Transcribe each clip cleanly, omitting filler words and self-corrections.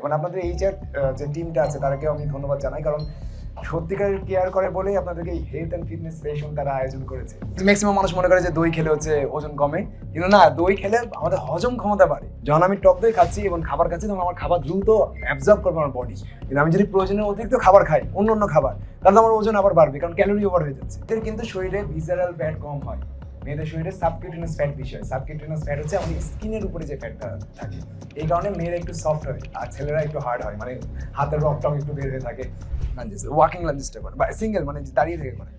এবং আপনাদের এই যে টিমটা আছে তাদেরকেও আমি ধন্যবাদ জানাই, কারণ সত্যিকারের কেয়ার করে বলেই আপনাদেরকে এই হেলথ অ্যান্ড ফিটনেস সেশন তারা আয়োজন করেছে। ম্যাক্সিমাম মানুষ মনে করে যে দই খেলে হচ্ছে ওজন কমে, কিন্তু না, দই খেলে আমাদের হজম ক্ষমতা বাড়ে। যখন আমি টক দই খাচ্ছি এবং খাবার খাচ্ছি তখন আমার খাবার দ্রুত অ্যাবজর্ব করবে আমার বডি, কিন্তু আমি যদি প্রয়োজনের অতিরিক্ত খাবার খাই, অন্য খাবার, তাহলে আমার ওজন আবার বাড়বে, কারণ ক্যালোরি ওভার হয়ে যাচ্ছে। এদের কিন্তু শরীরে ভিসারাল ফ্যাট কম হয়, মেয়েদের শরীরে সাবকিউটেনাস ফ্যাট বেশি হয়। সাবকিউটেনাস ফ্যাট হচ্ছে আমাদের স্কিনের উপরে যে ফ্যাটটা থাকে, এই কারণে মেয়েরা একটু সফট হয় আর ছেলেরা একটু হার্ড হয়, মানে হাতের রকটাও একটু বের হয়ে থাকে। লাঞ্জেস, ওয়াকিং লাঞ্জেসটা করে বা সিঙ্গেল, মানে দাঁড়িয়ে থেকে করে,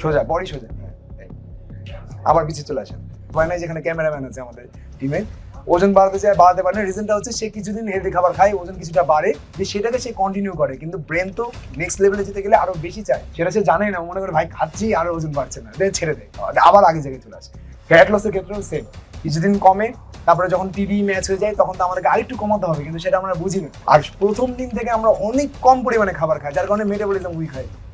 সোজা বডি সোজা, আবার পিছিয়ে চলে আসেন। হয় না, যেখানে ক্যামেরাম্যান আছে আমাদের টিমে, ওজন বাড়াতে চায়, বাড়াতে পারে না। রিজনটা হচ্ছে সে কিছুদিন হেলদি খাবার খায়, ওজন কিছুটা বাড়ে, যে সেটাকে সে কন্টিনিউ করে, কিন্তু ব্রেন তো নেক্সট লেভেলে যেতে গেলে আরো বেশি চায়, সেটা সে জানে না, মনে করে ভাই খাচ্ছি আর ওজন বাড়ছে না, ছেড়ে দেয়, আবার আগে জায়গায় চলে আসে। ফ্যাট লসের ক্ষেত্রেও সেম, কিছুদিন কমে, তারপরে যখন টিভি ম্যাচ হয়ে যায় তখন তো আমাদেরকে আরেকটু কমাতে হবে, কিন্তু সেটা আমরা বুঝি না। আর প্রথম দিন থেকে আমরা অনেক কম পরিমাণে খাবার খাই, যার কারণে মেটাবলিজম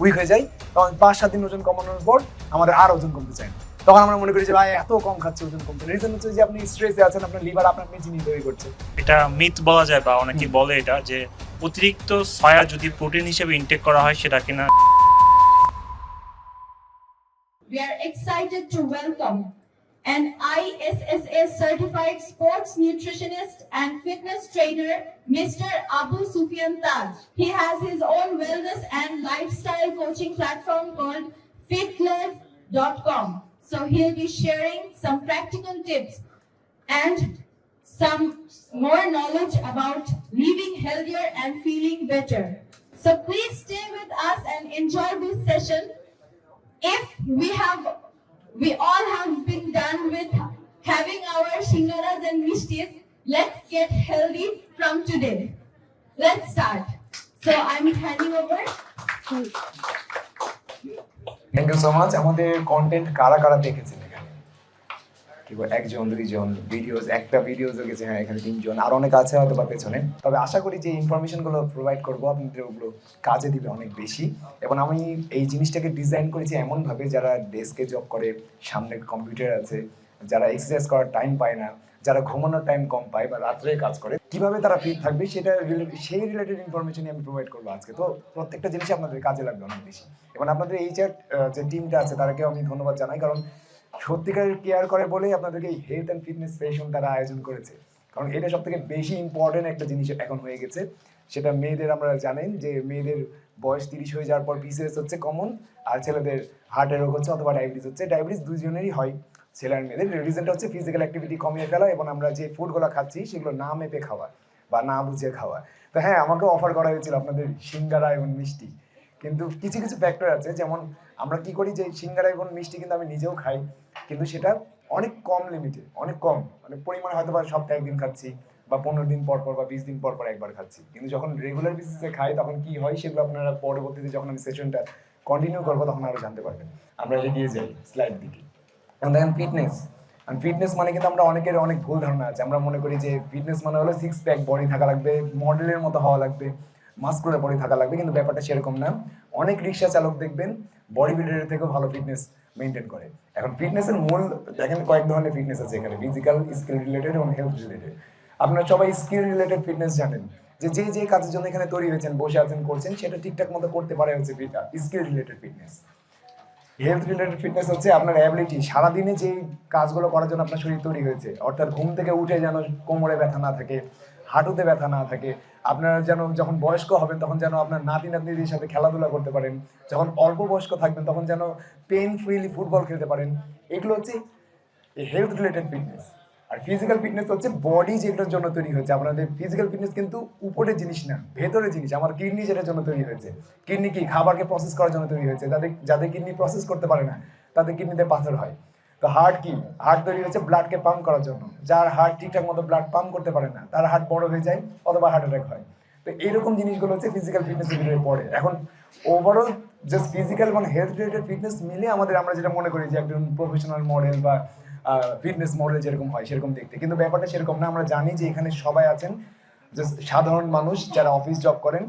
উইক হয়ে যায়। তখন 5-7 দিন ওজন কমানোর পর আমাদের আর ওজন কমতে চায় না, তখন আমরা মনে করি যে ভাই এত কম খাচ্ছি, ওজন কমতে। রিজন হচ্ছে যে আপনি স্ট্রেসে আছেন, আপনার লিভার আপনার চিনি তৈরি করছে। এটা মিথ বলা যায়, বা অনেকে বলে এটা যে অতিরিক্ত সয়া যদি প্রোটিন হিসেবে ইনটেক করা হয় সেটা কিনা। We are excited to welcome an ISSA certified sports nutritionist and fitness trainer, Mr. Abu Sufyan Taj. He has his own wellness and lifestyle coaching platform called fitlife.com. So he'll be sharing some practical tips and some more knowledge about living healthier and feeling better. So please stay with us and enjoy this session. If we all have been done with having our shingaras and mishtis, let's get healthy from today. Let's start. So I'm handing over. Thank you so much. আমাদের content কারা কারা দেখেছেন এখানে? কি বল, 1 জন 2 জন, videos, একটা ভিডিওসও গেছে, হ্যাঁ এখানে 3 জন, আর অনেক আছে হয়তো বা পেছনে। তবে আশা করি যে ইনফরমেশনগুলো প্রোভাইড করবো আপনাদের ওগুলো কাজে দিবে অনেক বেশি। এবং আমি এই জিনিসটাকে ডিজাইন করেছি এমনভাবে, যারা ডেস্কে জব করে, সামনে কম্পিউটার আছে, যারা এক্সারসাইজ করার টাইম পায় না, যারা ঘুমানোর টাইম কম পায় বা রাত্রে কাজ করে, কিভাবে তারা ফিট থাকবে সেটা সেই রিলেটেড ইনফরমেশনই আমি প্রোভাইড করবো আজকে। তো প্রত্যেকটা জিনিস আপনাদের কাজে লাগবে অনেক বেশি। এবং আপনাদের এই যে টিমটা আছে তাদেরকেও আমি ধন্যবাদ জানাই, কারণ সত্যিকারের কেয়ার করে বলেই আপনাদেরকে এই হেলথ অ্যান্ড ফিটনেস সেশন তারা আয়োজন করেছে। কারণ এটা সব থেকে বেশি ইম্পর্টেন্ট একটা জিনিস এখন হয়ে গেছে। সেটা মেয়েদের, আমরা জানেন যে মেয়েদের বয়স 30 হয়ে যাওয়ার পর পিসিএস হচ্ছে কমন, আর ছেলেদের হার্টের রোগ হচ্ছে অথবা ডায়াবেটিস হচ্ছে। ডায়াবেটিস দুজনেরই হয়, ছেলে আর মেয়েদের। রিজনটা হচ্ছে ফিজিক্যাল অ্যাক্টিভিটি কমিয়ে ফেলা এবং আমরা যে ফুডগুলো খাচ্ছি সেগুলো না মেপে খাওয়া বা না বুঝে খাওয়া। তো হ্যাঁ, আমাকেও অফার করা হয়েছিল আপনাদের সিঙ্গারা এবং মিষ্টি, কিন্তু কিছু কিছু ফ্যাক্টর আছে, যেমন আমরা কি করি যে সিঙ্গারা এবং মিষ্টি কিন্তু আমি নিজেও খাই, কিন্তু সেটা অনেক কম লিমিটে, অনেক কম, মানে পরিমাণ হয়তো বা সপ্তাহে 1 দিন খাচ্ছি বা 15 দিন পর পর বা 20 দিন পর পর একবার খাচ্ছি। কিন্তু যখন রেগুলার বেসিসে খাই তখন কি হয় সেগুলো আপনারা পরবর্তীতে যখন আমি সেশনটা কন্টিনিউ করবো তখন আরও জানতে পারবেন। আমরা এগিয়ে যাই স্লাইড দিকে। এবং দেখেন ফিটনেস, আর ফিটনেস মানে কিন্তু আমরা অনেকের অনেক ভুল ধারণা আছে। আমরা মনে করি যে ফিটনেস মানে হলো 6 প্যাক বডি থাকা লাগবে, মডেলের মতো হওয়া লাগবে, মাস্কুলার বডি থাকা লাগবে, কিন্তু ব্যাপারটা সেরকম না। অনেক রিক্সা চালক দেখবেন বডি বিল্ডারের থেকেও ভালো ফিটনেস মেনটেন করে। এখন ফিটনেসের মূল দেখেন কয়েক ধরনের ফিটনেস আছে এখানে, ফিজিক্যাল, স্কিল রিলেটেড এবং হেলথ রিলেটেড। আপনারা সবাই স্কিল রিলেটেড ফিটনেস জানেন, যে যে কাজের জন্য এখানে তৈরি হয়েছেন, বসে আছেন, করছেন, সেটা ঠিকঠাক মতো করতে পারে হচ্ছে skill related fitness. Health related fitness হচ্ছে আপনার অ্যাবিলিটি, সারাদিনে যে কাজগুলো করার জন্য আপনার শরীর তৈরি হয়েছে, অর্থাৎ ঘুম থেকে উঠে যেন কোমরে ব্যথা না থাকে, হাঁটুতে ব্যথা না থাকে, আপনার যেন যখন বয়স্ক হবেন তখন যেন আপনার নাতিদের সাথে খেলাধুলা করতে পারেন, যখন অল্প বয়স্ক থাকবেন তখন যেন পেন ফ্রিলি ফুটবল খেলতে পারেন। এগুলো হচ্ছে হেলথ রিলেটেড ফিটনেস। আর ফিজিক্যাল ফিটনেস হচ্ছে বডি যেটার জন্য তৈরি হয়েছে। আপনাদের ফিজিক্যাল ফিটনেস কিন্তু উপরের জিনিস না, ভেতরের জিনিস। আমার কিডনি যেটার জন্য তৈরি হয়েছে, কিডনি কি খাবারকে প্রসেস করার জন্য তৈরি হয়েছে। যাদের কিডনি প্রসেস করতে পারে না তাদের কিডনিতে পাথর হয়। তো হার্ট কি, হার্ট তৈরি হয়েছে ব্লাডকে পাম্প করার জন্য। যার হার্ট ঠিকঠাক মতো ব্লাড পাম্প করতে পারে না তার হার্ট বড় হয়ে যায় অথবা হার্ট অ্যাটাক হয়। তো এইরকম জিনিসগুলো হচ্ছে ফিজিক্যাল ফিটনেসের ভিতরে পড়ে। এখন ওভারঅল জাস্ট ফিজিক্যাল এবং হেলথ রিলেটেড ফিটনেস মিলে আমরা যেটা মনে করি যে একজন প্রফেশনাল মডেল বা ফিটনেস মডেল যেরকম হয় সেরকম দেখতে, কিন্তু ব্যাপারটা সেরকম না। আমরা জানি যে এখানে সবাই আছেন জাস্ট সাধারণ মানুষ যারা অফিস জব করেন।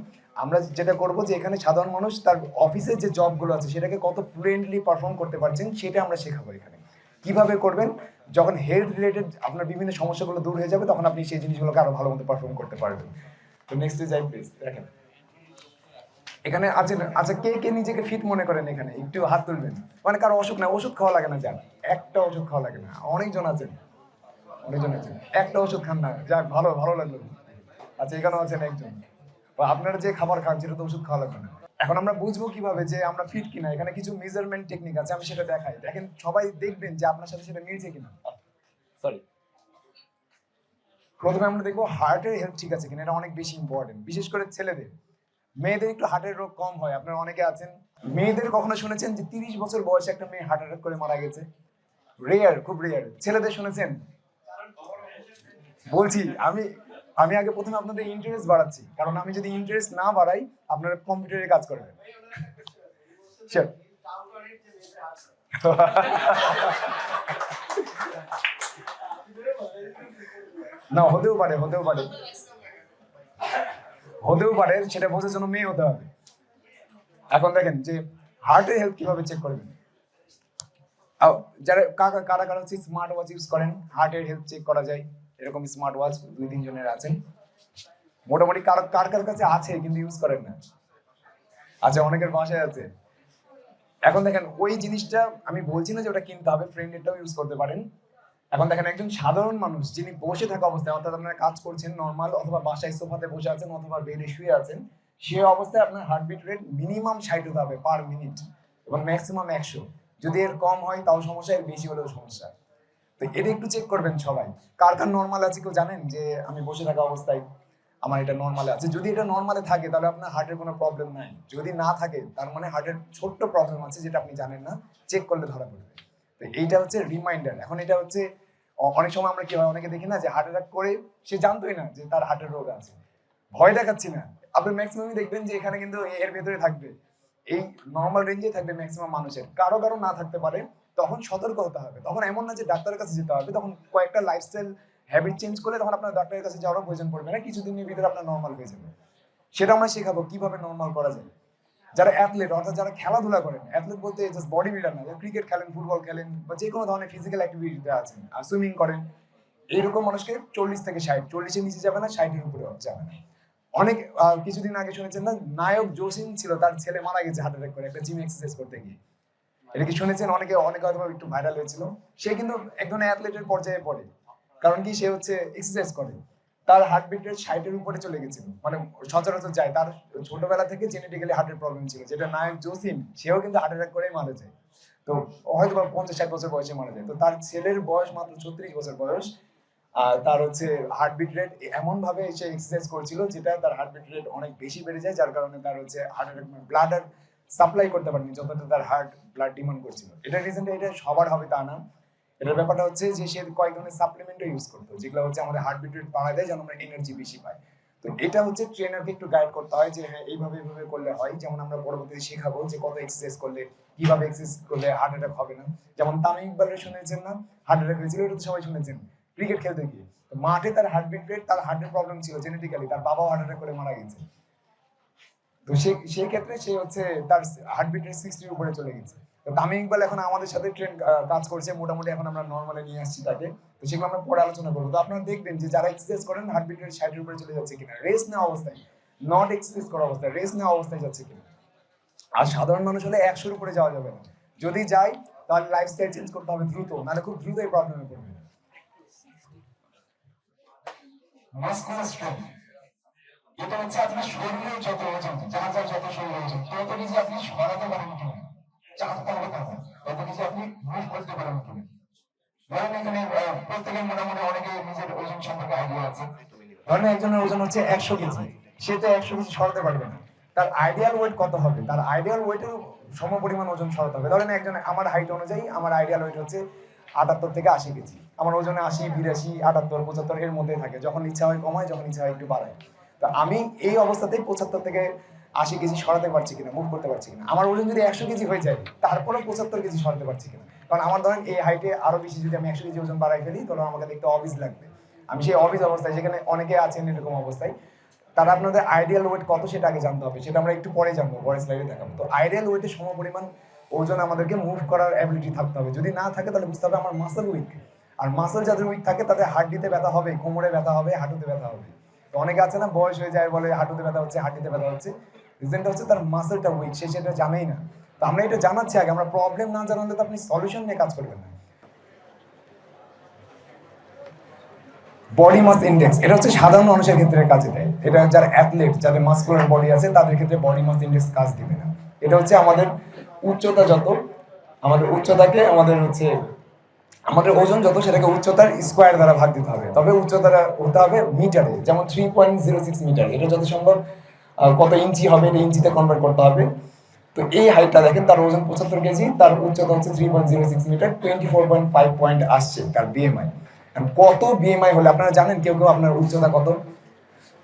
আমরা যেটা করবো যে এখানে সাধারণ মানুষ তার অফিসের যে জবগুলো আছে সেটাকে কত ফ্লুয়েন্টলি পারফর্ম করতে পারছেন সেটা আমরা শেখাবো এখানে। কিভাবে করবেন, যখন হেলথ রিলেটেড আপনার বিভিন্ন সমস্যাগুলো দূর হয়ে যাবে তখন আপনি সেই জিনিসগুলোকে আরো ভালো মতো পারফর্ম করতে পারবেন। তো নেক্সটে যাই প্লিজ। দেখেন এখানে আছেন, আচ্ছা কে কে নিজেকে ফিট মনে করেন এখানে একটু হাত তুলবেন। মানে কারো অসুখ না, ওষুধ খাওয়া লাগে না, যান একটা ওষুধ খাওয়া লাগে না। অনেকজন আছেন, অনেকজন আছেন একটা ওষুধ খান না, যাক ভালো ভালো লাগলো। আচ্ছা এখানেও আছেন একজন, বা আপনারা যে খাবার খান সেটা তো ওষুধ খাওয়া লাগবে না। এখন আমরা বুঝবো কিভাবে যে আমরা ফিট কিনা, এখানে কিছু মেজারমেন্ট টেকনিক আছে, আমি সেটা দেখাই। দেখেন সবাই দেখবেন যে আপনার সাথে সেটা মিলছে কিনা। সরি, প্রথমে আমরা দেখবো হার্টের হেলথ ঠিক আছে কিনা, এটা অনেক বেশি ইম্পর্টেন্ট, বিশেষ করে ছেলেদের। মেয়েদের একটু হার্টের রোগ কম হয়, আপনারা অনেকে আছেন। মেয়েদের কখনো শুনেছেন যে 30 বছর বয়সে একটা মেয়ে হার্ট অ্যাটাক করে মারা গেছে? রেয়ার, খুব রেয়ার। ছেলেদের শুনেছেন? বলছি আমি আমি আগে প্রথমে আপনাদের ইন্টারেস্ট বাড়াচ্ছি, কারণ আমি যদি ইন্টারেস্ট না বাড়াই আপনারা কম্পিউটারে কাজ করবেন। Sure. না হতেও পারে, হতেও পারে, হতেও পারে, সেটা বোঝার জন্য মেয়ে হতে হবে। এখন দেখেন যে হার্টের হেলথ কিভাবে চেক করবেন। যারা কারা কারা কারা হচ্ছে স্মার্ট ওয়াচ ইউজ করেন, হার্টের হেলথ চেক করা যায় এরকম স্মার্ট ওয়াচ 2-3 জনের আছেন। মোটামুটি কার কার কার কাছে আছে কিন্তু ইউজ করেন না? আচ্ছা অনেকের বাসায় আছে। এখন দেখেন ওই জিনিসটা আমি বলছি না যে ওটা কিনতে হবে, ফ্রেন্ডেরটাও ইউজ করতে পারেন। এখন দেখেন একজন সাধারণ মানুষ যিনি বসে থাকা অবস্থায়, অর্থাৎ আপনারা কাজ করছেন নর্মাল, অথবা বাসায় সোফাতে বসে আছেন অথবা বেডে শুয়ে আছেন, সে অবস্থায় আপনার হার্টবিট রেট মিনিমাম 60 হতে হবে পার মিনিট, এবং ম্যাক্সিমাম 100। যদি এর কম হয় তাও সমস্যা, এর বেশি হলেও সমস্যা। তো এটা একটু চেক করবেন সবাই। কার কার নর্মাল আছে কেউ জানেন যে আমি বসে থাকা অবস্থায় আমার এটা নর্মালে আছে? যদি এটা নর্মালে থাকে তাহলে আপনার হার্টের কোনো প্রবলেম নাই। যদি না থাকে তার মানে হার্টের ছোট্ট প্রবলেম আছে যেটা আপনি জানেন না, চেক করলে ধরা পড়বে। তো এইটা হচ্ছে রিমাইন্ডার। এখন এটা হচ্ছে অনেক সময় আমরা কি হয়, অনেকে দেখি না যে হার্ট অ্যাটাক করে সে জানতোই না যে তার হার্টের রোগ আছে। ভয় দেখাচ্ছি না, আপনি ম্যাক্সিমামই দেখবেন যে এখানে কিন্তু এর ভেতরে থাকবে, এই নর্মাল রেঞ্জে থাকবে ম্যাক্সিমাম মানুষের, কারো কারো না থাকতে পারে। তখন সতর্ক হতে হবে। তখন এমন না যে ডাক্তারের কাছে যেতে হবে, তখন কয়েকটা লাইফস্টাইল হ্যাবিট চেঞ্জ করলে তখন আপনার ডাক্তারের কাছে যাওয়ারও প্রয়োজন পড়বে না, কিছুদিনের ভিতরে আপনার নর্মাল হয়ে যাবে। সেটা আমরা শেখাবো কিভাবে নর্মাল করা যায়। যারা অ্যাথলেট, অর্থাৎ যারা খেলাধুলা করেন, অ্যাথলেট বলতে জাস্ট বডি বিল্ডার না, যারা ক্রিকেট খেলেন, ফুটবল খেলেন, বা যে কোনো ধরনের ফিজিক্যাল অ্যাক্টিভিটিতে আছেন, আর সুইমিং করেন, এইরকম মানুষকে 40 থেকে 60, 40-এর নিচে যাবে না, 60-এর উপরে যাবে না। অনেক কিছুদিন আগে শুনেছেন না, নায়ক জসিম ছিল, তার ছেলে মারা গেছে হার্ট অ্যাটাক করে একটা জিম এক্সারসাইজ করতে গিয়ে। এটা কি শুনেছেন? অনেকে অনেকে হয়তো একটু ভাইরাল হয়েছিল। সে কিন্তু একজন অ্যাথলেটের পর্যায়ে পড়ে, কারণ কি সে হচ্ছে এক্সারসাইজ করে, তার হার্টবিট রেট 60-এর উপরে চলে গেছিল। মানে সচরাচর যায়, তার ছোটবেলা থেকে জেনেটিক্যালি হার্টের প্রবলেম ছিল, যেটা নায়ক জসিম সেও কিন্তু হার্ট অ্যাটাক করেই মারা যায়। তো হয়তো বা 50-60 বছর বয়সে মারা যায়। তো তার ছেলের বয়স মাত্র 36 বছর বয়স, আর তার হচ্ছে হার্টবিট রেট এমন ভাবে সে এক্সারসাইজ করছিল যেটা তার হার্টবিট রেট অনেক বেশি বেড়ে যায়, যার কারণে তার হচ্ছে হার্ট অ্যাটাক, ব্লাড আর সাপ্লাই করতে পারেনি যতটা তার হার্ট ব্লাড ডিমান্ড করছিল। এটা রিজনটা এটা সবার হবে তা না। এটার ব্যাপারটা হচ্ছে যে সে কয়েক ধরনের সাপ্লিমেন্টও ইউজ করতো, যেগুলো হচ্ছে আমাদের হার্টবিট রেট বাড়ায় দেয়, যেন আমরা এনার্জি বেশি পাই। তো এটা হচ্ছে ট্রেনারকে একটু গাইড করতে হয় যে হ্যাঁ এইভাবে এইভাবে করলে হয়। যেমন আমরা পরবর্তীতে শেখাবো যে কত এক্সারসাইজ করলে, কিভাবে এক্সারসাইজ করলে হার্ট অ্যাটাক হবে না। যেমন তামিম ইকবালের শুনেছেন না, হার্ট অ্যাটাক হয়েছিল, এটা তো সবাই শুনেছেন ক্রিকেট খেলতে গিয়ে। তো মাঠে তার হার্টবিট রেট, তার হার্টের প্রবলেম ছিল জেনেটিক্যালি, তার বাবাও হার্ট অ্যাটাক করে মারা গেছে। তো সেই ক্ষেত্রে সে হচ্ছে তার হার্টবিট রেট 60-এর উপরে চলে গেছে। তো তামিম ইকবাল এখন আমাদের সাথে কাজ করছে, মোটামুটি এখন আমরা নর্মালে নিয়ে আসছি তাকে। তো সেগুলো আমরা পরে আলোচনা করবো। তো আপনারা দেখবেন যে যারা এক্সারসাইজ করেন হার্টবিট রেট 60-এর উপরে চলে যাচ্ছে কিনা, রেস্ট নেওয়া অবস্থায়, নট এক্সারসাইজ করা অবস্থায়, রেস্ট নেওয়া অবস্থায় যাচ্ছে কিনা। আর সাধারণ মানুষ হলে 100-এর উপরে যাওয়া যাবে না। যদি যাই তাহলে লাইফস্টাইল চেঞ্জ করতে হবে দ্রুত, নাহলে খুব দ্রুত এই প্রবলেমে পড়বে। মাসকুলার স্ট্রেংথ, এটা হচ্ছে আপনার শরীরের যত ওজন, যার যার যত শরীরের ওজন, তত নিজে আপনি সরাতে পারেন কিনা, চাপতে হবে কথা, তত নিজে আপনি মুভ করতে পারেন কিনা। ধরেন এখানে প্রত্যেকের মোটামুটি অনেকে নিজের ওজন সম্পর্কে আইডিয়া আছে। ধরেন একজনের ওজন হচ্ছে 100 কেজি, সে তো 100 কেজি সরাতে পারবে না। তার আইডিয়াল ওয়েট কত হবে? তার আইডিয়াল ওয়েটের সমপরিমাণ ওজন সরাতে হবে। ধরেন একজন, আমার হাইট অনুযায়ী আমার আইডিয়াল ওয়েট হচ্ছে 78 থেকে 80 কেজি। আমার ওজনে 80, 82, 78, 75 এর মধ্যে থাকে। যখন ইচ্ছা হয় কমায়, যখন ইচ্ছা হয় একটু বাড়ায়। তো আমি এই অবস্থাতেই 75 থেকে 80 কেজি সরাতে পারছি কিনা, মুভ করতে পারছি কিনা। আমার ওজন যদি 100 কেজি হয়ে যায় তারপরেও 75 কেজি সরাতে পারছি কিনা। কারণ আমার ধরেন এই হাইটে আরো বেশি যদি আমি 100 কেজি ওজন বাড়াই ফেলি তাহলে আমাকে দেখতে অবিজ লাগবে। আমি সেই অবিজ অবস্থায়, যেখানে অনেকে আছেন এরকম অবস্থায়, তারা আপনাদের আইডিয়াল ওয়েট কত সেটা আগে জানতে হবে। সেটা আমরা একটু পরে জানবো, পরে স্লাইডে দেখাবো। তো আইডিয়াল ওয়েটের সমপরিমাণ ওজন আমাদেরকে মুভ করার অ্যাবিলিটি থাকতে হবে। যদি না থাকে তাহলে বুঝতে হবে আমার মাসল উইক। আর মাসল যাদের উইক থাকে তাদের হাড্ডিতে ব্যথা হবে, কোমরে ব্যথা হবে, হাঁটুতে ব্যথা হবে। তো অনেকে আছে না বয়স হয়ে যায় বলে হাঁটুতে ব্যথা হচ্ছে, হাড্ডিতে ব্যথা হচ্ছে, রিজনটা হচ্ছে তার মাসলটা উইক, সে সেটা জানেই না। তো আমরা এটা জানাচ্ছি আগে, আমরা প্রবলেম না জানালে তো আপনি সলিউশন নিয়ে কাজ করবেন না। বডি মাস ইন্ডেক্স, এটা হচ্ছে সাধারণ মানুষের ক্ষেত্রে কাজে দেয়। এটা যারা অ্যাথলেট, যাদের মাসকুলার বডি আছে তাদের ক্ষেত্রে বডি মাস ইন্ডেক্স কাজ দিবে না। এটা হচ্ছে আমাদের উচ্চতা যত, আমাদের উচ্চতাকে আমাদের ওজন যত সেটাকে উচ্চতার স্কোয়ার দ্বারা ভাগ দিতে হবে। তবে উচ্চতাটা হতে হবে মিটারে, যেমন 3.06 মিটার। এটা যত সম্ভব কত ইঞ্চি হবে এটা ইঞ্চিতে কনভার্ট করতে হবে। তো এই হাইটটা দেখেন, তার ওজন 75 কেজি, তার উচ্চতা হচ্ছে 3.06 মিটার, 24.5 পয়েন্ট আসছে তার বিএমআই। কত বিএমআই হলে আপনারা জানেন? কেউ কেউ আপনার উচ্চতা কত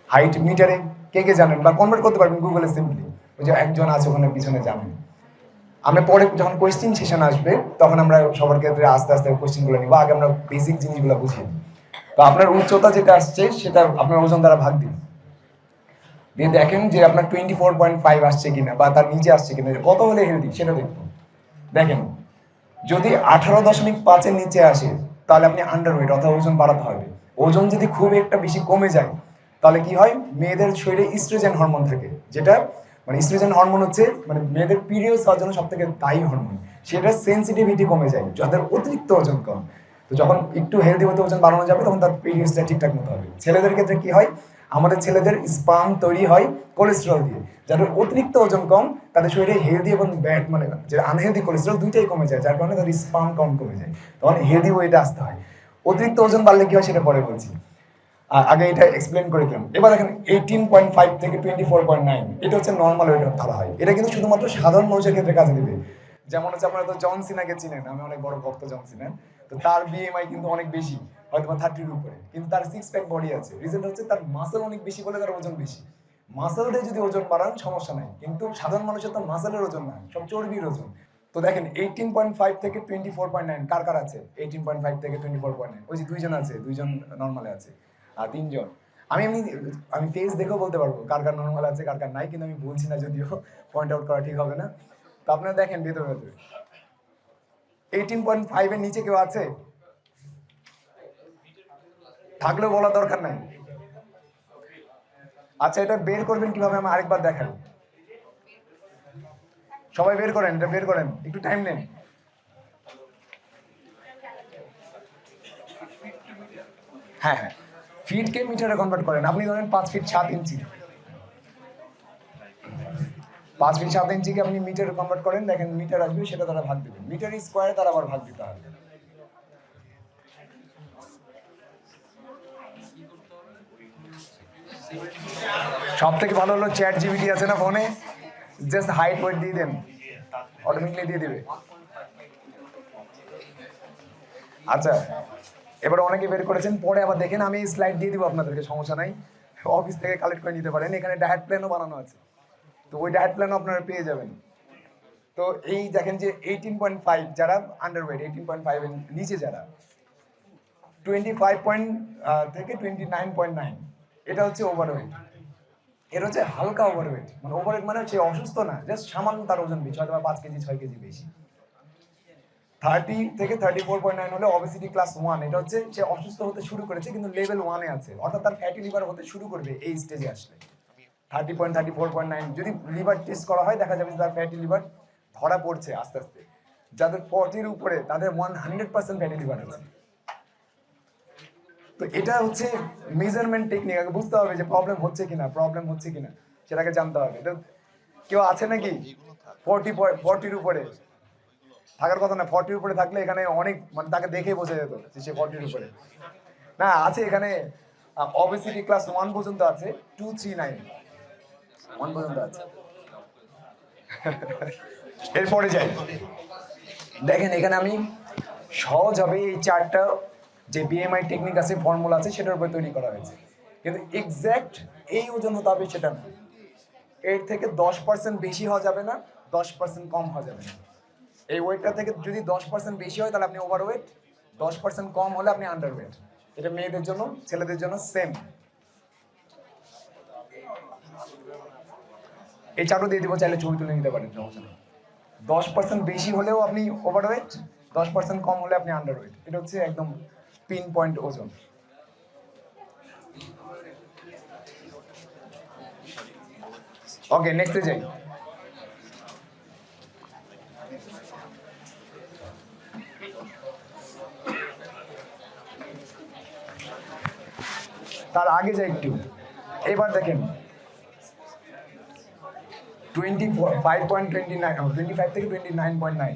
হাইট মিটারে কে কে জানেন বা কনভার্ট করতে পারবেন গুগলে সিম্পলি। ওই যে একজন আছে ওখানে পিছনে জানেন। আমরা পরে যখন কোয়েশ্চেন সেশন আসবে তখন আমরা সবার ক্ষেত্রে আস্তে আস্তে কোয়েশ্চেনগুলো নিব, আগে আমরা বেসিক জিনিসগুলো বুঝিয়ে নিই। তো আপনার উচ্চতা যেটা আসছে সেটা আপনার ওজন দ্বারা ভাগ দিন, দিয়ে দেখেন যে আপনার 24.5 আসছে কিনা বা তার নিচে আসছে কিনা, কত হলে হেলদি সেটা দেখুন। দেখেন যদি 18.5-এর নিচে আসে তাহলে আপনি আন্ডারওয়েট অথবা ওজন বাড়াতে হবে। ওজন যদি খুব একটা বেশি কমে যায় তাহলে কি হয়, মেয়েদের শরীরে ইস্ট্রোজেন হরমোন থাকে, যেটা মানে ইস্ট্রোজেন হরমোন হচ্ছে মানে মেয়েদের পিরিয়ডস হওয়ার জন্য সব থেকে দায়ী হরমোন। সেটার সেন্সিটিভিটি কমে যায় যাদের অতিরিক্ত ওজন কম। তো যখন একটু হেলদি হতে ওজন বাড়ানো যাবে তখন তার পিরিয়ডসটা ঠিকঠাক মতো হবে। ছেলেদের ক্ষেত্রে কি হয়, আমাদের ছেলেদের স্পার্ম তৈরি হয় কোলেস্টেরল দিয়ে। যাদের অতিরিক্ত ওজন কম তাদের শরীরে হেলদি এবং ব্যাড মানে যে আনহেলদি কোলেস্টেরল দুইটাই কমে যায়, যার কারণে তাদের স্পার্ম কাউন্ট কমে যায়, তখন হেলদি ওয়েটে আসতে হয়। অতিরিক্ত ওজন বাড়লে কি হয় সেটা পরে বলছি, আগে এটা এক্সপ্লেন করে দিলাম। এবার দেখেন 18.5 থেকে 24.9 এটা হচ্ছে নর্মাল ওয়েট ধরা হয়। এটা কিন্তু শুধুমাত্র সাধারণ মানুষের ক্ষেত্রে কাজে দিবে। যেমন হচ্ছে আপনারা তো জন সিনাকে চিনেন, আমি অনেক বড় ভক্ত জন সিনার। তো তার বিএমআই কিন্তু অনেক বেশি, হয়তো 30-এর উপরে, কিন্তু তার 6 প্যাক বডি আছে। রিজন হচ্ছে তার মাসল অনেক বেশি বলে তার ওজন বেশি। মাসল দিয়ে যদি ওজন বাড়ান সমস্যা নাই, কিন্তু সাধারণ মানুষের তো মাসলের ওজন না, সব চর্বির ওজন। তো দেখেন 18.5 থেকে 24.9 কার কার আছে? 18.5 থেকে 24.9 ওই যে দুইজন আছে, দুইজন নর্মালে আছে আর তিনজন। আমি ফেস দেখেও বলতে পারবো কার কার নর্মাল আছে কার কার নাই, কিন্তু আমি বলছি না, যদিও পয়েন্ট আউট করা ঠিক হবে না। তো আপনারা দেখেন ভেতরে ভেতরে 18.5 এর নিচে কেউ আছে? থাকলেও বলার দরকার নাই। আচ্ছা এটা বের করবেন কিভাবে আমি আরেকবার দেখাই। সবাই বের করেন, এটা বের করেন, একটু টাইম নেন। হ্যাঁ হ্যাঁ, ফিটকে মিটারে কনভার্ট করেন। আপনি ধরেন 5 ফিট 7 ইঞ্চি, 5 ফিট 7 ইঞ্চিকে আপনি মিটারে কনভার্ট করেন, দেখেন মিটার আসবে, সেটা দ্বারা ভাগ দিবেন। মিটার স্কোয়ার দ্বারা আবার ভাগ দিতে হবে। সব থেকে ভালো হলো চ্যাট জিপিটি আছে না ফোনে, জাস্ট হাইট ওয়েট দিয়ে দেন, অটোমেটিকলি দিয়ে দিবে। আচ্ছা এবার অনেকে বের করেছেন, পরে আবার দেখেন আমি স্লাইড দিয়ে দিব আপনাদেরকে, সমস্যা নাই, অফিস থেকে কালেক্ট করে নিতে পারেন। এখানে ডায়েট প্ল্যানও বানানো আছে, তো ওই ডায়েট প্ল্যানও আপনারা পেয়ে যাবেন। তো এই দেখেন যে 18.5 যারা আন্ডারওয়েট, 18.5 এর নিচে যারা 25 থেকে 29.9 এটা হচ্ছে ওভারওয়েট। এটা হচ্ছে হালকা ওভারওয়েট, মানে ওভারওয়েট মানে হচ্ছে অসুস্থ না, জাস্ট সামান্য তার ওজন বেশি, হয়তো 5 কেজি 6 কেজি বেশি। 30 থেকে 34.9 হলে অবেসিটি ক্লাস 1, এটা হচ্ছে সে অসুস্থ হতে শুরু করেছে কিন্তু লেভেল 1 এ আছে, অর্থাৎ তার ফ্যাটি লিভার হতে শুরু করবে এই স্টেজে আসলে। 30.34.9 যদি লিভার টেস্ট করা হয় দেখা যাবে যে তার ফ্যাটি লিভার ধরা পড়ছে আস্তে আস্তে। যাদের 40-এর উপরে তাদের 100% ফ্যাটি লিভার আছে। তো এটা হচ্ছে মেজারমেন্ট টেকনিক, আগে বুঝতে হবে যে প্রবলেম হচ্ছে কিনা সেটাকে জানতে হবে। তো কেউ আছে নাকি 40-এর উপরে? থাকার কথা না, 40-এর উপরে থাকলে এখানে অনেক মানে তাকে দেখে বোঝা যেত যে সে 40-এর উপরে না আছে। এখানে অবেসিটি ক্লাস 1 পর্যন্ত আছে, 2, 3, 9 1 পর্যন্ত আছে। এরপরে যাই, দেখেন এখানে আমি সহজভাবে এই চারটা যে বিএমআই টেকনিক আছে, ফর্মুলা আছে, সেটার উপর তৈরি করা হয়েছে। কিন্তু এক্স্যাক্ট এই ওজন হতে হবে সেটা না, এর থেকে 10% বেশি হওয়া যাবে না, 10% কম হওয়া যাবে না। এই ওয়েটটা থেকে যদি 10% বেশি হয় তাহলে আপনি ওভারওয়েট, 10% কম হলে আপনি আন্ডারওয়েট। এটা মেয়েদের জন্য ছেলেদের জন্য সেম। এই চারটা দিয়ে দিব, চাইলে ছবি তুলে নিতে পারেন, সমস্যা নেই। 10% বেশি হলেও আপনি ওভারওয়েট, 10% কম হলে আপনি আন্ডারওয়েট। এটা হচ্ছে একদম পিন পয়েন্ট ওজন। ওকে, নেক্সটে যাই। তার আগে যাই একটু, এবার দেখেন 25 থেকে 29.9।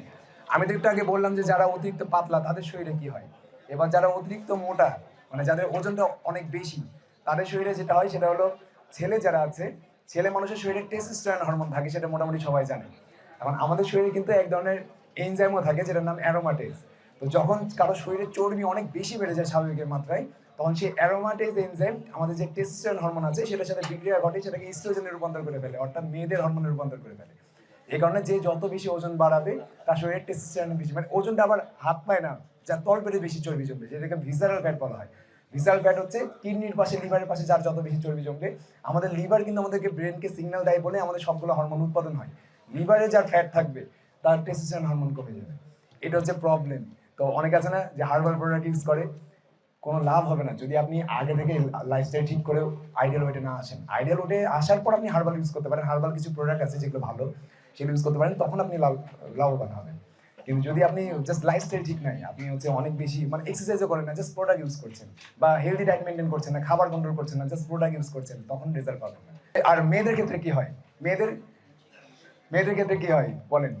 আমি তো একটু আগে বললাম যে যারা অতিরিক্ত পাতলা তাদের শরীরে কি হয়। এবার যারা অতিরিক্ত মোটা, মানে যাদের ওজনটা অনেক বেশি, তাদের শরীরে যেটা হয় সেটা হলো, ছেলে যারা আছে, ছেলে মানুষের শরীরে টেস্টোস্টেরন হরমোন থাকে, সেটা মোটামুটি সবাই জানে। এখন আমাদের শরীরে কিন্তু এক ধরনের এনজাইমও থাকে যেটার নাম অ্যারোমাটেজ। তো যখন কারো শরীরে চর্বি অনেক বেশি বেড়ে যায় স্বাভাবিকের মাত্রায়, তখন সেই অ্যারোমাটেজ এনজাইম আমাদের যে টেস্টোস্টেরন হরমোন আছে সেটার সাথে বিক্রিয়া ঘটে, সেটাকে ইস্ট্রোজেনে রূপান্তর করে ফেলে, অর্থাৎ মেয়েদের হরমোনে রূপান্তর করে ফেলে। এই কারণে যে যত বেশি ওজন বাড়াবে তার শরীরে টেস্টোস্টেরন বেশি, মানে ওজনটা আবার হাত পায় না, যার তলপেটে বেশি চর্বি জমবে, যেটাকে ভিসারাল ফ্যাট বলা হয়। ভিসারাল ফ্যাট হচ্ছে কিডনির পাশে, লিভারের পাশে যার যত বেশি চর্বি জমবে। আমাদের লিভার কিন্তু আমাদেরকে ব্রেনকে সিগন্যাল দেয় বলে আমাদের সবগুলো হরমোন উৎপাদন হয়। লিভারে যার ফ্যাট থাকবে তার টেস্টোস্টেরন হরমোন কমে যাবে। এটা হচ্ছে প্রবলেম। তো অনেকে আছে না যে হার্বাল প্রোডাক্ট ইউজ করে, কোনো লাভ হবে না যদি আপনি আগে থেকে লাইফস্টাইল ঠিক করে আইডিয়াল ওয়েটে না আসেন। আইডিয়াল ওয়েটে আসার পর আপনি হার্বাল ইউজ করতে পারেন, হার্বাল কিছু প্রোডাক্ট আছে যেগুলো ভালো, সেগুলো ইউজ করতে পারেন, তখন আপনি লাভবান হবেন। কিন্তু যদি আপনি জাস্ট লাইফস্টাইল ঠিক নাই, আপনি হচ্ছে অনেক বেশি মানে এক্সারসাইজও করেন না, জাস্ট প্রোডাক্ট ইউজ করছেন, বা হেলদি ডায়েট মেনটেন করছেন না, খাবার কন্ট্রোল করছেন না, জাস্ট প্রোডাক্ট ইউজ করছেন, তখন রেজাল্ট পাবেন না। আর মেয়েদের ক্ষেত্রে কি হয়, মেয়েদের ক্ষেত্রে কি হয় বলেন?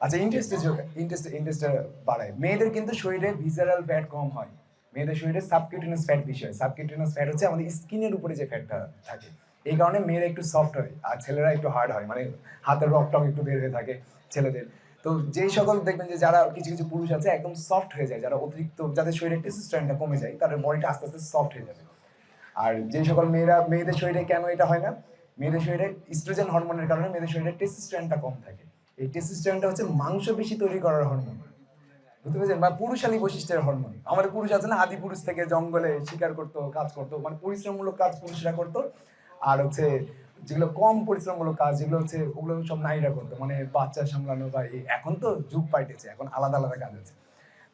আচ্ছা, ইন্টারেস্ট বাড়ায়। মেয়েদের কিন্তু শরীরে ভিসারাল ফ্যাট কম হয়, মেয়েদের শরীরে সাবকিউটেনাস ফ্যাট বেশি হয়। সাবকিউটেনাস ফ্যাট হচ্ছে আমাদের স্কিনের উপরে যে ফ্যাটটা থাকে, এই কারণে মেয়েরা একটু সফট হয় আর ছেলেরা একটু হার্ড হয়, মানে হাতের রকটক একটু বের হয়ে থাকে ছেলেদের। তো যেই সকল দেখবেন যে যারা কিছু কিছু পুরুষ আছে একদম সফট হয়ে যায়, যারা অতিরিক্ত, যাদের শরীরে টেস্টোস্টেরনটা কমে যায়, তাদের বডিটা আস্তে আস্তে সফট হয়ে যাবে। আর যে সকল মেয়েদের শরীরে কেন এটা হয় না, মেয়েদের শরীরে ইস্ট্রোজেন হরমোনের কারণে মেয়েদের শরীরে টেস্টোস্টেরনটা কম থাকে। এই টেস্টোস্টেরনটা হচ্ছে মাংসপেশি তৈরি করার হরমোন, বুঝতে পেরেছেন, বা পুরুষালী বৈশিষ্ট্যের হরমোন। আমাদের পুরুষ আছে না, আদি পুরুষ থেকে জঙ্গলে শিকার করতো, কাজ করতো, মানে পরিশ্রমমূলক কাজ পুরুষরা করতো। আর হচ্ছে যেগুলো কম পরিশ্রমমূলক কাজ, যেগুলো হচ্ছে ওগুলো সব নারীরা করতো, মানে বাচ্চা সামলানো বা এখন তো যুগ পাল্টেছে, এখন আলাদা আলাদা কাজ আছে।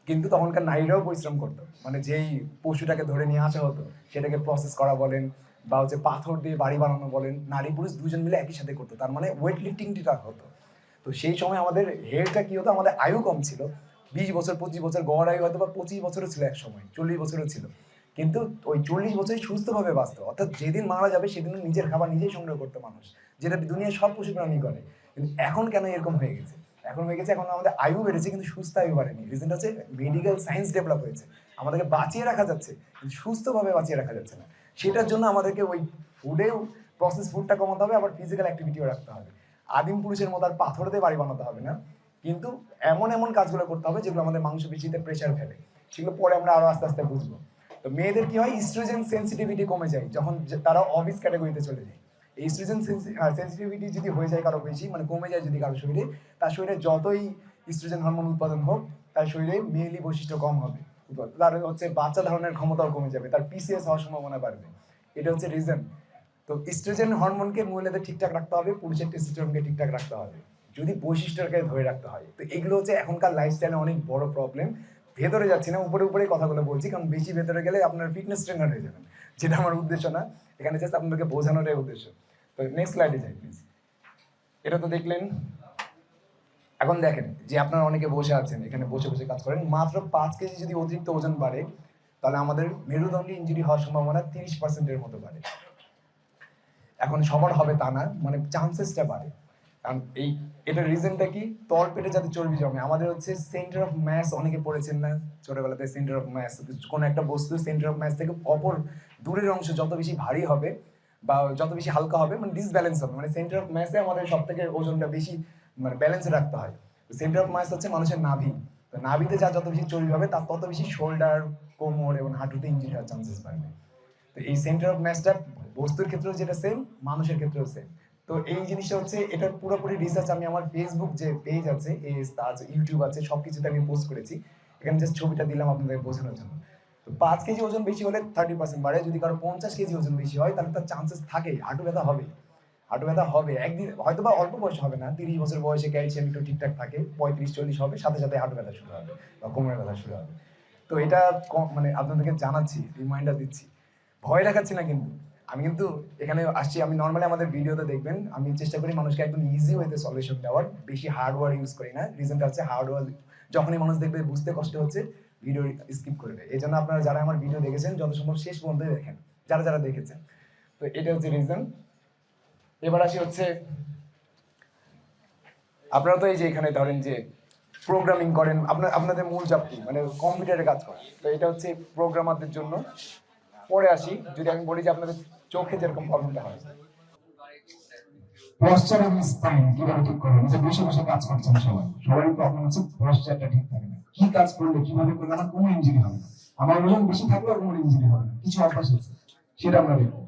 কিন্তু তখনকার নারীরাও পরিশ্রম করতো, মানে যেই পশুটাকে ধরে নিয়ে আসা হতো সেটাকে প্রসেস করা বলেন, বা হচ্ছে পাথর দিয়ে বাড়ি বানানো বলেন, নারী পুরুষ দুজন মিলে একই সাথে করতো, তার মানে ওয়েট লিফটিংটা হতো। তো সেই সময় আমাদের হেলথটা কি হতো, আমাদের আয়ু কম ছিল, 20 বছর 25 বছর গড় আয়ু হয়তো বা 25 বছরও ছিল, এক সময় 40 বছরও ছিল। কিন্তু ওই 40 বছরই সুস্থভাবে বাঁচতো, অর্থাৎ যেদিন মারা যাবে সেদিন নিজের খাবার নিজেই সংগ্রহ করতো মানুষ, যেটা দুনিয়ার সব পশু প্রাণী করে। কিন্তু এখন কেন এরকম হয়ে গেছে? এখন হয়ে গেছে, এখন আমাদের আয়ু বেড়েছে কিন্তু সুস্থ আয়ু বাড়েনি। রিজনটা হচ্ছে মেডিকেল সায়েন্স ডেভেলপ হয়েছে, আমাদেরকে বাঁচিয়ে রাখা যাচ্ছে কিন্তু সুস্থভাবে বাঁচিয়ে রাখা যাচ্ছে না। সেটার জন্য আমাদেরকে ওই ফুডেও প্রসেস ফুডটা কমাতে হবে, আবার ফিজিক্যাল অ্যাক্টিভিটিও রাখতে হবে। আদিম পুরুষের মতো আর পাথর দিয়ে বাড়ি বানাতে হবে না, কিন্তু এমন এমন কাজগুলো করতে হবে যেগুলো আমাদের মাংসপেশিতে প্রেশার ফেলে, সেগুলো পরে আমরা আরো আস্তে আস্তে বুঝবো। তো মেয়েদের কি হয়, ইস্ট্রোজেন সেন্সিটিভিটি কমে যায় যখন তারা অবিস ক্যাটাগরিতে চলে যায়। এই ইস্ট্রোজেন সেন্সিটিভিটি যদি হয়ে যায় কারো বেশি, মানে কমে যায় যদি কারো শরীরে, তার শরীরে যতই ইস্ট্রোজেন হরমোন উৎপাদন হোক, তার শরীরে মেয়েলি বৈশিষ্ট্য কম হবে, তার হচ্ছে বাচ্চা ধারণের ক্ষমতাও কমে যাবে, তার পিসিএস হওয়ার সম্ভাবনা বাড়বে। এটা হচ্ছে রিজন। তো ইস্ট্রোজেন হরমোনকে মহিলাদের ঠিকঠাক রাখতে হবে, পুরুষের টেস্টোস্টেরনকে ঠিকঠাক রাখতে হবে, যদি বৈশিষ্ট্যটাকে ধরে রাখতে হয়। তো এগুলো হচ্ছে এখনকার লাইফস্টাইলে অনেক বড় প্রবলেম। ভেতরে যাচ্ছি না, উপরে উপরে কথাগুলো বলছি, কারণ বেশি ভেতরে গেলে আপনার ফিটনেস ট্রেনার হয়ে যাবেন, যেটা আমার উদ্দেশ্য না। এখানে জাস্ট আপনাদেরকে বোঝানোটাই উদ্দেশ্য। তো নেক্সট স্লাইডে যাই প্লিজ। এটা তো দেখলেন। এখন দেখেন যে আপনারা অনেকে বসে আছেন, এখানে বসে বসে কাজ করেন, মাত্র 5 কেজি যদি অতিরিক্ত ওজন বাড়ে, তাহলে আমাদের মেরুদণ্ডী ইনজুরি হওয়ার সম্ভাবনা 30%-এর মতো বাড়ে। এখন সবার হবে তা না, মানে চান্সেসটা বাড়ে। কারণ এটার রিজনটা কি, তলপেটে যাতে চর্বি জমে। আমাদের হচ্ছে সেন্টার অফ ম্যাস, অনেকে পড়েছেন না ছোটবেলাতে, সেন্টার অফ ম্যাস, কোনো একটা বস্তু সেন্টার অফ ম্যাস থেকে অপর দূরের অংশ যত বেশি ভারী হবে বা যত বেশি হালকা হবে, মানে ডিসব্যালেন্স হবে, মানে সেন্টার অফ ম্যাসে আমাদের সব থেকে ওজনটা বেশি মানে ব্যালেন্সে রাখতে হয়। সেন্টার অফ ম্যাস হচ্ছে মানুষের নাভি। তো নাভিতে যা যত বেশি চর্বি হবে তার তত বেশি শোল্ডার, কোমর এবং হাঁটুতে ইনজুরি হওয়ার চান্সেস বাড়বে। তো এই সেন্টার অফ ম্যাসটা বস্তুর ক্ষেত্রেও যেটা সেম, মানুষের ক্ষেত্রেও সেম। তো এই জিনিসটা হচ্ছে, এটার পুরোপুরি রিসার্চ আমি আমার ফেসবুক যে পেজ আছে, ইউটিউব আছে, সবকিছুতে আমি পোস্ট করেছি। এখানে জাস্ট ছবিটা দিলাম আপনাদের বোঝানোর জন্য। তো 5 কেজি ওজন বেশি হলে 30% বাড়ে, যদি কারো 50 কেজি ওজন বেশি হয় তাহলে তার চান্সেস থাকে হাঁটু ব্যথা হবে। হাঁটু ব্যথা হবে একদিন, হয়তো বা অল্প বয়স হবে না, 30 বছর বয়সে ক্যালসিয়াম একটু ঠিকঠাক থাকে, 35-40 হবে, সাথে সাথে হাঁটু ব্যথা শুরু হবে বা কোমরের ব্যথা শুরু হবে। তো এটা মানে আপনাদেরকে জানাচ্ছি, রিমাইন্ডার দিচ্ছি, ভয় দেখাচ্ছি না কিন্তু। আমি কিন্তু এখানে আসছি, আমি নর্মালি আমাদের ভিডিওতে দেখবেন আমি চেষ্টা করি মানুষকে একদম ইজি ওয়েতে সলিউশন দেওয়ার, বেশি হার্ডওয়্যার ইউজ করি না। রিজনটা হচ্ছে হার্ডওয়্যার যখনই মানুষ দেখবে বুঝতে কষ্ট হচ্ছে ভিডিও স্কিপ করবে। এই জন্য আপনারা যারা আমার ভিডিও দেখেছেন যত সম্ভব শেষ পর্যন্ত দেখেন, যারা যারা দেখেছেন। তো এটা হচ্ছে রিজন। এবার আসি হচ্ছে, আপনারা তো এই যে এখানে ধরেন যে প্রোগ্রামিং করেন, আপনাদের মূল জব কি, মানে কম্পিউটারে কাজ করেন, তো এটা হচ্ছে প্রোগ্রামারদের জন্য। পরে আসি, যদি আমি বলি যে আপনাদের চোখে যেরকম প্রবলেমটা হয়, পশ্চার এবং স্পাইন কিভাবে ঠিক করবেন, যে বসে বসে কাজ করছেন সবারই প্রবলেম হচ্ছে পশ্চারটা ঠিক থাকে না। কি কাজ করলে কিভাবে করলে আমার কোনো ইনজুরি হবে না, আমার ওজন বেশি থাকলেও কোনো ইনজুরি হবে না, কিছু অভ্যাস আছে সেটা আমরা দেখবো।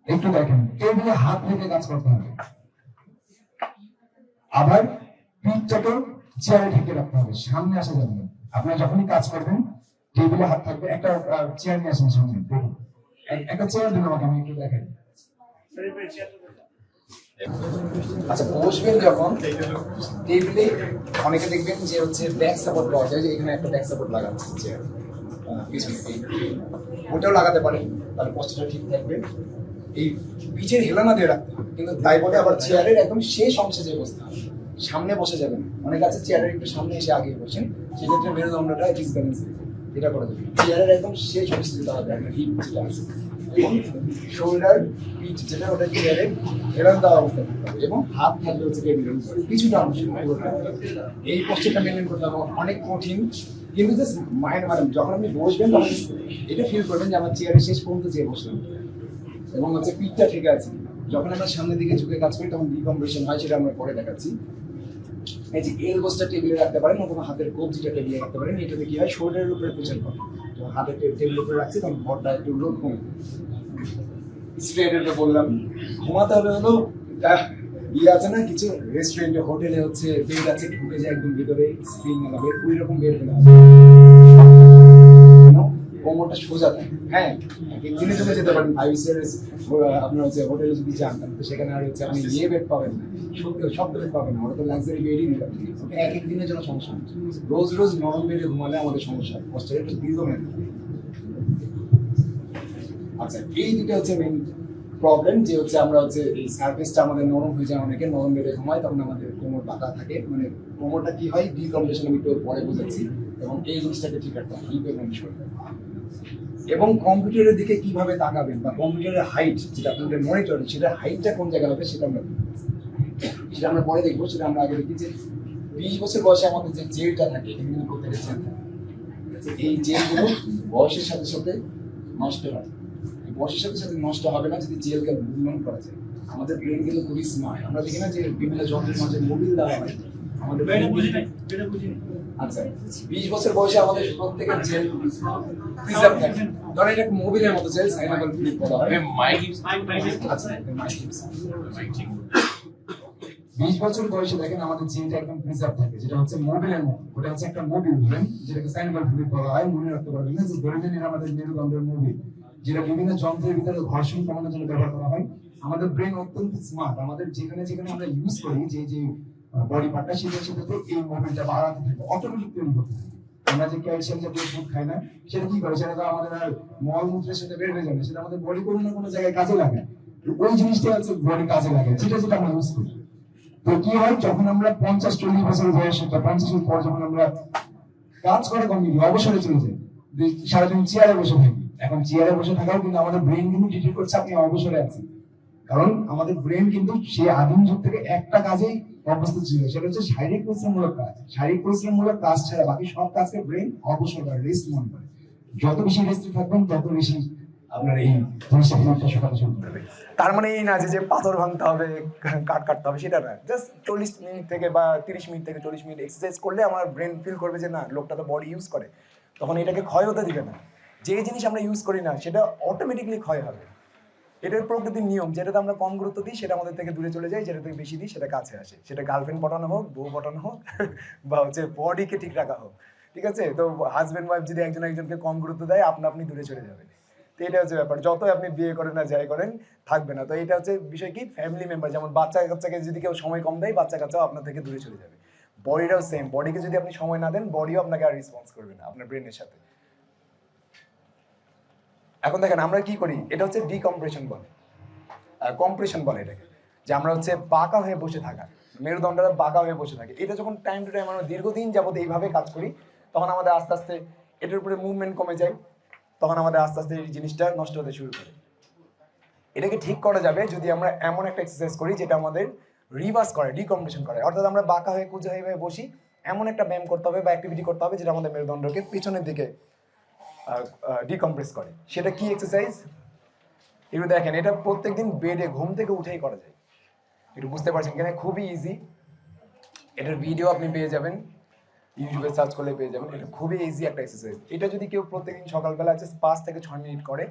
একটু দেখেন, টেবিলে হাত রেখে কাজ করতে হবে, আবার পিঠটাকে চেয়ারে ঢেকে রাখতে হবে, সামনে আসা যাবে না। আপনারা যখনই কাজ করবেন টেবিলে হাত থাকবে, একটা চেয়ার নিয়ে আসেন সামনে, দেখুন একটা চেয়ার দিন আমাকে, আমি একটু দেখাই। আচ্ছা বসবেন যখন টেবিলে, অনেকে দেখবেন যে হচ্ছে ব্যাক সাপোর্ট পাওয়া যায়, যে এখানে একটা ব্যাক সাপোর্ট লাগানো হচ্ছে, ওটাও লাগাতে পারেন, তাহলে পশ্চারটা ঠিক থাকবে। এই পিঠের হেলানা দিয়ে রাখতে হবে, কিন্তু তাই বলে আবার চেয়ারের একদম শেষ অংশে যে বসতে হবে, সামনে বসে যাবেন। অনেক আছে চেয়ারের একটু সামনে এসে আগে বসেন, সেক্ষেত্রে মেরুদণ্ডটা ডিসব্যালেন্স, এটা করে দেবেন। চেয়ারের একদম শেষ অংশে যেতে হবে, একটা হিপ যেটা আছে এবং শোল্ডার পিঠ যেটা, ওটা চেয়ারের হেলান দেওয়া অবস্থা থাকতে হবে এবং হাত থাকবে হচ্ছে টেবিলের উপরে কিছুটা অংশ। এই পশ্চারটা মেনটেন করতে হবে, অনেক কঠিন কিন্তু জাস্ট মাইন্ড, মানে যখন আপনি বসবেন তখন এটা ফিল করবেন যে আমার চেয়ারের শেষ পর্যন্ত যে বসলাম এবং হচ্ছে পিঠটা ঠিক আছে। যখন আমরা সামনের দিকে ঝুঁকে কাজ করি তখন ডিকম্প্রেশন হয়, সেটা আমরা পরে দেখাচ্ছি। এই যে এলবোসটা টেবিলে রাখতে পারেন অথবা হাতের কবজিটা টেবিলে রাখতে পারেন, এটাতে কি হয় শোল্ডারের উপরে প্রেশার পড়ে, যখন হাতের টেবিলের উপরে রাখছি তখন ভরটা একটু লোড কমে। স্ট্রেটের তো বললাম, ঘুমাতে হবে হলো ইয়ে আছে না কিছু রেস্টুরেন্টে হোটেলে হচ্ছে বেড আছে, ঢুকে যায় একদম ভিতরে স্প্রিং আলা বেড, ওই রকম বেড হলে কোমরটা সোজা থাকে। হ্যাঁ, দিনে চলে যেতে পারেন 5 স্টার আপনার হচ্ছে হোটেলে যদি যান, তো সেখানে আর হচ্ছে আপনি ইয়ে বেড পাবেন না, শব্দ বেড পাবেন না, ওরা তো লাক্সারি বেডই নিলাম। এক এক দিনের জন্য সমস্যা, রোজ রোজ নরম বেডে ঘুমালে আমাদের সমস্যা, কষ্টের একটু দীর্ঘমেয়াদী। আচ্ছা, এই দুটো হচ্ছে মেইন প্রবলেম, যে হচ্ছে আমরা হচ্ছে এই সার্ফেসটা আমাদের নরম হয়ে যায়, অনেকে নরম বেডে ঘুমায় তখন আমাদের কোমর বাঁকা থাকে, মানে কোমরটা কি হয় ডিকম্প্রেশন, আমি একটু পরে বোঝাচ্ছি। এবং এই জিনিসটাকে ঠিক রাখতে হবে, এবং কম্পিউটারের দিকে কিভাবে তাকাবেন বা কম্পিউটারের হাইট যেটা আপনাদের মনিটরে, সেটা হাইটটা কোন জায়গায় হবে সেটা আমরা পরে দেখবো। সেটা আমরা আগে দেখি যে 20 বছর বয়সে আমাদের যে জেলটা থাকে, এগুলো প্রত্যেকের জেল থাকে, এই জেলগুলো বয়সের সাথে সাথে নষ্ট হয়। বয়সের সাথে সাথে নষ্ট হবে না যদি জেলকে মুভমেন্ট করা যায়। আমাদের ব্রেন কিন্তু খুবই স্মার্ট, আমরা দেখি না যে বিভিন্ন যন্ত্রের মাঝে মোবিল দেওয়া হয়, আমাদের আচ্ছা 20 বছর বয়সে আমাদের প্রত্যেকের জেল প্রিজার্ভ থাকে। ধরেন এটা মোবিলের মতো জেল, সাইনেবল ফ্লুইড বলা হয়। আচ্ছা 20 বছর বয়সে দেখেন আমাদের জেলটা একদম প্রিজার্ভ থাকে, যেটা হচ্ছে মোবিলের মতো, ওটা হচ্ছে একটা মোবিল ধরেন, যেটাকে সাইনেবল ফ্লুইড বলা হয়। মনে রাখতে পারবেন না যে ধরে নেন আমাদের মেরুদণ্ডের মোবিল, যেটা বিভিন্ন যন্ত্রের ভিতরে ঘর্ষণ কমানোর জন্য ব্যবহার করা হয়। আমাদের ব্রেন অত্যন্ত স্মার্ট, আমাদের যেখানে যেখানে আমরা ইউজ করি যে যে বডি পার্টটা, সেটার সাথে এই মোবিলটা বাড়াতে থাকে, অটোমেটিক তৈরি করতে থাকে। আমরা যে ক্যালসিয়াম জাতীয় ফুড খাই না, সেটা কি করে, সেটা তো আমাদের আর মলমূত্রের সাথে বের হয়ে যাবে, সেটা আমাদের বডি কোনো না কোনো জায়গায় কাজে লাগে। ওই জিনিসটা হচ্ছে বডি কাজে লাগে, যেটা যেটা আমরা ইউজ করি। তো কি হয়, যখন আমরা 50-40 বছর বয়সে, 50 পর যখন আমরা কাজ করা কমিয়ে অবসরে চলে যাই, সারাদিন চেয়ারে বসে থাকি। এখন চেয়ারে বসে থাকাও কিন্তু আমাদের ব্রেন কিন্তু ডিটেক্ট করছে আপনি অবসরে আছেন, কারণ আমাদের ব্রেন কিন্তু সেই আদিম যুগ থেকে একটা কাজেই অভ্যস্ত ছিল, সেটা হচ্ছে শারীরিক পরিশ্রমমূলক কাজ। শারীরিক পরিশ্রমমূলক কাজ ছাড়া বাকি সব কাজকে ব্রেন অবসর বা রেস্ট মনে করে। যত বেশি রেস্টে থাকবেন তত বেশি আপনার এই জিনিসটা ফিরতে শুরু করবে। তার মানে এই না যে পাথর ভাঙতে হবে, কাট কাটতে হবে, সেটা না। জাস্ট 40 মিনিট থেকে বা 30 মিনিট থেকে 40 মিনিট এক্সারসাইজ করলে আমার ব্রেন ফিল করবে যে না, লোকটা তো বডি ইউজ করে, তখন এটাকে ক্ষয় হতে দিবে না। যে জিনিস আমরা ইউজ করি না সেটা অটোমেটিকলি ক্ষয় হবে। এটার প্রকৃতির নিয়ম, যেটাতে আমরা কম গুরুত্ব দিই সেটা আমাদের থেকে দূরে চলে যায়, যেটা থেকে বেশি দিই সেটা কাছে আসে। সেটা গার্লফ্রেন্ড পটানো হোক, বউ পটানো হোক, বা হচ্ছে বডিকে ঠিক রাখা হোক, ঠিক আছে? তো হাজব্যান্ড ওয়াইফ যদি একজন একজনকে কম গুরুত্ব দেয়, আপনা আপনি দূরে চলে যাবে। তো এটা হচ্ছে ব্যাপার, যতই আপনি বিয়ে করেন না যাই করেন থাকবে না। তো এটা হচ্ছে বিষয় কি, ফ্যামিলি মেম্বার যেমন বাচ্চা কাচ্চাকে যদি কেউ সময় কম দেয়, বাচ্চা কাচ্চাও আপনার থেকে দূরে চলে যাবে। বডিটাও সেম, বডিকে যদি আপনি সময় না দেন, বডিও আপনাকে আর রেসপন্স করবে না আপনার ব্রেনের সাথে। এখন দেখেন আমরা কি করি, এটা হচ্ছে ডিকম্প্রেশন বলে, কম্প্রেশন বলে এটাকে, যে আমরা হচ্ছে বাঁকা হয়ে বসে থাকা, মেরুদণ্ডটা বাঁকা হয়ে বসে থাকে। এটা যখন টাইম টু টাইম আমরা দীর্ঘদিন যাবত এইভাবে কাজ করি, তখন আমাদের আস্তে আস্তে এটার উপরে মুভমেন্ট কমে যায়, তখন আমাদের আস্তে আস্তে এই জিনিসটা নষ্ট হতে শুরু করে। এটাকে ঠিক করা যাবে যদি আমরা এমন একটা এক্সারসাইজ করি যেটা আমাদের রিভার্স করে, ডিকম্প্রেশন করে। অর্থাৎ আমরা বাঁকা হয়ে কুঁজো হয়ে বসি, এমন একটা ব্যায়াম করতে হবে বা অ্যাক্টিভিটি করতে হবে যেটা আমাদের মেরুদণ্ডকে পিছনের দিকে ডিকম্প্রেস করে। সেটা কি এক্সারসাইজ একটু দেখেন, এটা প্রত্যেকদিন বেডে ঘুম থেকে উঠেই করা যায়। একটু বুঝতে পারছেন কিনা, খুবই ইজি। এটার ভিডিও আপনি পেয়ে যাবেন, ইউটিউবে সার্চ করলে পেয়ে যাবেন। এটা খুবই ইজি একটা এক্সারসাইজ। এটা যদি কেউ প্রত্যেকদিন সকালবেলা আছে 5 থেকে 6 মিনিট করে,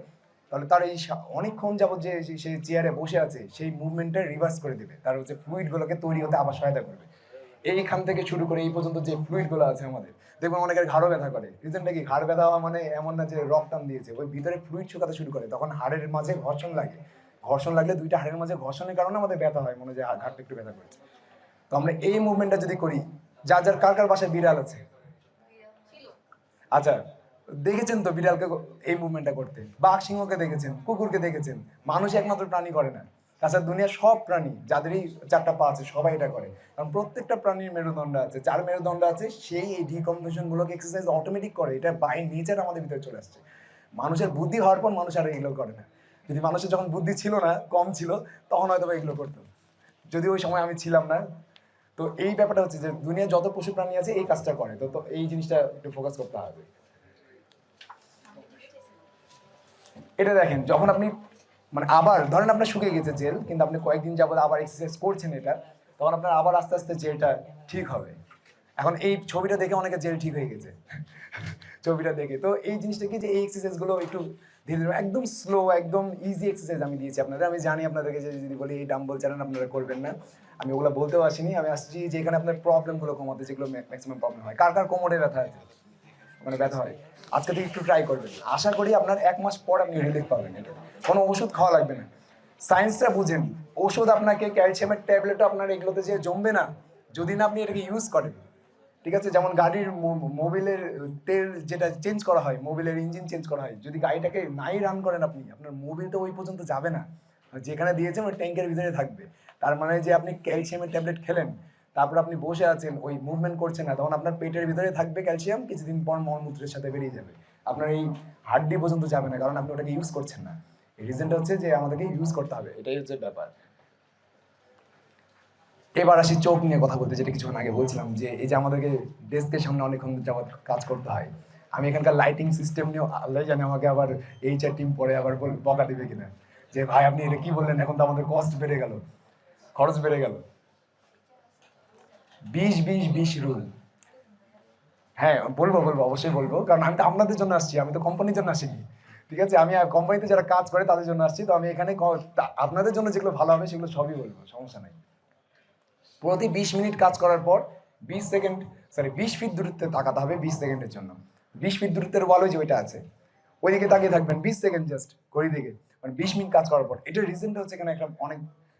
তাহলে তার এই অনেকক্ষণ যাবত যে সেই চেয়ারে বসে আছে সেই মুভমেন্টটা রিভার্স করে দেবে, তার হচ্ছে ফ্লুইডগুলোকে তৈরি হতে আবার সহায়তা করবে। এইখান থেকে শুরু করে এই পর্যন্ত যে ফ্লুইডগুলো আছে আমাদের, দেখবেন অনেকের ঘাড়ও ব্যথা করে। রিজনটা কি, ঘাড় ব্যথা হওয়া মানে এমন না যে রক টান দিয়েছে, ওই ভিতরে ফ্লুইড শুকাতে শুরু করে, তখন হাড়ের মাঝে ঘর্ষণ লাগে। ঘর্ষণ লাগলে দুইটা হাড়ের মাঝে ঘর্ষণের কারণে আমাদের ব্যথা হয়, মনে হয় যে ঘাড়টা একটু ব্যথা করছে। তো আমরা এই মুভমেন্টটা যদি করি, যার কার কার বাসায় বিড়াল আছে? আচ্ছা, দেখেছেন তো বিড়ালকে এই মুভমেন্টটা করতে, বাঘ সিংহকে দেখেছেন, কুকুরকে দেখেছেন, মানুষ একমাত্র প্রাণী করে না। তাছাড়া দুনিয়ার সব প্রাণী যাদেরই 4টা পা আছে সবাই এটা করে, কারণ প্রত্যেকটা প্রাণীর মেরুদণ্ড আছে। যার মেরুদণ্ড আছে সেই এই ডিকম্পোজিশন গুলোকে এক্সারসাইজ অটোমেটিক করে, এটা বাই নেচার আমাদের ভিতরে চলে আসছে। মানুষের বুদ্ধি হওয়ার পর মানুষ আর এগুলো করে না। যদি মানুষের যখন বুদ্ধি ছিল না, কম ছিল, তখন হয়তো এগুলো করতো, যদি ওই সময় আমি ছিলাম না। তো এই ব্যাপারটা হচ্ছে যে দুনিয়ার যত পশু প্রাণী আছে এই কাজটা করে। তো এই জিনিসটা একটু ফোকাস করতে হবে। এটা দেখেন, যখন আপনি মানে আবার ধরেন আপনার শুকিয়ে গেছে জেল, কিন্তু আপনি কয়েকদিন যাবত আবার এক্সারসাইজ করছেন এটা, তখন আপনার আবার আস্তে আস্তে জেলটা ঠিক হবে। এখন এই ছবিটা দেখে অনেকে জেল ঠিক হয়ে গেছে ছবিটা দেখে। তো এই জিনিসটা কি, যে এই এক্সারসাইজগুলো একটু ধীরে ধীরে, একদম স্লো, একদম ইজি এক্সারসাইজ আমি দিয়েছি আপনাদের। আমি জানি আপনাদেরকে যে যদি বলি এই ডাম্বল চ্যানেল আপনারা করবেন না, আমি ওগুলো বলতেও আসিনি। আমি আসছি যে এখানে আপনার প্রবলেমগুলো কমাতে, যেগুলো ম্যাক্সিমাম প্রবলেম হয়। কার কার কোমরে ব্যথা আছে, মানে ব্যথা হয়, আজকে থেকে একটু ট্রাই করবেন। আশা করি আপনার 1 মাস পর আপনি রিলিফ পাবেন। এটা কোনো ওষুধ খাওয়া লাগবে না। সায়েন্সটা বুঝেন, ওষুধ আপনাকে ক্যালসিয়ামের ট্যাবলেটও আপনার এগুলোতে যে জমবে না যদি না আপনি এটাকে ইউজ করেন। ঠিক আছে, যেমন গাড়ির মোবিলের তেল যেটা চেঞ্জ করা হয়, মোবিলের ইঞ্জিন চেঞ্জ করা হয়, যদি গাড়িটাকে নাই রান করেন আপনি, আপনার মোবিল তো ওই পর্যন্ত যাবে না, যেখানে দিয়েছেন ওই ট্যাঙ্কের ভিতরে থাকবে। তার মানে যে আপনি ক্যালসিয়ামের ট্যাবলেট খেলেন, তারপর আপনি বসে আছেন, ওই মুভমেন্ট করছেন না, তখন আপনার পেটের ভিতরে থাকবে ক্যালসিয়াম, কিছুদিন পর মলমূত্রের সাথে বেরিয়ে যাবে, আপনার এই হাড্ডি পর্যন্ত যাবে না, কারণ আপনি ওটাকে ইউজ করছেন না। এই রিজনটা হচ্ছে যে আমাদেরকে ইউজ করতে হবে, এটাই হচ্ছে ব্যাপার। এবার আসি চোখ নিয়ে কথা বলতে, যেটা কিছুক্ষণ আগে বলছিলাম, যে এই যে আমাদেরকে ডেস্কের সামনে অনেকক্ষণ যাবত কাজ করতে হয়। আমি এখানকার লাইটিং সিস্টেম নিয়েও আল্লাহ জানে আমাকে আবার এইচআর টিম পরে আবার বকা দিবে কিনা, যে ভাই আপনি এটা কি বললেন, এখন তো আমাদের কস্ট বেড়ে গেল, খরচ বেড়ে গেল। 20-20-20 রুল, হ্যাঁ বলবো অবশ্যই বলবো, কারণ আমি তো আপনাদের জন্য আসছি, আমি তো কোম্পানির জন্য আসিনি। ঠিক আছে, আমি কোম্পানিতে যারা কাজ করে তাদের জন্য আসছি। তো আমি এখানে আপনাদের জন্য যেগুলো ভালো হবে সেগুলো সবই বলবো, সমস্যা নাই। প্রতি 20 মিনিট কাজ করার পর 20 ফিট দূরত্বে তাকাতে হবে 20 সেকেন্ডের জন্য। 20 ফিট দূরত্বের ওয়াল যে ওইটা আছে, ওইদিকে তাকিয়ে থাকবেন 20 সেকেন্ড, জাস্ট ঘড়ি দিকে, মানে 20 মিনিট কাজ করার পর। এটার রিজনটা হচ্ছে এখানে একটা অনেক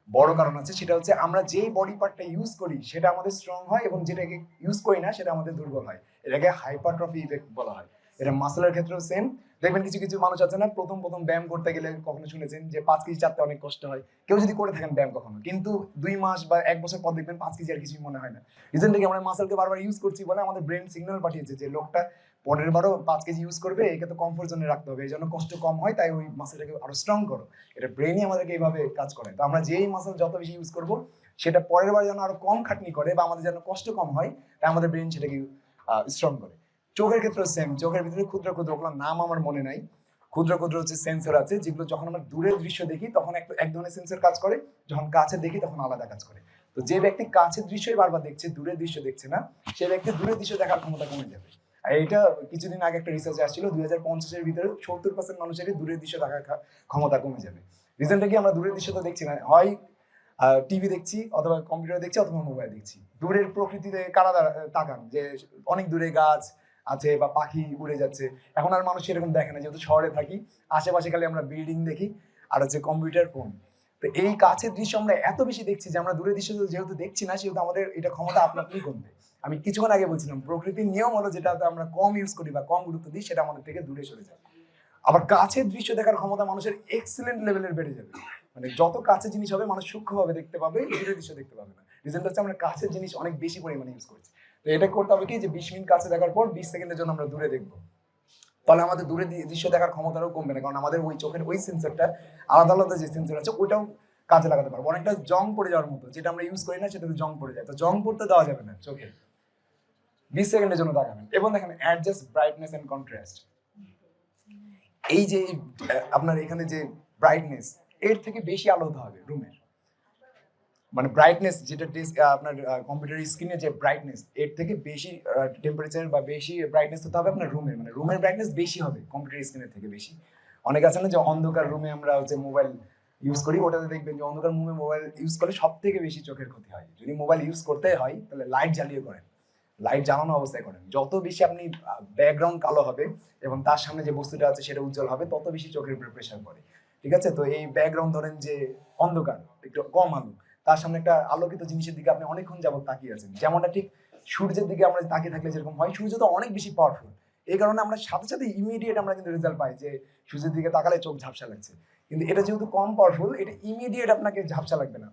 বড় কারণ আছে, সেটা হচ্ছে আমরা যেই বডি পার্টটা ইউজ করি সেটা আমাদের স্ট্রং হয়, এবং যেটাকে ইউজ করি না সেটা আমাদের দুর্বল হয়। এটাকে হাইপারট্রফি ইফেক্ট বলা হয়। এটা মাসেলের ক্ষেত্রেও সেম। দেখবেন কিছু কিছু মানুষ আছে না, প্রথম ব্যায়াম করতে গেলে কখনো শুনেছেন যে 5 কেজি চাপতে অনেক কষ্ট হয়, কেউ যদি করে থাকেন ব্যায়াম কখনো, কিন্তু 2 মাস বা 1 বছর পর দেখবেন 5 কেজি আর কিছুই মনে হয় না। রিজনটা কি, আমরা মাসেলকে বারবার ইউজ করছি বলে আমাদের ব্রেন সিগন্যাল পাঠিয়েছে যে লোকটা পরের বারও 5 কেজি ইউজ করবে, একে তো কমফোর্ট জোনে রাখতে হবে, এই জন্য কষ্ট কম হয়, তাই ওই মাসেলটাকে আরো স্ট্রং করো। এটা ব্রেনই আমাদেরকে এইভাবে কাজ করে। তো আমরা যেই মাসেল যত বেশি ইউজ করবো, সেটা পরের বার যেন আরো কম খাটনি করে বা আমাদের যেন কষ্ট কম হয়, তাই আমাদের ব্রেন সেটাকে স্ট্রং করে। চোখের ক্ষেত্রে সেম, চোখের ভিতরে ক্ষুদ্র ক্ষুদ্র, ওগুলোর নাম আমার মনে নাই, ক্ষুদ্র ক্ষুদ্র হচ্ছে সেন্সর আছে, যেগুলো যখন আমরা দূরের দৃশ্য দেখি তখন এক ধরনের সেন্সর কাজ করে, যখন কাছে দেখি তখন আলাদা কাজ করে। তো যে ব্যক্তি কাছের দৃশ্যই বারবার দেখছে, দূরের দৃশ্য দেখছে না, সে ব্যক্তি দূরের দৃশ্য দেখার ক্ষমতা কমে যাবে। আর এটা কিছুদিন আগে একটা রিসার্চে আসছিল, 2050-এর ভিতরে 70% মানুষেরই দূরের দৃশ্য দেখার ক্ষমতা কমে যাবে। রিজনটা কি, আমরা দূরের দৃশ্য তো দেখছি না, হয় টিভি দেখছি, অথবা কম্পিউটার দেখছি, অথবা মোবাইল দেখছি। দূরের প্রকৃতিতে কারা তাকান, যে অনেক দূরে গাছ, আছে বা পাখি উড়ে যাচ্ছে, এখন আর মানুষ এরকম দেখে না, যেহেতু শহরে থাকি, আশেপাশে খালি আমরা বিল্ডিং দেখি আর হচ্ছে কম্পিউটার, ফোন। তো এই কাছের দৃশ্য আমরা এত বেশি দেখছি যে আমরা দূরের দৃশ্য যেহেতু দেখছি না, সেহেতু আমাদের এটা ক্ষমতা আপনা আপনি কমবে। আমি কিছুক্ষণ আগে বলছিলাম প্রকৃতির নিয়ম হলো যেটাতে আমরা কম ইউজ করি বা কম গুরুত্ব দিই, সেটা আমাদের থেকে দূরে সরে যায়। আবার কাছের দৃশ্য দেখার ক্ষমতা মানুষের এক্সেলেন্ট লেভেলের বেড়ে যাবে। মানে যত কাছের জিনিস হবে মানুষ সূক্ষ্মভাবে দেখতে পাবে, দূরের দৃশ্য দেখতে পাবে না। রিজনটা হচ্ছে আমরা কাছের জিনিস অনেক বেশি পরিমাণে ইউজ করছি। তো এটা করতে হবে কি, যে 20 মিনিট কাছে দেখার পর 20 সেকেন্ডের জন্য আমরা দূরে দেখবো, তাহলে আমাদের দূরে দৃশ্য দেখার ক্ষমতাটাও কমবে না, কারণ আমাদের ওই চোখের ওই সেন্সরটা, আলাদা আলাদা যে সেন্সর আছে ওইটাও কাজে লাগাতে পারবো। অনেকটা জং পড়ে যাওয়ার মতো, যেটা আমরা ইউজ করি না সেটাতে জং পড়ে যায়, তো জং পড়তে দেওয়া যাবে না চোখে। 20 সেকেন্ডের জন্য তাকাবেন এবং দেখেন অ্যাডজাস্ট ব্রাইটনেস এন্ড কন্ট্রাস্ট। এই যে আপনার এখানে যে ব্রাইটনেস, এর থেকে বেশি আলো হতে হবে রুমের, মানে ব্রাইটনেস যেটা আপনার কম্পিউটার স্ক্রিনে যে ব্রাইটনেস, এর থেকে বেশি টেম্পারেচার বা বেশি ব্রাইটনেস হতে হবে আপনার রুমের, মানে রুমের ব্রাইটনেস বেশি হবে কম্পিউটার স্ক্রিনের থেকে বেশি। অনেক আছে না যে অন্ধকার রুমে আমরা হচ্ছে মোবাইল ইউজ করি, ওটাতে দেখবেন যে অন্ধকার রুমে মোবাইল ইউজ করলে সব থেকে বেশি চোখের ক্ষতি হয়। যদি মোবাইল ইউজ করতে হয় তাহলে লাইট জ্বালিয়ে করেন, লাইট জ্বালানো অবস্থায় করেন। যত বেশি আপনি ব্যাকগ্রাউন্ড কালো হবে এবং তার সামনে যে বস্তুটা আছে সেটা উজ্জ্বল হবে, তত বেশি চোখের উপরে প্রেশার পড়ে। ঠিক আছে, তো এই ব্যাকগ্রাউন্ড ধরেন যে অন্ধকার, একটু কম আলো, তার সামনে একটা আলোকিত জিনিসের দিকে আপনি অনেকক্ষণ যাবত তাকিয়ে আছেন, যেমনটা ঠিক সূর্যের দিকে আমরা তাকিয়ে থাকলে যেরকম হয়, সূর্য তো অনেক বেশি পাওয়ারফুল, এই কারণে আমরা সাথে সাথে ইমিডিয়েট আমরা কিন্তু রেজাল্ট পাই যে সূর্যের দিকে তাকালে চোখ ঝাপসা লাগছে। কিন্তু এটা যেহেতু কম পাওয়ারফুল, এটা ইমিডিয়েট আপনাকে ঝাপসা লাগবে না,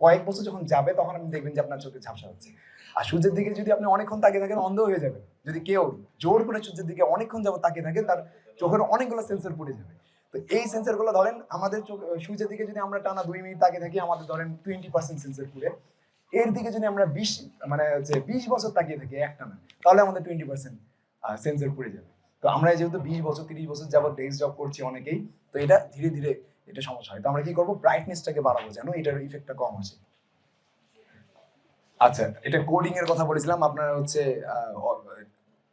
কয়েক বছর যখন যাবে তখন আপনি দেখবেন যে আপনার চোখে ঝাপসা হচ্ছে। আর সূর্যের দিকে যদি আপনি অনেকক্ষণ তাকিয়ে থাকেন, অন্ধ হয়ে যাবেন। যদি কেউ জোর করে সূর্যের দিকে অনেকক্ষণ যাবত তাকিয়ে থাকে, তার চোখের অনেকগুলো সেন্সর পড়ে যাবে। তো এই সেন্সরগুলো ধরেন আমাদের সূর্যের দিকে যদি আমরা টানা 2 মিনিট তাকিয়ে থাকি, আমাদের ধরেন 20% সেন্সর পুড়ে। এর দিকে যদি আমরা 20 বছর তাকিয়ে থাকি একটানা, তাহলে আমাদের 20% সেন্সর পুড়ে যাবে। তো আমরা যেহেতু 20 বছর 30 বছর যাবত ডেস্ক জব করছি অনেকেই, তো এটা ধীরে ধীরে এটা সমস্যা হয়। তো আমরা কি করবো, ব্রাইটনেসটাকে বাড়াবো যেন এটার ইফেক্টটা কম আসে। আচ্ছা, এটা কোডিং এর কথা বলেছিলাম, আপনারা হচ্ছে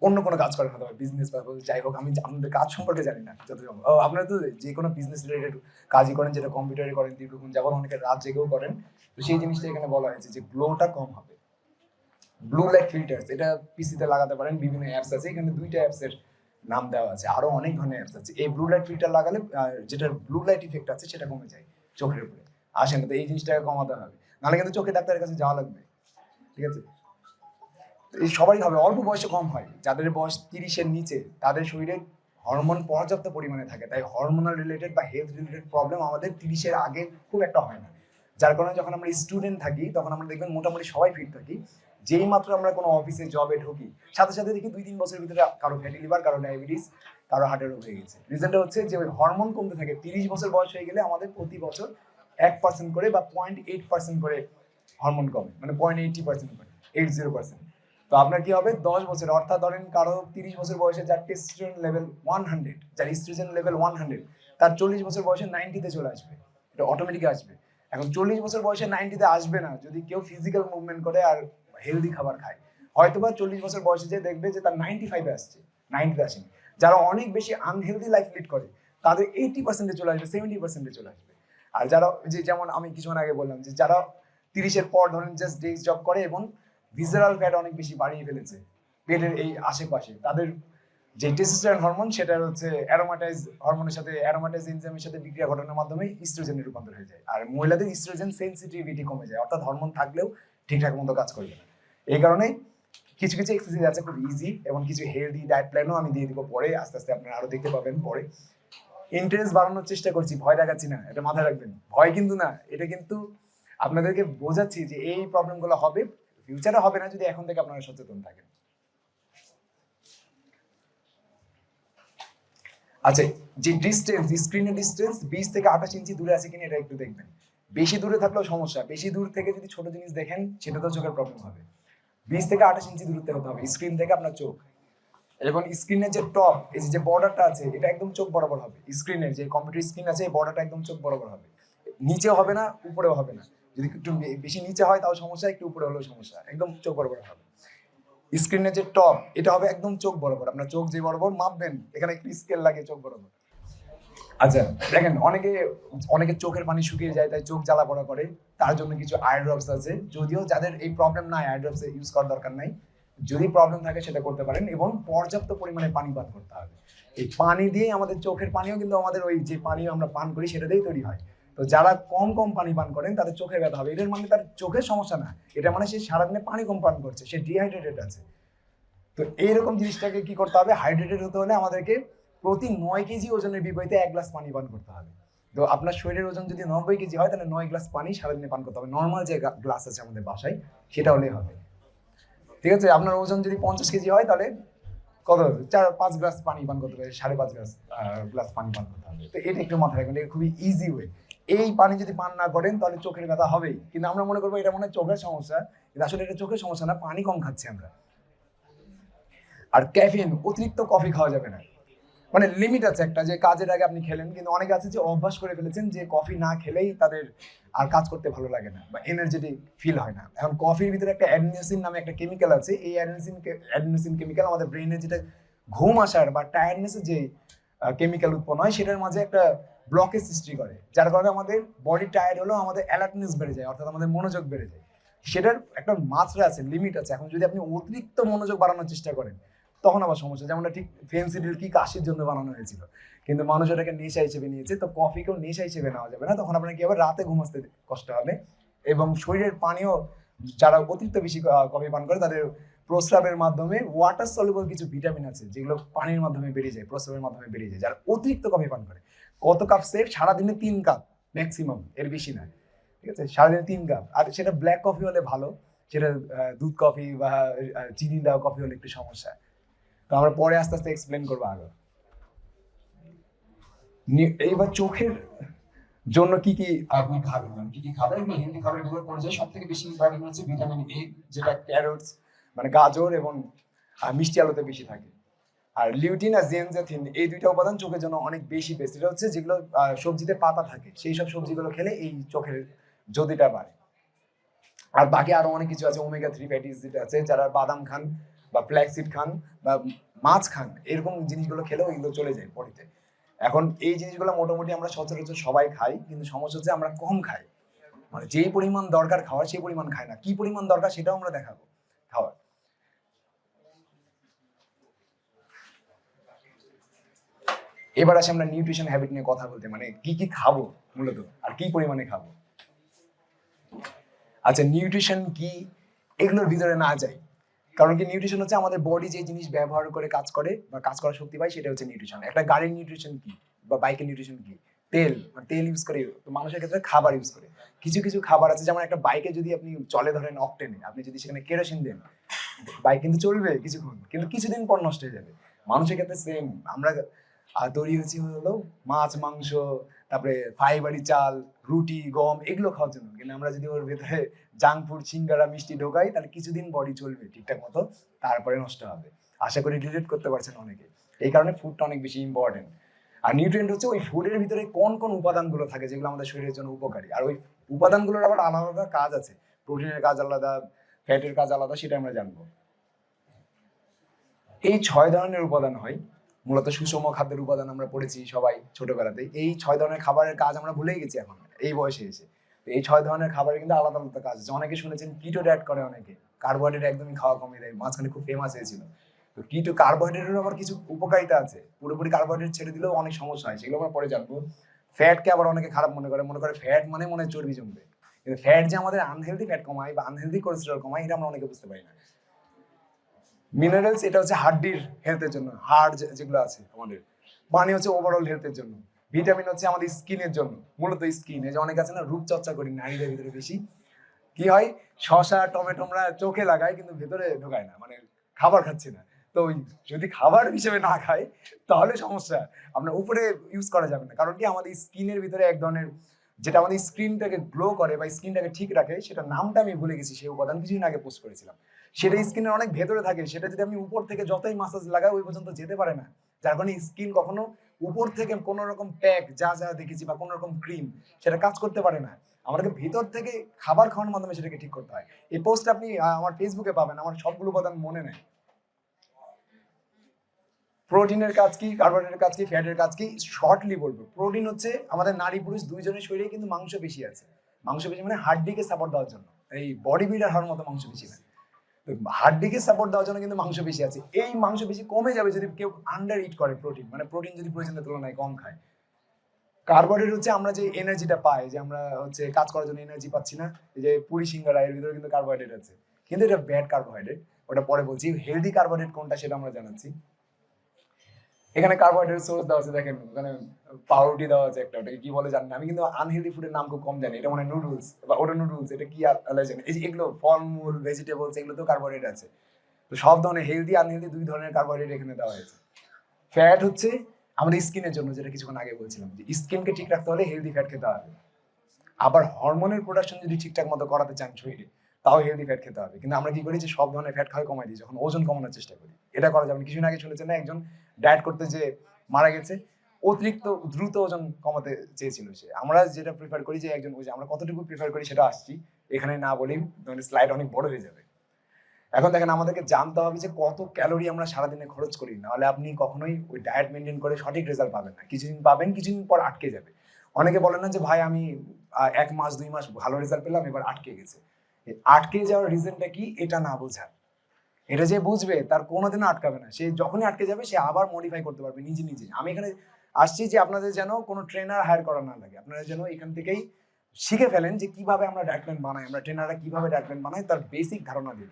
অন্য কোনো কাজ করেন না, বিজনেস বা যাই হোক, আমি আপনাদের কাজ সম্পর্কে জানি না যত সম্ভব। আপনারা তো যে কোনো বিজনেস রিলেটেড কাজই করেন, যেটা কম্পিউটারে করেন দীর্ঘক্ষণ যাবত, অনেকে রাত জেগেও করেন। তো সেই জিনিসটা এখানে বলা হয়েছে যে গ্লোটা কম হবে। ব্লু লাইট ফিল্টার্স, এটা পিসিতে লাগাতে পারেন, বিভিন্ন অ্যাপস আছে, এখানে 2টা অ্যাপসের নাম দেওয়া আছে, আরো অনেক ধরনের অ্যাপস আছে। এই ব্লু লাইট ফিল্টার লাগালে যেটার ব্লু লাইট ইফেক্ট আছে সেটা কমে যায় চোখের উপরে। আসেন, তো এই জিনিসটাকে কমাতে হবে, নাহলে কিন্তু চোখে ডাক্তারের কাছে যাওয়া লাগবে। ঠিক আছে, এই সবারই হবে, অল্প বয়সে কম হয়। যাদের বয়স 30-এর নিচে, তাদের শরীরে হরমোন পর্যাপ্ত পরিমাণে থাকে, তাই হরমোনাল রিলেটেড বা হেলথ রিলেটেড প্রবলেম আমাদের 30-এর আগে খুব একটা হয় না। যার কারণে যখন আমরা স্টুডেন্ট থাকি, তখন আমরা দেখবেন মোটামুটি সবাই ফিট থাকি। যেই মাত্র আমরা কোনো অফিসে জবে ঢুকি, সাথে সাথে দেখি 2-3 বছরের ভিতরে কারো ফ্যাটি লিভার, কারো ডায়াবেটিস, কারো হার্টের রোগ হয়ে গেছে। রিজনটা হচ্ছে যে ওই হরমোন কমতে থাকে। 30 বছর বয়স হয়ে গেলে আমাদের প্রতি বছর 1% করে বা 0.8% করে হরমোন কমে, মানে 0.80% করে, 80%। তো আপনার কি হবে, 10 বছর, অর্থাৎ ধরেন কারো 30 বছর বয়সে যার টেস্টোস্টেরন লেভেল 100, যার ইস্ট্রোজেন লেভেল 100, তার 40 বছর বয়সে 90-তে চলে আসবে, এটা অটোমেটিক আসবে। এখন 40 বছর বয়সে 90-তে আসবে না যদি কেউ ফিজিক্যাল মুভমেন্ট করে আর হেলদি খাবার খায়। হয়তোবা 40 বছর বয়সে যে দেখবে যে তার 95-এ আসছে, 90-তে আসেনি। যারা অনেক বেশি আনহেলদি লাইফ লিড করে, তাদের 80%-এ চলে আসবে, 70%-এ চলে আসবে। আর যারা যেমন আমি কিছুক্ষণ আগে বললাম যে যারা 30-এর পর ধরেন জাস্ট ডেস্ক জব করে এবং ভিজারাল ফ্যাট অনেক বেশি বাড়িয়ে ফেলেছে পেটের এই আশেপাশে, তাদের যে টেস্টোস্টেরন হরমোন সেটা হচ্ছে অ্যারোমাটাইজ হরমোনের সাথে, অ্যারোমাটাইজ এনজাইমের সাথে বিক্রিয়া ঘটানোর মাধ্যমে ইস্ট্রোজেনে রূপান্তর হয়ে যায়। আর মহিলাদের ইস্ট্রোজেন সেনসিটিভিটি কমে যায়, অর্থাৎ হরমোন থাকলেও ঠিকঠাক মতো কাজ করবে না। এই কারণে কিছু কিছু এক্সারসাইজ আছে খুব ইজি, এবং কিছু হেলদি ডায়েট প্ল্যানও আমি দিয়ে দিব পরে, আস্তে আস্তে আপনারা আরো দেখতে পাবেন পরে। ইন্টারেস্ট বাড়ানোর চেষ্টা করছি, ভয় দেখাচ্ছি না, এটা মাথায় রাখবেন। ভয় কিন্তু না, এটা কিন্তু আপনাদেরকে বোঝাচ্ছি যে এই প্রবলেমগুলো হবে, ফিউচারে হবে না যদি এখন থেকে আপনারা সচেতন থাকেন। আচ্ছা, যে ডিস্টেন্স, স্ক্রিনের ডিস্টেন্স 20 থেকে 28 ইঞ্চি দূরে আছে কিনা এটা একটু দেখবেন। বেশি দূরে থাকলেও সমস্যা, বেশি দূর থেকে যদি ছোট জিনিস দেখেন সেটা তো চোখের প্রবলেম হবে। 20 থেকে 28 ইঞ্চি দূরত্বে হতে হবে স্ক্রিন থেকে আপনার চোখ। এবং স্ক্রিনের যে টপ, এই যে বর্ডারটা আছে, এটা একদম চোখ বরাবর হবে। স্ক্রিনের যে কম্পিউটার স্ক্রিন আছে, এই বর্ডারটা একদম চোখ বরাবর হবে, নিচেও হবে না, উপরেও হবে না। যদি একটু বেশি নিচে হয় তাও সমস্যা, একটু উপরে হলেও সমস্যা, একদম চোখ বরাবর হবে। স্ক্রিনের যে টপ, এটা হবে একদম চোখ বরাবর। আপনার চোখ যে বরাবর মাপবেন, এখানে একটু স্কেল লাগে চোখ বরাবর। আচ্ছা দেখেন, অনেকে চোখের পানি শুকিয়ে যায়, তাই চোখ জ্বালা পোড়া করে, তার জন্য কিছু আই ড্রপস আছে। যদিও যাদের এই প্রবলেম নাই, আই ড্রপস ইউজ করার দরকার নাই, যদি প্রবলেম থাকে সেটা করতে পারেন, এবং পর্যাপ্ত পরিমাণে পানি পান করতে হবে। এই পানি দিয়ে আমাদের চোখের পানিও কিন্তু আমাদের ওই যে পানি আমরা পান করি সেটা দিয়েই তৈরি হয়। তো যারা কম কম পানি পান করেন তাদের চোখে ব্যথা হবে, এটার মানে তার চোখের সমস্যা না, এটা মানে সে সারাদিনে পানি কম পান করছে, সে ডিহাইড্রেটেড আছে। তো এইরকম জিনিসটাকে কি করতে হবে, হাইড্রেটেড হতে হলে আমাদেরকে প্রতি 9 কেজি ওজনের বিপরীতে 1 গ্লাস পানি পান করতে হবে। তো আপনার শরীরের ওজন যদি 90 কেজি হয় তাহলে 9 গ্লাস পানি সারাদিনে পান করতে হবে। নর্মাল যে গ্লাস আছে আমাদের বাসায় সেটা হলেই হবে, ঠিক আছে? আপনার ওজন যদি 50 কেজি হয় তাহলে কত 4-5 গ্লাস পানি পান করতে হবে, 5.5 গ্লাস পানি পান করতে হবে। তো এটা একটু মাথায় রাখবেন, এটা খুবই ইজি ওয়ে। এই পানি যদি পান না করেন তাহলে চোখের ব্যথা হবেই, কিন্তু আমরা মনে করবো এটা মনে হয় চোখের সমস্যা, কিন্তু আসলে এটা চোখের সমস্যা না, পানি কম খাচ্ছি আমরা। আর ক্যাফিন, অতিরিক্ত কফি খাওয়া যাবে না, মানে লিমিট আছে একটা, যে কাজের আগে আপনি খেলেন, কিন্তু অনেকে আছে যে অভ্যাস করে ফেলেছেন যে কফি না খেলেই তাদের আর কাজ করতে ভালো লাগে না বা এনার্জেটিক ফিল হয় না। এখন কফির ভিতরে একটা অ্যাডিনোসিন নামে একটা কেমিক্যাল আছে, এই অ্যাডিনোসিন কেমিক্যাল আমাদের ব্রেনে যেটা ঘুম আসার বা টায়ার্ডনেসের যে কেমিক্যাল উৎপন্ন হয় সেটার মাঝে একটা ব্লকেজ সৃষ্টি করে, যার কারণে আমাদের বডি টায়ার্ড হলেও আমাদের অ্যালার্টনেস বেড়ে যায়, অর্থাৎ আমাদের মনোযোগ বেড়ে যায়। সেটার একটা মাত্রা আছে, লিমিট আছে। এখন যদি আপনি অতিরিক্ত মনোযোগ বাড়ানোর চেষ্টা করেন তখন আবার সমস্যা। যেমন ঠিক ফেন্সিডিল কি কাশির জন্য বানানো হয়েছিল, কিন্তু মানুষ এটাকে নেশা হিসেবে নিয়েছে। তো কফিকেও নেশা হিসেবে নেওয়া যাবে না, তখন আপনার কি হবে, রাতে ঘুম আসতে কষ্ট হবে। এবং শরীরের পানিও, যারা অতিরিক্ত বেশি কফি পান করে তাদের প্রস্রাবের মাধ্যমে ওয়াটার সলিউবল কিছু ভিটামিন আছে যেগুলো পানির মাধ্যমে বেরিয়ে যায়, প্রস্রাবের মাধ্যমে বেরিয়ে যায়। যারা অতিরিক্ত কফি পান করে, কত কাপ সেফ, সারাদিনে 3 কাপ ম্যাক্সিমাম, এর বেশি না, ঠিক আছে? সারাদিনে 3 কাপ। আর সেটা ব্ল্যাক কফি হলে ভালো, সেটা দুধ কফি বা চিনি দেওয়া কফি হলে একটু সমস্যা। তো আমরা পরে আস্তে আস্তে এক্সপ্লেন করবো আগে। এইবার চোখের জন্য কি কি আপনি খাবেন, মানে কি কি খাবেন, হেলদি খাবারের ভিতরে পড়ে যায় সব থেকে বেশি ইম্পর্টেন্ট হচ্ছে ভিটামিন এ, যেটা ক্যারোটস মানে গাজর এবং মিষ্টি আলুতে বেশি থাকে। আর লিউটিন আর জিয়ানজাথিন, এই দুইটা উপাদান চোখের জন্য অনেক বেশি বেস্ট। এটা হচ্ছে যেগুলো সবজিতে পাতা থাকে, সেই সব সবজিগুলো খেলে এই চোখের জ্যোতিটা বাড়ে। আর বাকি আরো অনেক কিছু আছে, ওমেগা 3 ফ্যাটি অ্যাসিড আছে, যারা বাদাম খান বা ফ্ল্যাক্সিড খান বা মাছ খান, এরকম জিনিসগুলো খেলেও এগুলো চলে যায় বডিতে। এখন এই জিনিসগুলো মোটামুটি আমরা সচরাচর সবাই খাই, কিন্তু সমস্যা হচ্ছে আমরা কম খাই, মানে যেই পরিমাণ দরকার খাওয়ার সেই পরিমাণ খাই না। কি পরিমাণ দরকার সেটাও আমরা দেখাবো খাওয়ার। এবার আসে আমরা নিউট্রিশন হ্যাবিট নিয়ে কথা বলতে, মানে কি কি খাবো মূলত আর কি পরিমাণে খাবো। আচ্ছা, নিউট্রিশন কি এগুলোর ভিতরে না যাই, কারণ কি নিউট্রিশন হচ্ছে আমাদের বডি যে জিনিস ব্যবহার করে কাজ করে বা কাজ করার শক্তি পায়, সেটা হচ্ছে নিউট্রিশন। একটা গাড়ির নিউট্রিশন কি বা বাইকের নিউট্রিশন কি? তেল, মানে তেল ইউজ করে। তো মানুষের ক্ষেত্রে খাবার ইউজ করে, কিছু কিছু খাবার আছে, যেমন একটা বাইকে যদি আপনি চলে ধরেন অকটেনে, আপনি যদি সেখানে কেরোসিন দেন, বাইক কিন্তু চলবে কিছুক্ষণ, কিন্তু কিছুদিন পর নষ্ট হয়ে যাবে। মানুষের ক্ষেত্রে সেম, আমরা তৈরি হয়েছি হলো মাছ, মাংস, তারপরে ফাইবারি চাল, রুটি, গম, এগুলো খাওয়ার জন্য। কিন্তু আমরা যদি ওর ভেতরে জাঙ্ক ফুড, সিঙ্গারা, মিষ্টি ঢোকাই, তাহলে কিছুদিন বডি চলবে ঠিকঠাক মতো, তারপরে নষ্ট হবে। আশা করি রিলেট করতে পারছেন অনেকে। এই কারণে ফুডটা অনেক বেশি ইম্পর্টেন্ট। আর নিউট্রিয়েন্ট হচ্ছে ওই ফুডের ভিতরে কোন কোন উপাদানগুলো থাকে যেগুলো আমাদের শরীরের জন্য উপকারী, আর ওই উপাদানগুলোর আবার আলাদা আলাদা কাজ আছে। প্রোটিনের কাজ আলাদা, ফ্যাটের কাজ আলাদা, সেটা আমরা জানবো। এই 6 ধরনের উপাদান হয় মূলত। সুষম খাদ্যের উপাদান আমরা পড়েছি সবাই ছোটবেলাতে। এই 6 ধরনের খাবারের কাজ আমরা ভুলেই গেছি এখন এই বয়সে এসে। তো এই 6 ধরনের খাবারের কিন্তু আলাদা আলাদা কাজ আছে। অনেকে শুনেছেন কিটো ডায়েট করে, অনেকে কার্বোহাইড্রেট একদমই খাওয়া কমিয়ে দেয়, মাঝখানে খুব ফেমাস হয়েছিল। তো কিটো কার্বোহাইড্রেটের আবার কিছু উপকারিতা আছে, পুরোপুরি কার্বোহাইড্রেট ছেড়ে দিলেও অনেক সমস্যা হয়, সেগুলো আমরা পরে জানবো। ফ্যাটকে আবার অনেকে খারাপ মনে করে ফ্যাট মানে মনে হয় চর্বি জমবে, কিন্তু ফ্যাট যে আমাদের আনহেলদি ফ্যাট কমায় বা আনহেলদি কোলেস্টেরল কমায়, এটা আমরা অনেকে বুঝতে পারি না। মিনারেলস, এটা হচ্ছে হাড্ডির হেলথের জন্য, হাড় যেগুলো আছে আমাদের। পানি হচ্ছে ওভারঅল হেলথের জন্য। ভিটামিন হচ্ছে আমাদের স্কিনের জন্য, মূলত স্কিন। এই যে অনেক আছে না রূপচর্চা করি নারীদের ভিতরে বেশি, কি হয়, শসা টমেটো আমরা চোখে লাগাই কিন্তু ভেতরে ঢোকায় না, মানে খাবার খাচ্ছি না। তো যদি খাবার হিসেবে না খাই তাহলে সমস্যা, আমরা উপরে ইউজ করা যাবে না। কারণ কি, আমাদের স্কিনের ভিতরে এক ধরনের, যেটা আমাদের স্কিনটাকে গ্লো করে বা স্কিনটাকে ঠিক রাখে, সেটা নামটা আমি ভুলে গেছি, সেই উপাদান কিছুদিন আগে পোস্ট করেছিলাম। সেটা স্কিনের অনেক ভেতরে থাকে, সেটা যদি আমি উপর থেকে যতই মাসাজ লাগাই ওই পর্যন্ত যেতে পারে না, যার কারণে স্কিন কখনো উপর থেকে কোনো রকম প্যাক যা যা দেখেছি বা কোনো রকম ক্রিম সেটা কাজ করতে পারে না। আমাদেরকে ভিতর থেকে খাবার খাওয়ানোর মাধ্যমে সেটাকে ঠিক করতে হয়। এই পোস্ট আপনি আমার ফেসবুকে পাবেন, আমার সবগুলো উপাদান মনে নেই। প্রোটিনের কাজ কি, কার্বোহাইড্রেটের কাজ কি, ফ্যাটের কাজ কি, শর্টলি বলবো। প্রোটিন হচ্ছে আমাদের নারী পুরুষ দুইজনের শরীরে কিন্তু মাংসপেশি আছে। মাংসপেশি মানে হাড্ডিকে সাপোর্ট দেওয়ার জন্য, এই বডি বিল্ডার হওয়ার মতো মাংসপেশি না। হাড্ডিকে সাপোর্ট দেওয়ার জন্য কিন্তু মাংস বেশি আছে। এই মাংস বেশি কমে যাবে যদি কেউ আন্ডার ইট করে প্রোটিন, মানে প্রোটিন যদি প্রয়োজনের তুলনায় কম খায়। কার্বোহাইড্রেট হচ্ছে আমরা যে এনার্জিটা পাই, যে আমরা হচ্ছে কাজ করার জন্য এনার্জি পাচ্ছি না, এই যে পুরি সিঙ্গারা এর ভিতরে কিন্তু কার্বোহাইড্রেট আছে, কিন্তু এটা ব্যাড কার্বোহাইড্রেট, ওটা পরে বলছি। হেলদি কার্বোহাইড্রেট কোনটা সেটা আমরা জানাচ্ছি। এখানে কার্বোহাইড্রেট সোর্স দেওয়া আছে, দেখেন ওখানে পাউরুটি দেওয়া আছে একটা, ওটাকে কি বলে জানি না আমি, কিন্তু আনহেলদি ফুডের নাম খুব কম জানি। এটা মানে নুডলস বা ওটা নুডলস, এটা কি আলাদা জানি। এই যে এগুলো ফলমূল ভেজিটেবলস, এগুলো তো কার্বোহাইড্রেট আছে। তো সব ধরনের হেলদি আনহেলদি দুই ধরনের কার্বোহাইড্রেট এখানে দেওয়া হয়েছে। ফ্যাট হচ্ছে আমাদের স্কিনের জন্য, যেটা কিছুক্ষণ আগে বলছিলাম, যে স্কিনকে ঠিক রাখতে হলে হেলদি ফ্যাট খেতে হবে। আবার হরমোনের প্রোডাকশন যদি ঠিকঠাক মতো করাতে চান শরীরে, তাও হেলদি ফ্যাট খেতে হবে। কিন্তু আমরা কি করি, যে সব ধরনের ফ্যাট খাওয়া কমাই দিই যখন ওজন কমানোর চেষ্টা করি। এটা করা যাবে না। কিছুদিন আগে শুনেছেন না, একজন ডায়েট করতে যে মারা গেছে, অতিরিক্ত দ্রুত ওজন কমাতে চেয়েছিল সে। আমরা যেটা প্রিফার করি, যে একজন, আমরা কতটুকু প্রিফার করি সেটা আসছি, এখানে না বলি, স্লাইড অনেক বড় হয়ে যাবে। এখন দেখেন, আমাদেরকে জানতে হবে যে কত ক্যালোরি আমরা সারাদিনে খরচ করি, নাহলে আপনি কখনোই ওই ডায়েট মেনটেন করে সঠিক রেজাল্ট পাবেন না। কিছুদিন পাবেন, কিছুদিন পর আটকে যাবে। অনেকে বলেন না যে ভাই আমি 1 মাস 2 মাস ভালো রেজাল্ট পেলাম, এবার আটকে গেছে। এই আটকে যাওয়ার রিজনটা কি, এটা না বোঝা। এটা যে বুঝবে তার কোনোদিনও আটকাবে না। সে যখনই আটকে যাবে সে আবার মডিফাই করতে পারবে নিজে নিজে। আমি এখানে আসছি যে আপনাদের যেন কোনো ট্রেনার হায়ার করা না লাগে, আপনারা যেন এখান থেকেই শিখে ফেলেন যে কিভাবে আমরা ডায়েট প্ল্যান বানাই, আমরা ট্রেনাররা কিভাবে ডায়েট প্ল্যান বানাই, তার বেসিক ধারণা দিই।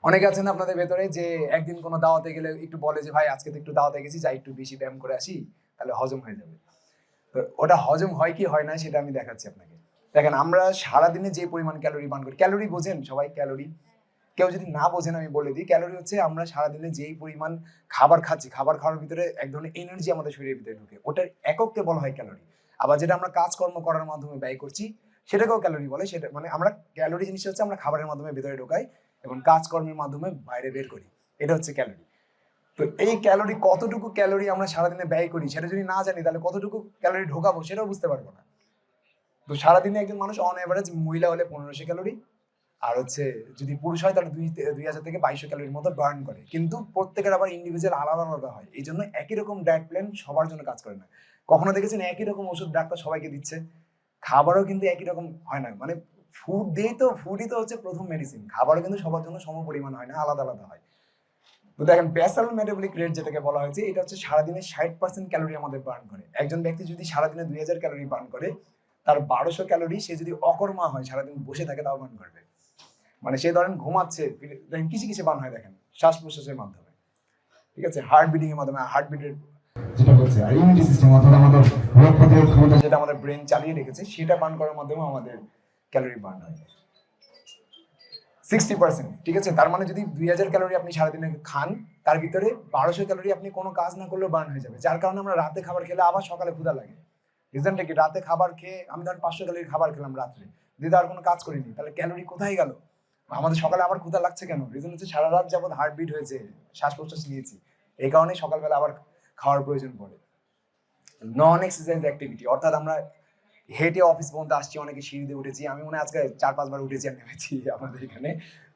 অনেকে আছেন আপনাদের ভেতরে যে একদিন কোনো দাওয়াতে গেলে একটু বলে যে ভাই আজকে তো একটু দাওয়াতে গেছি, যাই একটু বেশি ব্যায়াম করে আসি, তাহলে হজম হয়ে যাবে। তো ওটা হজম হয় কি হয় না সেটা আমি দেখাচ্ছি আপনাকে। দেখেন, আমরা সারাদিনে যে পরিমাণ ক্যালোরি বার্ন করি, ক্যালোরি বোঝেন সবাই? ক্যালোরি কেউ যদি না বোঝেন আমি বলে দিই, ক্যালোরি হচ্ছে আমরা সারাদিনে যেই পরিমাণ খাবার খাচ্ছি, খাবার খাওয়ার ভিতরে এক ধরনের এনার্জি আমাদের শরীরের ভিতরে ঢুকে, ওটার একককে বলা হয় ক্যালোরি। আবার যেটা আমরা কাজকর্ম করার মাধ্যমে ব্যয় করছি সেটাকেও ক্যালোরি বলে। সেটা মানে আমরা ক্যালোরি জিনিসটা হচ্ছে আমরা খাবারের মাধ্যমে ভিতরে ঢোকাই এবং কাজকর্মের মাধ্যমে বাইরে বের করি, এটা হচ্ছে ক্যালোরি। তো এই ক্যালোরি, কতটুকু ক্যালোরি আমরা সারাদিনে ব্যয় করি সেটা যদি না জানি, তাহলে কতটুকু ক্যালোরি ঢোকাবো সেটাও বুঝতে পারবো না। তো সারাদিনে একজন মানুষ অন এভারেজ, মহিলা হলে 1500 ক্যালোরি, আর হচ্ছে যদি পুরুষ হয় তাহলে 2000 থেকে 2200 ক্যালোরির মতো বার্ন করে। কিন্তু প্রত্যেকের আবার ইন্ডিভিজুয়াল আলাদা আলাদা হয়, এই জন্য একই রকম ডায়েট প্ল্যান সবার জন্য কাজ করে না। কখনো দেখেছেন একই রকম ওষুধ ডাক্তার সবাইকে দিচ্ছে? খাবারও কিন্তু একই রকম হয় না, মানে ফুডই তো হচ্ছে প্রথম মেডিসিন। খাবারও কিন্তু সবার জন্য সম পরিমাণ হয় না, আলাদা আলাদা হয়। তো দেখেন, বেসাল মেটাবলিক রেট যেটাকে বলা হয়েছে, এটা হচ্ছে সারাদিনে 60% ক্যালোরি আমাদের বার্ন করে। একজন ব্যক্তি যদি সারাদিনে 2000 ক্যালোরি বার্ন করে, তার 1200 ক্যালোরি সে যদি অকর্মা হয়, সারাদিন বসে থাকে, তাও বার্ন করবে। মানে সে ধরেন ঘুমাচ্ছে, দেখেন কিসে কিসে বার্ন হয়, দেখেন শ্বাস প্রশ্বাসের মাধ্যমে, ঠিক আছে, হার্ট বিটিং এর মাধ্যমে, হার্ট বিটের যেটা হচ্ছে আর ইমিউনিটি সিস্টেম, অর্থাৎ আমাদের রোগ প্রতিরোধ ক্ষমতা, যেটা আমাদের ব্রেন চালিয়ে রেখেছে, সেটা বার্ন করার মাধ্যমে আমাদের ক্যালোরি বার্ন হয় 60%। ঠিক আছে, তার মানে যদি 2000 ক্যালোরি আপনি সারাদিনে খান, তার ভিতরে 1200 ক্যালোরি আপনি কোনো কাজ না করলেও বার্ন হয়ে যাবে। যার কারণে আমরা রাতে খাবার খেলে আবার সকালে ক্ষুধা লাগে। রিজনটা কি? রাতে খাবার খেয়ে আমি ধরেন 500 ক্যালোরি খাবার খেলাম রাত্রে, দিয়ে আর কোনো কাজ করিনি, তাহলে ক্যালোরি কোথায় গেল? আমাদের সকালে আবার ক্ষুধা লাগছে কেন? রিজন হচ্ছে সারা রাত যাবত হার্টবিট হয়েছে, শ্বাস প্রশ্বাস নিয়েছি, এই কারণে সকালবেলা আবার খাওয়ার প্রয়োজন পড়ে। নন এক্সারসাইজ অ্যাক্টিভিটি, অর্থাৎ আমরা হেঁটে অফিস পর্যন্ত আসছি, অনেকে সিঁড়িতে উঠেছি, আমি মনে হয় আজকে 4-5 বার উঠেছি আর নেমেছি আমাদের এখানে।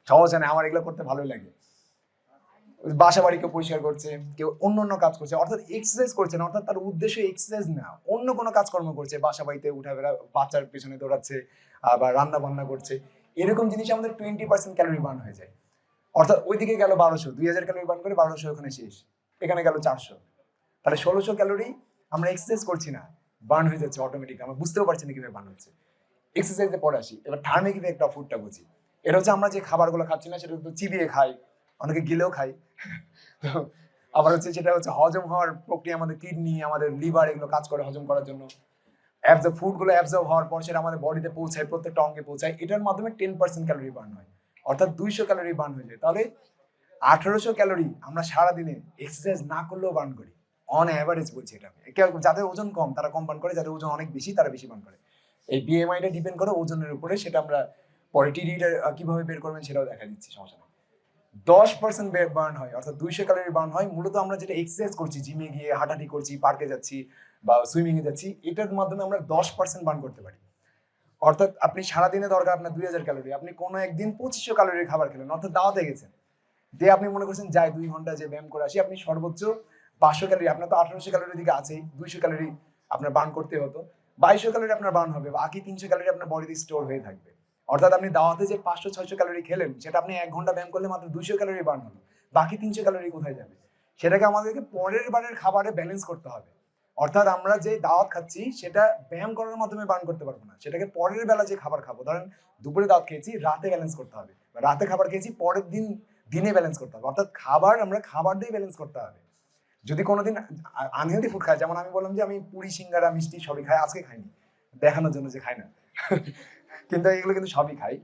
সমস্যা নেই, আমার এগুলো করতে ভালোই লাগে। বাসা বাড়ি কেউ পরিষ্কার করছে, কেউ অন্য অন্য কাজ করছে, অর্থাৎ এক্সারসাইজ করছে না, অর্থাৎ তার উদ্দেশ্য এক্সারসাইজ না, অন্য কোনো কাজকর্ম করছে, বাসা বাড়িতে উঠা বেড়া, বাচ্চার পেছনে দৌড়াচ্ছে, আবার রান্না বান্না করছে, এরকম জিনিস আমাদের 20% ক্যালোরি বার্ন হয়ে যায়। অর্থাৎ ওইদিকে গেল 1200, 2000 ক্যালোরি বার্ন করে 1200 ওখানে শেষ, এখানে গেল 400, তাহলে 1600 ক্যালোরি আমরা এক্সারসাইজ করছি না, বার্ন হয়ে যাচ্ছে অটোমেটিক, আমরা বুঝতেও পারছি না কিভাবে বার্ন হচ্ছে। এক্সারসাইজে পরে আসি, এবার থার্মিক ইফেক্ট অফ ফুডটা বুঝি। এটা হচ্ছে আমরা যে খাবারগুলো খাচ্ছি না সেটা তো চিবিয়ে খাই, অনেকে গিলেও খাই। তো আবার হচ্ছে সেটা হচ্ছে হজম হওয়ার প্রক্রিয়া, আমাদের কিডনি, আমাদের লিভার এগুলো কাজ করে হজম করার জন্য। ফুডগুলো অ্যাবজর্ব হওয়ার পর সেটা আমাদের বডিতে পৌঁছায়, প্রত্যেকটা অঙ্গে পৌঁছায়, এটার মাধ্যমে 10% ক্যালোরি বার্ন হয়, অর্থাৎ 200 ক্যালোরি বার্ন হয়ে যায়। তাহলে 1800 ক্যালোরি আমরা সারাদিনে এক্সারসাইজ না করলেও বার্ন করি, অন অ্যাভারেজ বলছি এটা। যাদের ওজন কম তারা কম বার্ন করে, যাদের ওজন অনেক বেশি তারা বেশি বার্ন করে। এই বিএমআইটা ডিপেন্ড করে ওজনের উপরে, সেটা আমরা পরে টিডিটা কিভাবে বের করবেন সেটাও দেখা দিচ্ছি, সমস্যা নেই। 10% বার্ন হয়, অর্থাৎ 200 ক্যালোরি বার্ন হয় মূলত আমরা যেটা এক্সারসাইজ করছি, জিমে গিয়ে হাঁটাহাঁটি করছি, পার্কে যাচ্ছি বা সুইমিং এ যাচ্ছি, এটার মাধ্যমে আমরা 10% বার্ন করতে পারি। অর্থাৎ আপনি সারাদিনে দরকার আপনার 2000 ক্যালোরি, আপনি কোনো একদিন 2500 ক্যালোরির খাবার খেলেন, অর্থাৎ দাওয়াতে গেছেন, দিয়ে আপনি মনে করছেন যাই 2 ঘন্টা যে ব্যায়াম করে আসি, আপনি সর্বোচ্চ 500 ক্যালোরি, আপনার তো 1800 ক্যালোরির দিকে আছেই, 200 ক্যালোরি আপনার বার্ন করতে হতো, 2200 ক্যালোরি আপনার বার্ন হবে, বাকি 300 ক্যালোরি আপনার বডিতে স্টোর হয়ে থাকবে। অর্থাৎ আপনি দাওয়াতে যে 500-600 ক্যালোরি খেলেন সেটা আপনি 1 ঘন্টা ব্যায়াম করলে মাত্র 200 ক্যালোরি বার্ন হলো, বাকি 300 ক্যালোরি কোথায় যাবে? সেটাকে আমাদেরকে পরের বারের খাবারে ব্যালেন্স করতে হবে। অর্থাৎ আমরা যে দাওয়াত খাচ্ছি সেটা ব্যায়াম করার মাধ্যমে বার্ন করতে পারবো না, সেটাকে পরের বেলা যে খাবার খাবো, ধরেন দুপুরে দাওয়াত খেয়েছি, রাতে ব্যালেন্স করতে হবে, বা রাতে খাবার খেয়েছি, পরের দিন দিনে ব্যালেন্স করতে হবে। অর্থাৎ খাবার আমরা খাবার দিয়ে ব্যালেন্স করতে হবে। যদি কোনোদিন আনহেলদি ফুড খাই, যেমন আমি বললাম যে আমি পুরি সিঙ্গারা মিষ্টি সবই খাই, আজকে খাইনি দেখানোর জন্য যে খাই না কিন্তু এগুলো কিন্তু সবই খাই।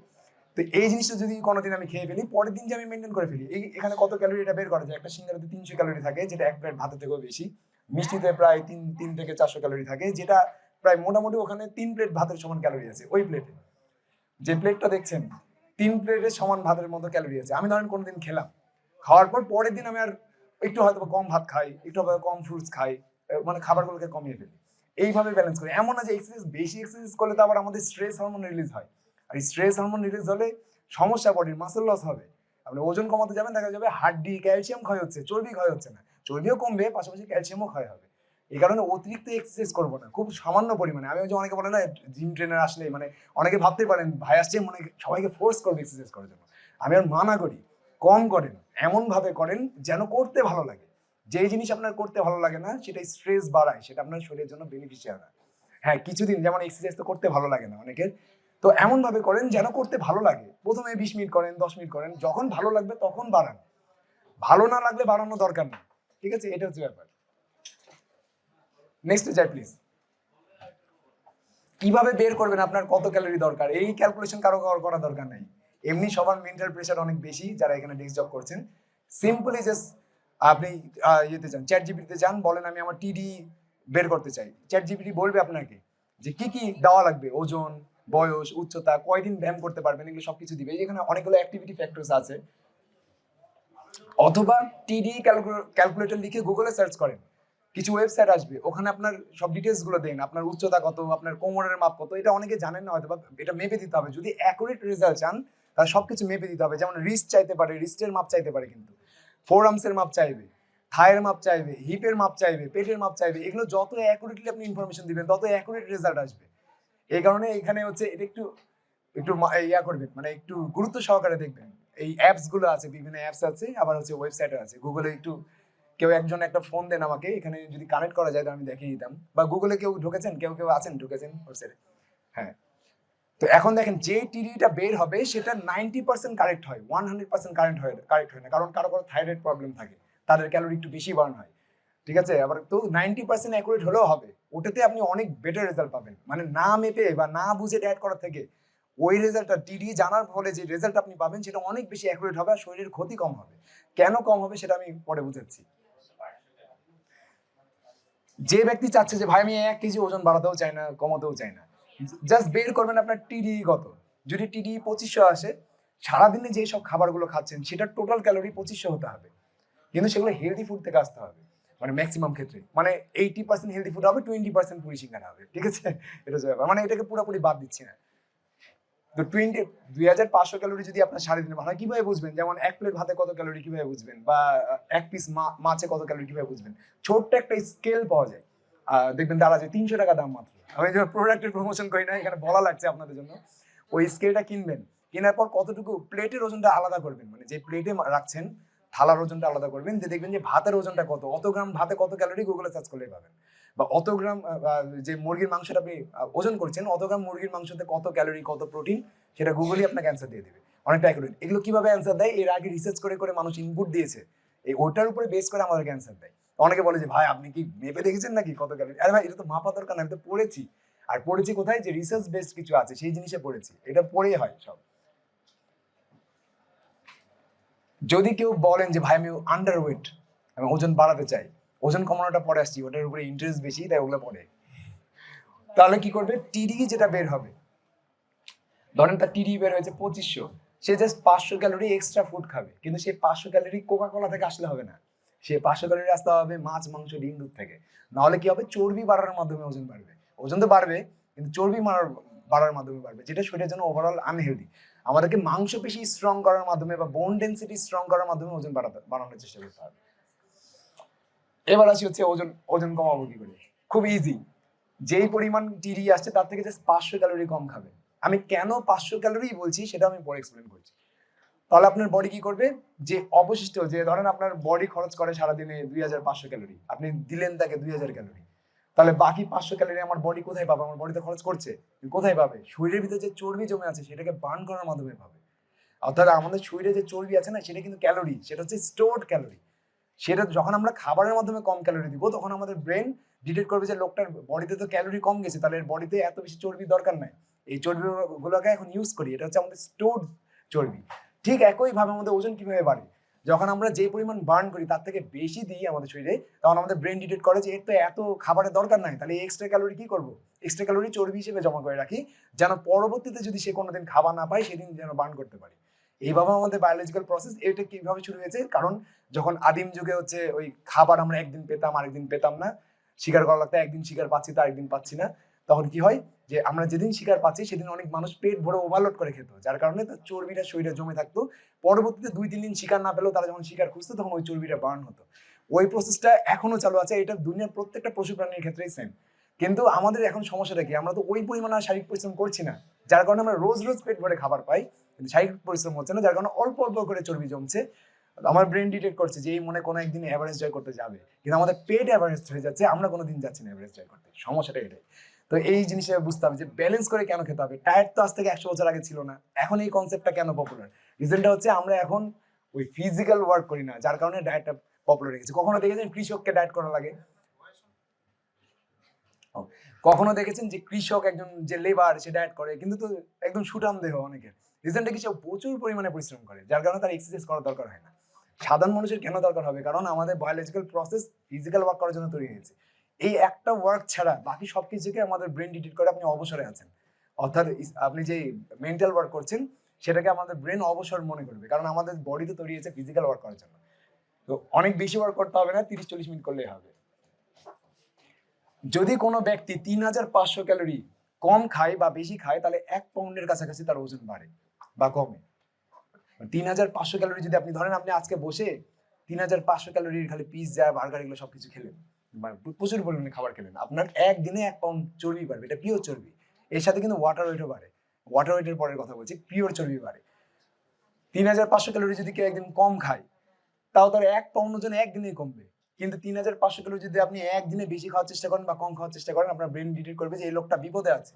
তো এই জিনিসটা যদি কোনোদিন আমি খেয়ে ফেলি, পরের দিন যে আমি মেনটেন করে ফেলি, এখানে কত ক্যালোরি এটা বের করা যায়। একটা সিঙ্গারাতে 300 ক্যালোরি থাকে, যেটা এক প্লেট ভাতের থেকেও বেশি। মিষ্টিতে প্রায় 3 থেকে 400 ক্যালোরি থাকে, যেটা প্রায় মোটামুটি ওখানে 3 প্লেট ভাতের সমান ক্যালোরি আছে। ওই প্লেটে যে প্লেটটা দেখছেন 3 প্লেটের সমান ভাতের মতো ক্যালোরি আছে। আমি ধরেন কোনোদিন খেলাম, খাওয়ার পর পরের দিন আমি আর একটু হয়তো কম ভাত খাই, একটু হয়তো কম ফ্রুটস খাই, মানে খাবারগুলোকে কমিয়ে ফেলি। এইভাবে ব্যালেন্স করি। এমন না যে এক্সারসাইজ বেশি এক্সারসাইজ করলে তো আবার আমাদের স্ট্রেস হরমোন রিলিজ হয়, আর স্ট্রেস হরমোন রিলিজ হলে সমস্যা, বডির মাসল লস হবে। আপনি ওজন কমাতে যাবেন, দেখা যাবে হাড্ডি ক্যালসিয়াম ক্ষয় হচ্ছে, চর্বি ক্ষয় হচ্ছে না, চর্বিও কমবে, পাশাপাশি ক্যালসিয়ামও ক্ষয় হবে। এই কারণে অতিরিক্ত এক্সারসাইজ করবো না, খুব সামান্য পরিমাণে। আমি ওই যে অনেকে বলে না জিম ট্রেনার আসলে, মানে অনেকে ভাবতে পারেন ভাই আসছে মনে সবাইকে ফোর্স করবে এক্সারসাইজ করার জন্য। আমি আর মানা করি, কম করেন, এমন ভাবে করেন যেন করতে ভালো লাগে। যেই জিনিস আপনার করতে ভালো লাগে না সেটা স্ট্রেস বাড়ায়, সেটা আপনার শরীরের জন্য বেনিফিশিয়াল না। হ্যাঁ, কিছুদিন যেমন এক্সারসাইজ তো করতে ভালো লাগে না অনেকের, তো এমন ভাবে করেন যেন করতে ভালো লাগে। প্রথমে 20 মিনিট করেন, 10 মিনিট করেন, যখন ভালো লাগবে তখন বাড়ান, ভালো না লাগলে বাড়ানো দরকার নেই। ঠিক আছে, এটা হচ্ছে ব্যাপার। নেক্সট যাই প্লিজ। কিভাবে বের করবেন আপনার কত ক্যালোরি দরকার, এই ক্যালকুলেশন কারো করা দরকার নেই। এমনি সবার মেন্টাল প্রেশার অনেক বেশি যারা এখানে ডেস্ক জব করছেন। সিম্পলি জাস্ট আপনি ইয়েতে যান, চ্যাট জিপিটিতে যান, বলেন আমি আমার টিডি বের করতে চাই। চ্যাট জিপিটি বলবে আপনাকে যে কি কি দেওয়া লাগবে, ওজন, বয়স, উচ্চতা, কয়দিন ব্যায়াম করতে পারবেন, এগুলো সবকিছু দিবে। এখানে অনেকগুলো অ্যাক্টিভিটি ফ্যাক্টরস আছে। অথবা টিডি ক্যালকুলেটর লিখে গুগলে সার্চ করেন, কিছু ওয়েবসাইট আসবে, ওখানে আপনার সব ডিটেলস গুলো দেন, আপনার উচ্চতা কত, আপনার কোমরের মাপ কত। এটা অনেকে জানেন না হয়তো, বা এটা মেপে দিতে হবে। যদি অ্যাকুরেট রেজাল্ট চান তাহলে সবকিছু মেপে দিতে হবে। যেমন রিস্ট চাইতে পারে, রিস্টের মাপ চাইতে পারে, কিন্তু ফোর আর্মসের মাপ চাইবে, থায়ের মাপ চাইবে, হিপের মাপ চাইবে, পেটের মাপ চাইবে। এগুলো যত অ্যাকুরেটলি আপনি ইনফরমেশন দিবেন তত অ্যাকুরেট রেজাল্ট আসবে। এই কারণে এখানে হচ্ছে এটা একটু একটু ইয়া করবেন, মানে একটু গুরুত্ব সহকারে দেখবেন। এই অ্যাপস গুলো আছে, বিভিন্ন অ্যাপস আছে, আবার হচ্ছে ওয়েবসাইটও আছে। গুগলে একটু কেউ একজন একটা ফোন দেন আমাকে, এখানে যদি কানেক্ট করা যায় তাহলে আমি দেখিয়ে দিতাম। বা গুগলে কেউ ঢুকেছেন, কেউ আছেন ঢুকেছেন ওয়েবসাইটে? হ্যাঁ, তো এখন দেখেন যে টিডিটা বের হবে সেটা 90% কারেক্ট হয়, 100% কারেক্ট হয় না। কারণ কারো থাইরয়েড প্রবলেম থাকে, তাদের ক্যালোরি একটু বেশি বার্ন হয়। ঠিক আছে, আবার তো 90% অ্যাকুরেট হলেও হবে, ওটাতে আপনি অনেক বেটার রেজাল্ট পাবেন। মানে না মেপে বা না বুঝে ডায়েট করার থেকে ওই রেজাল্টটা টিডি জানার ফলে যে রেজাল্ট আপনি পাবেন সেটা অনেক বেশি অ্যাকুরেট হবে, আর শরীরের ক্ষতি কম হবে। কেন কম হবে সেটা আমি পরে বুঝাচ্ছি। যে ব্যক্তি চাচ্ছে যে ভাই আমি 1 কেজি ওজন বাড়াতেও চাই না, কমাতেও চাই না, জাস্ট বের করবেন আপনার টিডি কত। যদি টিডি 2500 আসে, সারাদিনে যে সব খাবারগুলো খাচ্ছেন সেটা টোটাল ক্যালোরি 2500 হতে হবে, কিন্তু সেগুলো হেলদি ফুড থেকে আসতে হবে। মানে ম্যাক্সিমাম ক্ষেত্রে মানে 80% হেলদি ফুড হবে, 20% পুরি সিঙ্গারা হবে। ঠিক আছে, এটা হচ্ছে ব্যাপার। মানে এটাকে পুরোপুরি বাদ দিচ্ছি না। তো 2500 ক্যালোরি যদি আপনার সারাদিনে ভালো হয়, কিভাবে বুঝবেন? যেমন 1 প্লেট ভাতে কত ক্যালোরি কিভাবে বুঝবেন, বা 1 পিস মাছে কত ক্যালোরি কিভাবে বুঝবেন? ছোট্ট একটা স্কেল পাওয়া যায়, দেখবেন তারা যে 300 টাকা দাম মাত্র। আমি যে প্রোডাক্টের প্রমোশন করি না, এখানে বলা লাগছে আপনাদের জন্য। ওই স্কেলটা কিনবেন, কেনার পর কতটুকু প্লেটের ওজনটা আলাদা করবেন, মানে যে প্লেটে রাখছেন থালার ওজনটা আলাদা করবেন, যে দেখবেন যে ভাতের ওজনটা কত, অত গ্রাম ভাতে কত ক্যালোরি, গুগলে সার্চ করলেই পাবেন। বা অত গ্রাম যে মুরগির মাংসটা আপনি ওজন করছেন, অত গ্রাম মুরগির মাংসতে কত ক্যালোরি, কত প্রোটিন, সেটা গুগলই আপনাকে অ্যান্সার দিয়ে দেবে, অনেকটা অ্যাকুরেট। এগুলো কিভাবে অ্যান্সার দেয়, এর আগে রিসার্চ করে মানুষ ইনপুট দিয়েছে, এই ওটার উপরে বেস করে আমাদেরকে অ্যান্সার দেয়। অনেকে বলে যে ভাই আপনি কি মেপে দেখেছেন নাকি কত ক্যালোরি? আরে ভাই, এটা তো মাপা দরকার না, আমি তো পড়েছি। আর পড়েছি কোথায়? যে রিসার্চ বেসড কিছু আছে সেই জিনিসে পড়েছি, এটা পড়েই হয় সব। যদি কেউ বলেন যে ভাই আমি আন্ডার ওয়েট, আমি ওজন বাড়াতে চাই, ওজন কমানোটা পরে আসছি, ওটার উপরে ইন্টারেস্ট বেশি তাই ওগুলো পড়ে, তাহলে কি করবে? টিডি যেটা বের হবে, ধরেন তার টিডি বের হয়েছে 2500, সে জাস্ট 500 ক্যালোরি এক্সট্রা ফুড খাবে, কিন্তু সেই 500 ক্যালোরি কোকা কোলা থেকে আসলে হবে না, সে 500 ক্যালোরি আসতে হবে মাছ, মাংস, ডিম, দুধ থেকে। নাহলে কি হবে? চর্বি বাড়ার মাধ্যমে ওজন বাড়বে। ওজন তো বাড়বে, কিন্তু চর্বি বাড়ার মাধ্যমে বাড়বে, যেটা শরীরের জন্য ওভারঅল আনহেলদি। আমাদেরকে মাংসপেশি স্ট্রং করার মাধ্যমে বা বোন ডেন্সিটি স্ট্রং করার মাধ্যমে ওজন বাড়ানোর চেষ্টা করতে হবে। এবার আসি হচ্ছে ওজন কমাবো কি করে? খুব ইজি। যেই পরিমাণ টিডি আসছে তার থেকে জাস্ট 500 ক্যালোরি কম খাবে, আমি কেন 500 ক্যালোরি বলছি সেটা আমি পরে এক্সপ্লেন করছি। তাহলে আপনার বডি কি করবে, যে অবশিষ্ট, যে ধরেন আপনার বডি খরচ করে সারাদিনে 2500 ক্যালোরি, আপনি দিলেন তাকে 2000 ক্যালোরি, তাহলে বাকি 500 ক্যালোরি আমার বডি কোথায় পাবে? আমার বডিতে খরচ করছে, কোথায় পাবে? শরীরের ভিতরে যে চর্বি জমে আছে সেটাকে বার্ন করার মাধ্যমে পাবে। অর্থাৎ আমাদের শরীরে যে চর্বি আছে না, সেটা কিন্তু ক্যালোরি, সেটা হচ্ছে স্টোরড ক্যালোরি। সেটা যখন আমরা খাবারের মাধ্যমে কম ক্যালোরি দিব, তখন আমাদের ব্রেন ডিটেক্ট করবে যে লোকটার বডিতে তো ক্যালোরি কম গেছে, তাহলে এর বডিতে এত বেশি চর্বি দরকার নাই, এই চর্বি গুলোকে এখন ইউজ করি, এটা হচ্ছে আমাদের স্টোরড চর্বি। ঠিক একইভাবে আমাদের ওজন কিভাবে বাড়ে, যখন আমরা যে পরিমাণ বার্ন করি তার থেকে বেশি দিই আমাদের শরীরে, তখন আমাদের ব্রেন ডিটেক্ট করে যে এর তো এত খাবারের দরকার নাই, তাহলে এক্সট্রা ক্যালোরি কি করবো, এক্সট্রা ক্যালোরি চর্বি হিসেবে জমা করে রাখি, যেন পরবর্তীতে যদি সে কোনোদিন খাবার না পায় সেদিন যেন বার্ন করতে পারি। এইভাবে আমাদের বায়োলজিক্যাল প্রসেস। এটা কিভাবে শুরু হয়েছে, কারণ যখন আদিম যুগে হচ্ছে ওই খাবার আমরা একদিন পেতাম আরেকদিন পেতাম না, শিকার করা লাগতো, একদিন শিকার পাচ্ছি তো আরেকদিন পাচ্ছি না, তখন কি হয় যে আমরা যেদিন শিকার পাচ্ছি সেদিন অনেক মানুষ পেট ভরে ওভারলোড করে খেত, যার কারণে তার চর্বিটা শরীরে জমে থাকতো, পরবর্তীতে 2-3 দিন শিকার না পেলেও তারা যখন শিকার খুঁজতো তখন ওই চর্বিটা বার্ন হতো। ওই প্রসেসটা এখনো চালু আছে, এটা দুনিয়ার প্রত্যেকটা পশু প্রাণীর ক্ষেত্রেই সেম। কিন্তু আমাদের এখন সমস্যাটা কি, আমরা তো ওই পরিমাণে শারীরিক পরিশ্রম করছি না, যার কারণে আমরা রোজ রোজ পেট ভরে খাবার পাই, কিন্তু শারীরিক পরিশ্রম হচ্ছে না, যার কারণে অল্প অল্প করে চর্বি জমছে। আমার ব্রেন ডিটেক্ট করছে যে এই মনে কোনো একদিন এভারেজ জয় করতে যাবে, কিন্তু আমাদের পেট এভারেজ হয়ে যাচ্ছে, আমরা কোনোদিন যাচ্ছি না এভারেজ জয় করতে। সমস্যাটা এটাই। তো এই জিনিসটা বুঝতে হবে যে ব্যালেন্স করে কেন খেতে হবে। ডায়েট তো আজ থেকে 100 বছর আগে ছিল না, এখন এই কনসেপ্টটা কেন পপুলার? রিজনটা হচ্ছে আমরা এখন ওই ফিজিক্যাল ওয়ার্ক করি না, যার কারণে ডায়েটটা পপুলার হয়ে গেছে। কখনো দেখেছেন কৃষককে ডায়েট করা লাগে? কখনো দেখেছেন যে কৃষক একজন যে লেবার সে ডায়েট করে, কিন্তু তো একদম সুঠাম দেহ অনেকের। রিজনটা কি, সে প্রচুর পরিমাণে পরিশ্রম করে, যার কারণে তার এক্সারসাইজ করার দরকার হয় না। সাধারণ মানুষের কেন দরকার হবে? কারণ আমাদের বায়োলজিক্যাল প্রসেস ফিজিক্যাল ওয়ার্ক করার জন্য তৈরি হয়েছে। এই একটা ওয়ার্ক ছাড়া বাকি সবকিছুকে আমাদের ব্রেন ডিটেক্ট করে আপনি অবসরে আছেন, অর্থাৎ আপনি যে মেন্টাল ওয়ার্ক করছেন সেটাকে আমাদের ব্রেন অবসর মনে করবে, কারণ আমাদের বডি তো তৈরি হয়েছে ফিজিক্যাল ওয়ার্ক করার জন্য। তো অনেক বেশি ওয়ার্ক করতে হবে না, 30-40 মিনিট করলেই হবে। যদি কোনো ব্যক্তি 3500 ক্যালোরি কম খায় বা বেশি খায়, তাহলে 1 পাউন্ডের কাছাকাছি তার ওজন বাড়ে বা কমে। 3500 ক্যালোরি যদি আপনি ধরেন, আপনি আজকে বসে 3500 ক্যালোরির খালি পিৎজা বার্গার এগুলো সবকিছু খেলেন, মানে প্রচুর পরিমাণে খাবার খেলেন, আপনার একদিনে 1 পাউন্ড চর্বি বাড়বে, এটা পিওর চর্বি। এর সাথে কিন্তু ওয়াটার ওয়েটও বাড়ে, ওয়াটার ওয়েটের পরের কথা বলছি, পিওর চর্বি বাড়ে। 3500 ক্যালোরি যদি কেউ একদিন কম খায়, তাও তার 1 পাউন্ড ওজন একদিনেই কমবে। কিন্তু 3500 ক্যালোরি যদি আপনি একদিনে বেশি খাওয়ার চেষ্টা করেন বা কম খাওয়ার চেষ্টা করেন, আপনার ব্রেন ডিটেক্ট করবে যে এই লোকটা বিপদে আছে।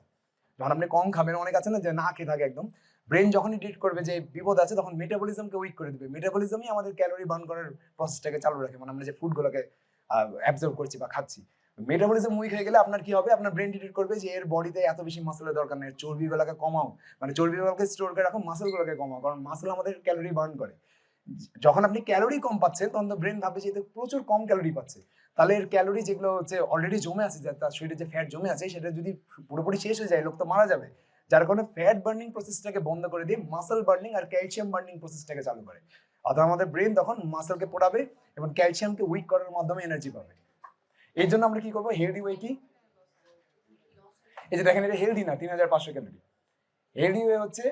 যখন আপনি কম খাবেন, অনেক আছে না যে না খেয়ে থাকে একদম, ব্রেন যখনই ডিটেক্ট করবে যে বিপদ আছে, তখন মেটাবলিজমকে উইক করে দেবে। মেটাবলিজমই আমাদের ক্যালোরি বার্ন করার প্রসেসটাকে চালু রাখে, মানে আমরা যে ফুডগুলোকে অ্যাবজর্ব করছি বা খাচ্ছি, মেটাবলিজম উইক হয়ে গেলে আপনার কি হবে, আপনার ব্রেন ডিটেক্ট করবে যে এর বডিতে এত বেশি মাসলের দরকার নেই, চর্বিগুলোকে কমাও, মানে চর্বিগুলোকে স্টোর করে রাখো, মাসলগুলোকে কমাও, কারণ মাসল আমাদের ক্যালোরি বার্ন করে। যখন আপনি ক্যালোরি কম পাচ্ছেন, তখন তো ব্রেন ভাবে যে এতে প্রচুর কম ক্যালোরি পাচ্ছে, তাহলে এর ক্যালোরি যেগুলো হচ্ছে অলরেডি জমে আছে, তার শরীরে যে ফ্যাট জমে আছে সেটা যদি পুরোপুরি শেষ হয়ে যায়, লোক তো মারা যাবে। যার কারণে ফ্যাট বার্নিং প্রসেসটাকে বন্ধ করে দিয়ে মাসল বার্নিং আর ক্যালসিয়াম বার্নিং প্রসেসটাকে চালু করে। অর্থাৎ আমাদের ব্রেন তখন মাসলকে পোড়াবে এবং ক্যালসিয়ামকে উইক করার মাধ্যমে এনার্জি পাবে। এই জন্য আমরা কি করবো, হেলদি ওয়ে কি, এই যে দেখেন এটা হেলদি না 3500 ক্যালোরি, হেলদি ওয়ে হচ্ছে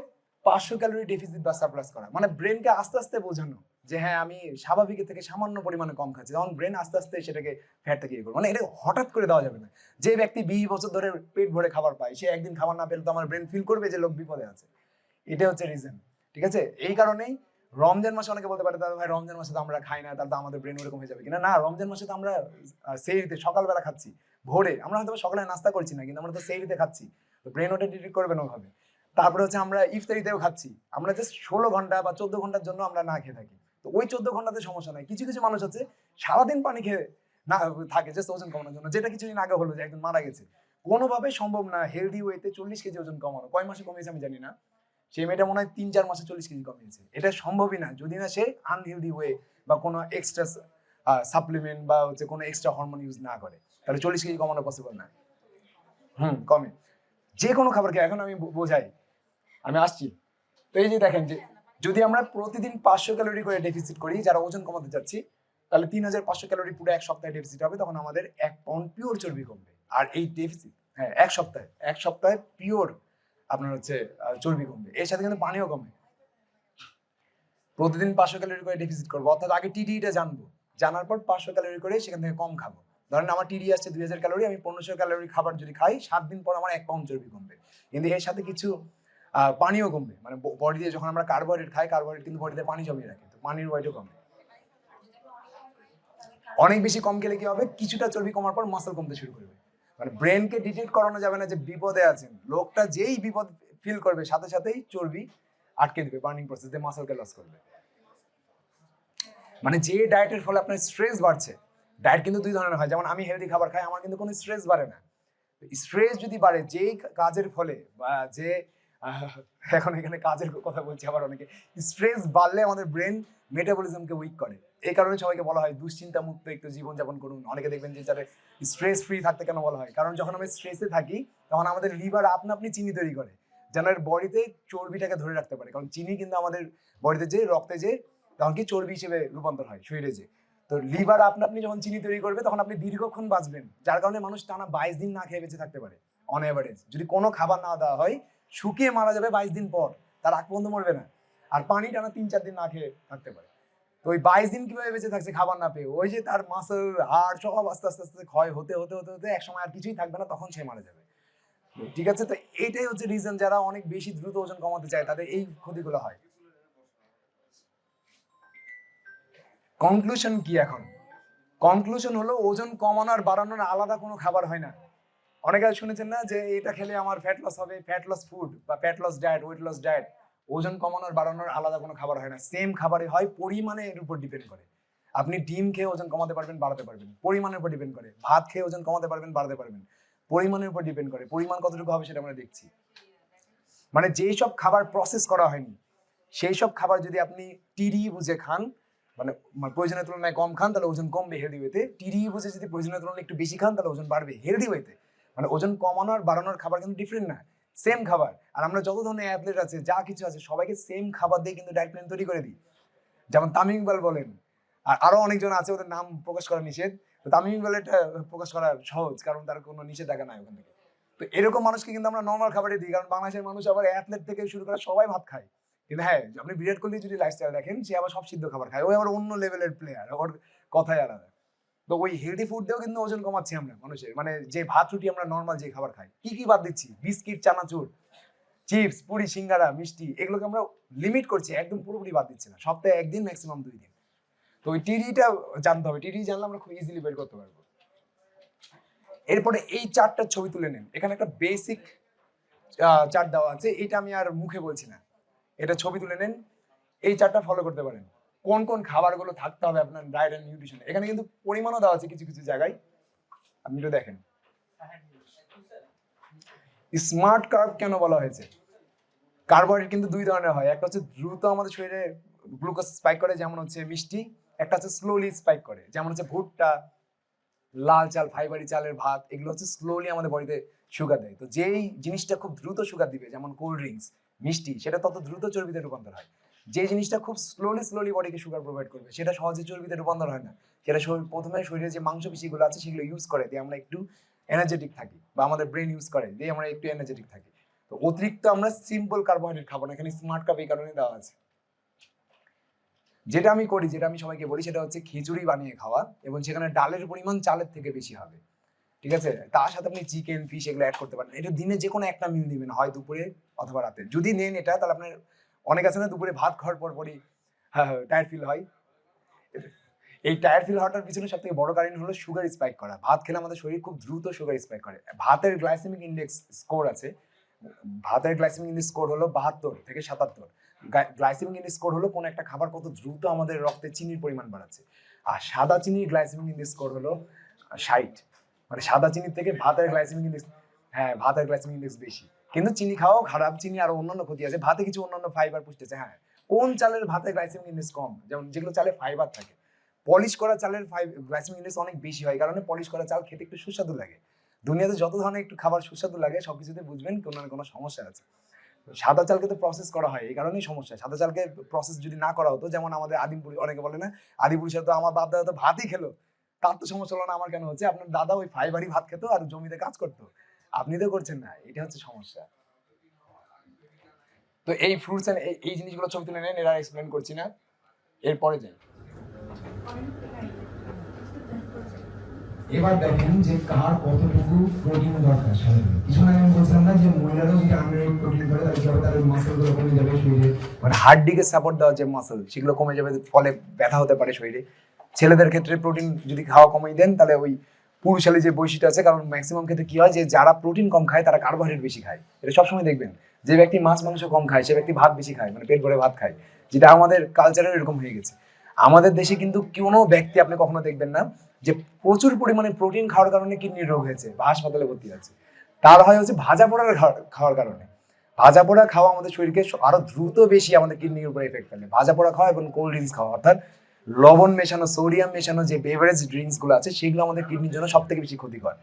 500 ক্যালোরি ডেফিসিট বা সারপ্লাস করা, মানে ব্রেনকে আস্তে আস্তে বোঝানো যে হ্যাঁ আমি স্বাভাবিকের থেকে সামান্য পরিমাণে কম খাচ্ছি, তখন ব্রেন আস্তে আস্তে সেটাকে ফ্যাট থেকে ইয়ে করবে। মানে এটা হঠাৎ করে দেওয়া যাবে না। যে ব্যক্তি 20 বছর ধরে পেট ভরে খাবার পায়, সে একদিন খাবার না পেলে তো আমার ব্রেন ফিল করবে যে লোক বিপদে আছে। এটা হচ্ছে রিজন, ঠিক আছে? এই কারণেই রমজান মাসে অনেকে বলতে পারে দাদা ভাই রমজান মাসে তো আমরা খাই না, তাহলে তো আমাদের ব্রেন ওরকম হয়ে যাবে কিনা। না, রমজান মাসে তো আমরা সেহরিতে সকালবেলা খাচ্ছি, ভোরে, আমরা হয়তো সকালে নাস্তা করছি না, কিন্তু আমরা তো সেহরিতে খাচ্ছি, তো ব্রেন ওটা ডিটেক্ট করবে না ওভাবে। তারপরে হচ্ছে আমরা ইফতারিতেও খাচ্ছি, আমরা জাস্ট 16 ঘন্টা বা 14 ঘন্টার জন্য আমরা না খেয়ে থাকি, তো ওই 14 ঘন্টাতে সমস্যা নাই। কিছু কিছু মানুষ আছে সারাদিন পানি খেয়ে না থাকে জাস্ট ওজন কমানোর জন্য, যেটা কিছুদিন আগে হলো যে একজন মারা গেছে। কোনোভাবে সম্ভব না হেলদি ওয়েতে 40 কেজি ওজন কমানো। কয় মাসে কমিয়েছে আমি জানি না, সেই মেয়েটা মনে হয় 3-4 মাসে 40 কেজি কমিয়েছে। এটা সম্ভবই না যদি না সে আনহেলদি ওয়ে বা কোনো এক্সট্রা সাপ্লিমেন্ট বা হচ্ছে কোনো এক্সট্রা হরমোন ইউজ না করে, তাহলে 40 কেজি কমানো পসিবল না। কমে যে কোনো খাবার খেয়ে, এখন আমি বোঝাই, আমি আসছি। তো এই যে দেখেন যে যদি আমরা প্রতিদিন 500 ক্যালোরি করে ডেফিসিট করি যারা ওজন কমাতে যাচ্ছি, তাহলে 3500 ক্যালোরি পুরো 1 সপ্তাহে ডেফিসিট হবে, তখন আমাদের 1 পাউন্ড পিওর চর্বি কমবে। আর এই ডেফিসিট, হ্যাঁ 1 সপ্তাহে পিওর আপনার হচ্ছে চর্বি কমবে, এর সাথে কিন্তু পানিও কমে। প্রতিদিন 500 ক্যালোরি করে ডেফিসিট করবো, অর্থাৎ আগে টিটিটা জানবো, জানার পর 500 ক্যালোরি করে সেখান থেকে কম খাবো, ধরেন আমার টিডি আসছে 2000 ক্যালোরি, আমি 1500 ক্যালোরি খাবার যদি খাই 7 দিন পর আমার 1 পাউন্ড চর্বি কমবে, কিন্তু এর সাথে কিছু পানিও কমবে, মানে বডিতে যখন আমরা কার্বোহাইড্রেট খাই, কার্বোহাইড্রেট কিন্তু বডিতে পানি জমিয়ে রাখে, তো পানির ওয়েটও কমবে। অনেক বেশি কম খেলে কি হবে, কিছুটা চর্বি কমার পর মাসল কমতে শুরু করবে। মানে ব্রেনকে ডিটেক্ট করানো যাবে না যে বিপদে আছেন, লোকটা যেই বিপদ ফিল করবে সাথে সাথেই চর্বি আটকে দিবে, বার্নিং প্রসেস দিয়ে মাসলকে লস করবে। মানে যে ডায়েটের ফলে আপনার স্ট্রেস বাড়ছে, ডায়েট কিন্তু দুই ধরনের হয়, যেমন আমি হেলদি খাবার খাই, আমার কিন্তু কোনো স্ট্রেস বাড়ে না। স্ট্রেস যদি বাড়ে যেই কাজের ফলে, বা যে এখন এখানে কাজের কথা বলছি, আবার অনেকে স্ট্রেস বাড়লে আমাদের ব্রেন মেটাবলিজমকে উইক করে, এই কারণে সবাইকে বলা হয় দুশ্চিন্তা মুক্ত একটু জীবনযাপন করুন। অনেকে দেখবেন যে যারা স্ট্রেস ফ্রি থাকতে কেন বলা হয়, কারণ যখন আমরা স্ট্রেসে থাকি তখন আমাদের লিভার আপনি চিনি তৈরি করে যেন বডিতে চর্বিটাকে ধরে রাখতে পারে, কারণ চিনি কিন্তু আমাদের বডিতে যে রক্তে যে তখন কি চর্বি হিসেবে রূপান্তর হয় শরীরে যে, তো লিভার আপনি যখন চিনি তৈরি করবে তখন আপনি দীর্ঘক্ষণ বাঁচবেন, যার কারণে মানুষ টানা 22 দিন না খেয়ে বেঁচে থাকতে পারে অন এভারেজ। যদি কোনো খাবার না দেওয়া হয় শুকিয়ে মারা যাবে 22 দিন পর, তার আগ পর্যন্ত মরবে না। আর পানি টানা 3-4 দিন না খেয়ে থাকতে পারে। তো ওই 22 দিন কিভাবে বেঁচে থাকছে খাবার না পেয়ে, ওই যে তার মাসল হাড় সব আস্তে আস্তে আস্তে ক্ষয় হতে হতে হতে হতে এক সময় আর কিছুই থাকবে না, তখন সে মারা যাবে। ঠিক আছে, তো এইটাই হচ্ছে রিজন, যারা অনেক বেশি দ্রুত ওজন কমাতে চায় তাদের এই ক্ষতিগুলো হয়। কনক্লুশন কি এখন? কনক্লুশন হলো ওজন কমানো আর বাড়ানোর আলাদা কোনো খাবার হয় না। অনেকে শুনেছেন না যে এটা খেলে আমার ফ্যাট লস হবে, ফ্যাট লস ফুড বা fat loss diet, weight loss diet. ওজন কমানোর বাড়ানোর আলাদা কোনো খাবার হয় না, সেম খাবারই হয়, পরিমাণে এর উপর ডিপেন্ড করে। আপনি ডিম খেয়ে ওজন কমাতে পারবেন, বাড়াতে পারবেন, পরিমাণের উপর ডিপেন্ড করে। ভাত খেয়ে ওজন কমাতে পারবেন, বাড়াতে পারবেন, পরিমাণের উপর ডিপেন্ড করে। পরিমাণ কতটুকু হবে সেটা আমরা দেখছি। মানে যেই সব খাবার প্রসেস করা হয়নি সেই সব খাবার যদি আপনি টিডি বুঝে খান, মানে প্রয়োজনের তুলনায় কম খান, তাহলে ওজন কমবে হেলদি ওয়েতে। টিডি বুঝে যদি প্রয়োজনের তুলনায় একটু বেশি খান তাহলে ওজন বাড়বে হেলদি ওয়েতে। মানে ওজন কমানো আর বাড়ানোর খাবার কিন্তু ডিফারেন্ট না, সেম খাবার। আর আমরা যত ধরনের অ্যাথলেট আছে, যা কিছু আছে, সবাইকে সেম খাবার দিয়ে কিন্তু ডায়েট প্ল্যান তৈরি করে দিই। যেমন তামিম ইকবাল বলেন, আর আরো অনেকজন আছে, ওদের নাম প্রকাশ করা নিষেধ। তো তামিম ইকবাল এটা প্রকাশ করা সহজ, কারণ তার কোনো নিষেধাজ্ঞা নাই ওখান থেকে। তো এরকম মানুষকে কিন্তু আমরা নর্মাল খাবারে দিই, কারণ বাংলাদেশের মানুষ আবার অ্যাথলেট থেকে শুরু করে সবাই ভাত খায়। কিন্তু হ্যাঁ, আপনি বিরাট কোহলি যদি লাইফস্টাইল দেখেন, সে আবার সব সিদ্ধ খাবার খায়, ওই আবার অন্য লেভেলের প্লেয়ার, ওর কথাই আলাদা। তো ওই হেলদি ফুড দিয়েও কিন্তু ওজন কমাচ্ছি আমরা মানুষের, মানে যে ভাত রুটি আমরা নর্মাল যে খাবার খাই, কি কি বাদ দিচ্ছি, বিস্কিট, চানাচুর, চিপস, পুরি, সিঙ্গারা, মিষ্টি, এগুলোকে আমরা লিমিট করছি, একদম পুরোপুরি বাদ দিচ্ছি না, সপ্তাহে একদিন, ম্যাক্সিমাম 2 দিন। তো ওই টিডিটা জানতে হবে, টিডি জানলে আমরা খুব ইজিলি বের করতে পারবো। এরপরে এই চারটা ছবি তুলে নেন, এখানে একটা বেসিক চার্ট দেওয়া আছে, এটা আমি আর মুখে বলছি না, এটা ছবি তুলে নেন, এই চার্টটা ফলো করতে পারেন। কোন কোন খাবারগুলো থাকতে হবে আপনার ডায়েট এন্ড নিউট্রিশনে, এখানে কিন্তু পরিমাণও দেওয়া আছে কিছু কিছু জায়গায়, আপনি একটু দেখেন। স্মার্ট কার্ব কেন বলা হয়েছে? কার্বোহাইড্রেট কিন্তু দুই ধরনের হয়, একটা হচ্ছে দ্রুত আমাদের শরীরে গ্লুকোজ স্পাইক করে, যেমন হচ্ছে মিষ্টি, একটা হচ্ছে স্লোলি স্পাইক করে, যেমন হচ্ছে ভুট্টা, লাল চাল, ফাইবারি চালের ভাত, এগুলো হচ্ছে স্লোলি আমাদের বডিতে সুগার দেয়। তো যেই জিনিসটা খুব দ্রুত সুগার দিবে, যেমন কোল্ড ড্রিঙ্কস, মিষ্টি, সেটা তত দ্রুত চর্বিতে রূপান্তর হয়। যে জিনিসটা খুব স্লোলি বডিকে সুগার প্রোভাইড করবে, সেটা সহজে চর্বিতে রূপান্তর হয় না। সেটা প্রথমে শরীরে যে মাংসপেশিগুলো আছে সেগুলো ইউজ করে দিয়ে আমরা একটু এনার্জেটিক থাকি, বা আমাদের ব্রেন ইউজ করে দিয়ে আমরা একটু এনার্জেটিক থাকি। তো অতিরিক্ত আমরা সিম্পল কার্বোহাইড্রেট খাবো না, এখানে স্মার্ট কার্ব এই কারণে দেওয়া আছে। যেটা আমি করি, যেটা আমি সবাইকে বলি, সেটা হচ্ছে খিচুড়ি বানিয়ে খাওয়া, এবং সেখানে ডালের পরিমাণ চালের থেকে বেশি হবে, ঠিক আছে? তার সাথে আপনি চিকেন, ফিশ এগুলো অ্যাড করতে পারেন। এটা দিনে যে কোনো একটা মিল দিবেন, হয় দুপুরে অথবা রাতে। যদি নেন এটা, তাহলে আপনার অনেক আছে না দুপুরে ভাত খাওয়ার পরই টায়ার্ড ফিল হয়। এই টায়ার্ড ফিল হওয়াটার পিছনে সব থেকে বড় কারণ হলো সুগার স্পাইক করা। ভাত খেলে আমাদের শরীর খুব দ্রুত সুগার স্পাইক করে। ভাতের গ্লাইসেমিক ইন্ডেক্স স্কোর আছে, ভাতের গ্লাইসেমিক ইন্ডেক্স স্কোর হলো 72 থেকে 77। গ্লাইসেমিক ইন্ডেক্স স্কোর হলো কোন একটা খাবার কত দ্রুত আমাদের রক্তে চিনির পরিমাণ বাড়াচ্ছে। আর সাদা চিনির গ্লাইসেমিক ইন্ডেক্স স্কোর হলো 60। মানে সাদা চিনির থেকে ভাতের গ্লাইসেমিক ইন্ডেক্স, হ্যাঁ ভাতের গ্লাইসেমিক ইন্ডেক্স বেশি। কিন্তু চিনি খাওয়াও খারাপ, চিনি আর অন্যান্য ক্ষতি আছে, ভাতে কিছু অন্যান্য ফাইবার পুষ্টি আছে। হ্যাঁ, কোন চালের ভাতের গ্লাইসেমিক ইন্ডেক্স কম? যেমন যেগুলো চালে ফাইবার থাকে। পলিশ করা চালের গ্লাইসেমিক ইন্ডেক্স অনেক বেশি হয়, কারণে পলিশ করা চাল খেতে একটু সুস্বাদু লাগে। দুনিয়াতে যত ধরনের একটু খাবার সুস্বাদু লাগে সবকিছুতে বুঝবেন কোনো না কোনো সমস্যা আছে। সাদা চালকে তো প্রসেস করা হয়, এই কারণেই সমস্যা। সাদা চালকে প্রসেস যদি না করা হতো, যেমন আমাদের আদিমপুরি, অনেকে বলে না আদিপুরুষেরা তো আমার বাপ দাদা তো ভাতই খেলো, তার তো সমস্যা হলো না, আমার কেন হচ্ছে? আপনার দাদা ওই ফাইবারই ভাত খেতো আর জমিতে কাজ করতো, আপনি তো করছেন না, এটা হচ্ছে সমস্যা। তো এই ফ্রুটস এন্ড এই জিনিসগুলো ছবি তুলে নেন, এরা এক্সপ্লেন করছি না, এরপরে যাই। এবার দেখেন যে কার কতটুকু প্রোটিন দরকার শরীরে। কিছু না আমি বলছিলাম না যে মহিলারাও যদি আন্ডারওয়েট প্রোটিন করে তাহলে কি হবে, তাদের মাসেলগুলো কমে যাবে শরীরে। মানে হাড্ডিকে সাপোর্ট দেওয়ার যে মাসল সেগুলো কমে যাবে, ফলে ব্যথা হতে পারে শরীরে। ছেলেদের ক্ষেত্রে প্রোটিন যদি খাওয়া কমিয়ে দেন তাহলে ওই পুরুষালী যে বৈশিষ্ট্য আছে, কারণ ম্যাক্সিমাম ক্ষেত্রে কি হয় যে যারা প্রোটিন কম খায় তারা কার্বোহাইড্রেট বেশি খায়। এটা সবসময় দেখবেন যে ব্যক্তি মাছ মাংস কম খায় সে ব্যক্তি ভাত বেশি খায়, মানে পেট ভরে ভাত খায়, যেটা আমাদের কালচারের এরকম হয়ে গেছে। আমাদের দেশে কিন্তু কোনো ব্যক্তি আপনি কখনো দেখবেন না যে প্রচুর পরিমাণে প্রোটিন খাওয়ার কারণে কিডনির রোগ হয়েছে বা হাসপাতালে ভর্তি আছে। তার হয় হচ্ছে ভাজা পোড়ার খাওয়ার কারণে। ভাজা পোড়া খাওয়া আমাদের শরীরকে আরো দ্রুত বেশি আমাদের কিডনির উপরে এফেক্ট ফেলে। ভাজা পোড়া খাওয়া এবং কোল্ড ড্রিঙ্কস খাওয়া, অর্থাৎ লবণ মেশানো সোডিয়াম মেশানো যে বেভারেজ ড্রিঙ্কস গুলো আছে সেগুলো আমাদের কিডনির জন্য সব থেকে বেশি ক্ষতিকর।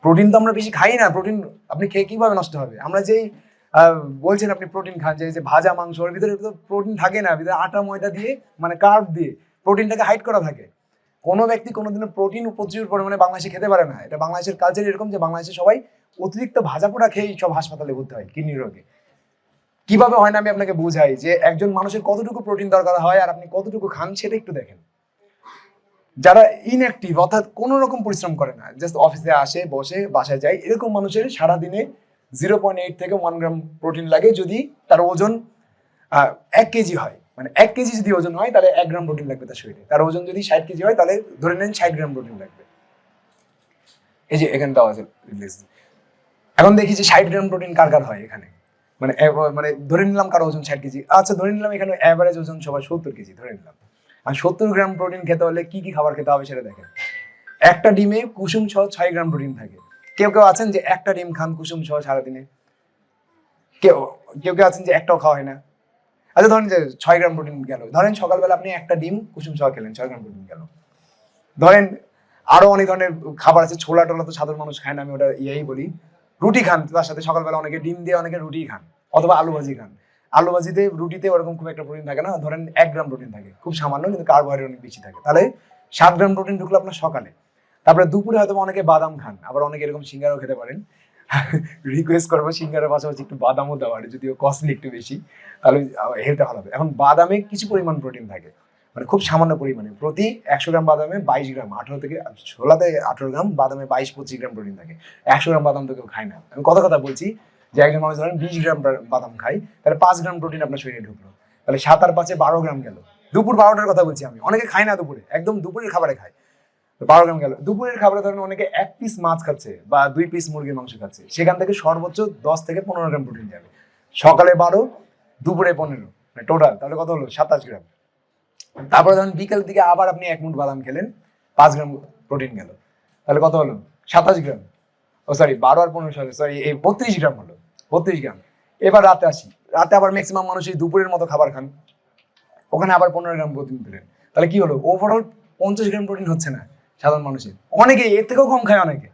প্রোটিন তো আমরা বেশি খাই না, প্রোটিন আপনি খেয়ে কিভাবে নষ্ট হবে? আমরা যেই বলছেন আপনি প্রোটিন খান, যে ভাজা মাংস ওর ভিতরে তো প্রোটিন থাকে না, ভিতরে আটা ময়দা দিয়ে মানে কার্ব দিয়ে প্রোটিনটাকে হাইড করা থাকে। কোনো ব্যক্তি কোনোদিনও প্রোটিন প্রচুর পরিমাণে বাংলাদেশে খেতে পারে না। এটা বাংলাদেশের কালচার এরকম যে বাংলাদেশে সবাই অতিরিক্ত ভাজা পোড়া খেয়েই সব হাসপাতালে ভর্তি হয় কিডনির রোগে। কিভাবে হয় না আমি আপনাকে বুঝাই যে একজন মানুষের কতটুকু প্রোটিন দরকার হয় আর আপনি কতটুকু খান সেটা একটু দেখেন। যারা ইনঅ্যাক্টিভ অর্থাৎ কোনো রকম পরিশ্রম করে না, জাস্ট অফিসে আসে বসে বাসায় যায়, এরকম মানুষের সারাদিনে 0.8 থেকে 1 গ্রাম প্রোটিন লাগে যদি তার ওজন 1 কেজি হয়। মানে 1 কেজি যদি ওজন হয় তাহলে 1 গ্রাম প্রোটিন লাগবে তার শরীরে। তার ওজন যদি 60 কেজি হয় তাহলে ধরে নেন 60 গ্রাম প্রোটিন লাগবে। এই যে এখানে দেওয়া আছে। এখন দেখি যে 60 গ্রাম প্রোটিন কার কার হয় এখানে, মানে মানে ধরে নিলাম কারো ওজন 60 কেজি, আচ্ছা ধরে নিলাম এখানে অ্যাভারেজ ওজন সবার 70 কেজি ধরে নিলাম। আর 70 গ্রাম প্রোটিন খেতে হলে কি কি খাবার খেতে হবে সেটা দেখেন। একটা ডিমে কুসুম সহ 6 গ্রাম প্রোটিন থাকে। কেউ কেউ আছেন যে একটা ডিম খান কুসুম সহ সারাদিনে, কেউ কেউ কেউ আছেন যে একটাও খাওয়া হয় না। আচ্ছা ধরেন যে 6 গ্রাম প্রোটিন গেল, ধরেন সকালবেলা আপনি একটা ডিম কুসুম সহ খেলেন, 6 গ্রাম প্রোটিন গেল। ধরেন আরো অনেক ধরনের খাবার আছে, ছোলা টোলা তো সাধারণ মানুষ খায় না, আমি ওটা ইয়েই বলি। রুটি খান, তার সাথে সকালবেলা অনেকে ডিম দিয়ে অনেকে রুটি খান, অথবা আলু ভাজি খান। আলু ভাজিতে রুটিতে ওরকম খুব একটা প্রোটিন থাকে না, ধরেন 1 গ্রাম প্রোটিন থাকে, খুব সামান্য, কিন্তু কার্বোহাইড্রেট অনেক বেশি থাকে। তাহলে 7 গ্রাম প্রোটিন ঢুকলো আপনার সকালে। তারপরে দুপুরে হয়তো অনেকে বাদাম খান, আবার অনেকে এরকম সিঙ্গারাও খেতে পারেন। রিকোয়েস্ট করবো সিঙ্গারার পাশাপাশি একটু বাদামও দেওয়ার, যদিও কস্টলি একটু বেশি, তাহলে হেলথে ভালো হবে। এখন বাদামে কিছু পরিমাণ প্রোটিন থাকে, মানে খুব সামান্য পরিমাণে। প্রতি 100 গ্রাম বাদামে 22 গ্রাম, 18 থেকে ছোলাতে 18 গ্রাম, বাদামে 22-25 গ্রাম প্রোটিন থাকে। 100 গ্রাম বাদাম তো কেউ খায় না। আমি কথা বলছি যে একজন মানুষ ধরেন 20 গ্রাম বাদাম খায়, তাহলে 5 গ্রাম প্রোটিন আপনার শরীরে ঢুকলো, তাহলে 7 আর 5-এ 12 গ্রাম গেল। দুপুর 12টার কথা বলছি আমি, অনেকে খায় না দুপুরে, একদম দুপুরের খাবারে খায়, 12 গ্রাম গেল। দুপুরের খাবারে ধরেন অনেকে 1 পিস মাছ খাচ্ছে বা 2 পিস মুরগির মাংস খাচ্ছে, সেখান থেকে সর্বোচ্চ 10 থেকে 15 গ্রাম প্রোটিন যাবে। সকালে 12, দুপুরে 15, মানে টোটাল তাহলে কত হলো? 27 গ্রাম। তারপরে ধরেন বিকেলের দিকে আবার আপনি 1 মুঠ বাদাম খেলেন, 5 গ্রাম প্রোটিন গেল, তাহলে কত হলো? 27 গ্রাম। ও সরি 12 আর 15, সরি এই 32 গ্রাম হলো, 32 গ্রাম। এবার রাতে আসি, রাতে আবার ম্যাক্সিমাম মানুষ এই দুপুরের মতো খাবার খান, ওখানে আবার 15 গ্রাম প্রোটিন পেলেন, তাহলে কি হলো? ওভারঅল 50 গ্রাম প্রোটিন হচ্ছে না সাধারণ মানুষের। অনেকে এর থেকেও কম খায়, অনেকে,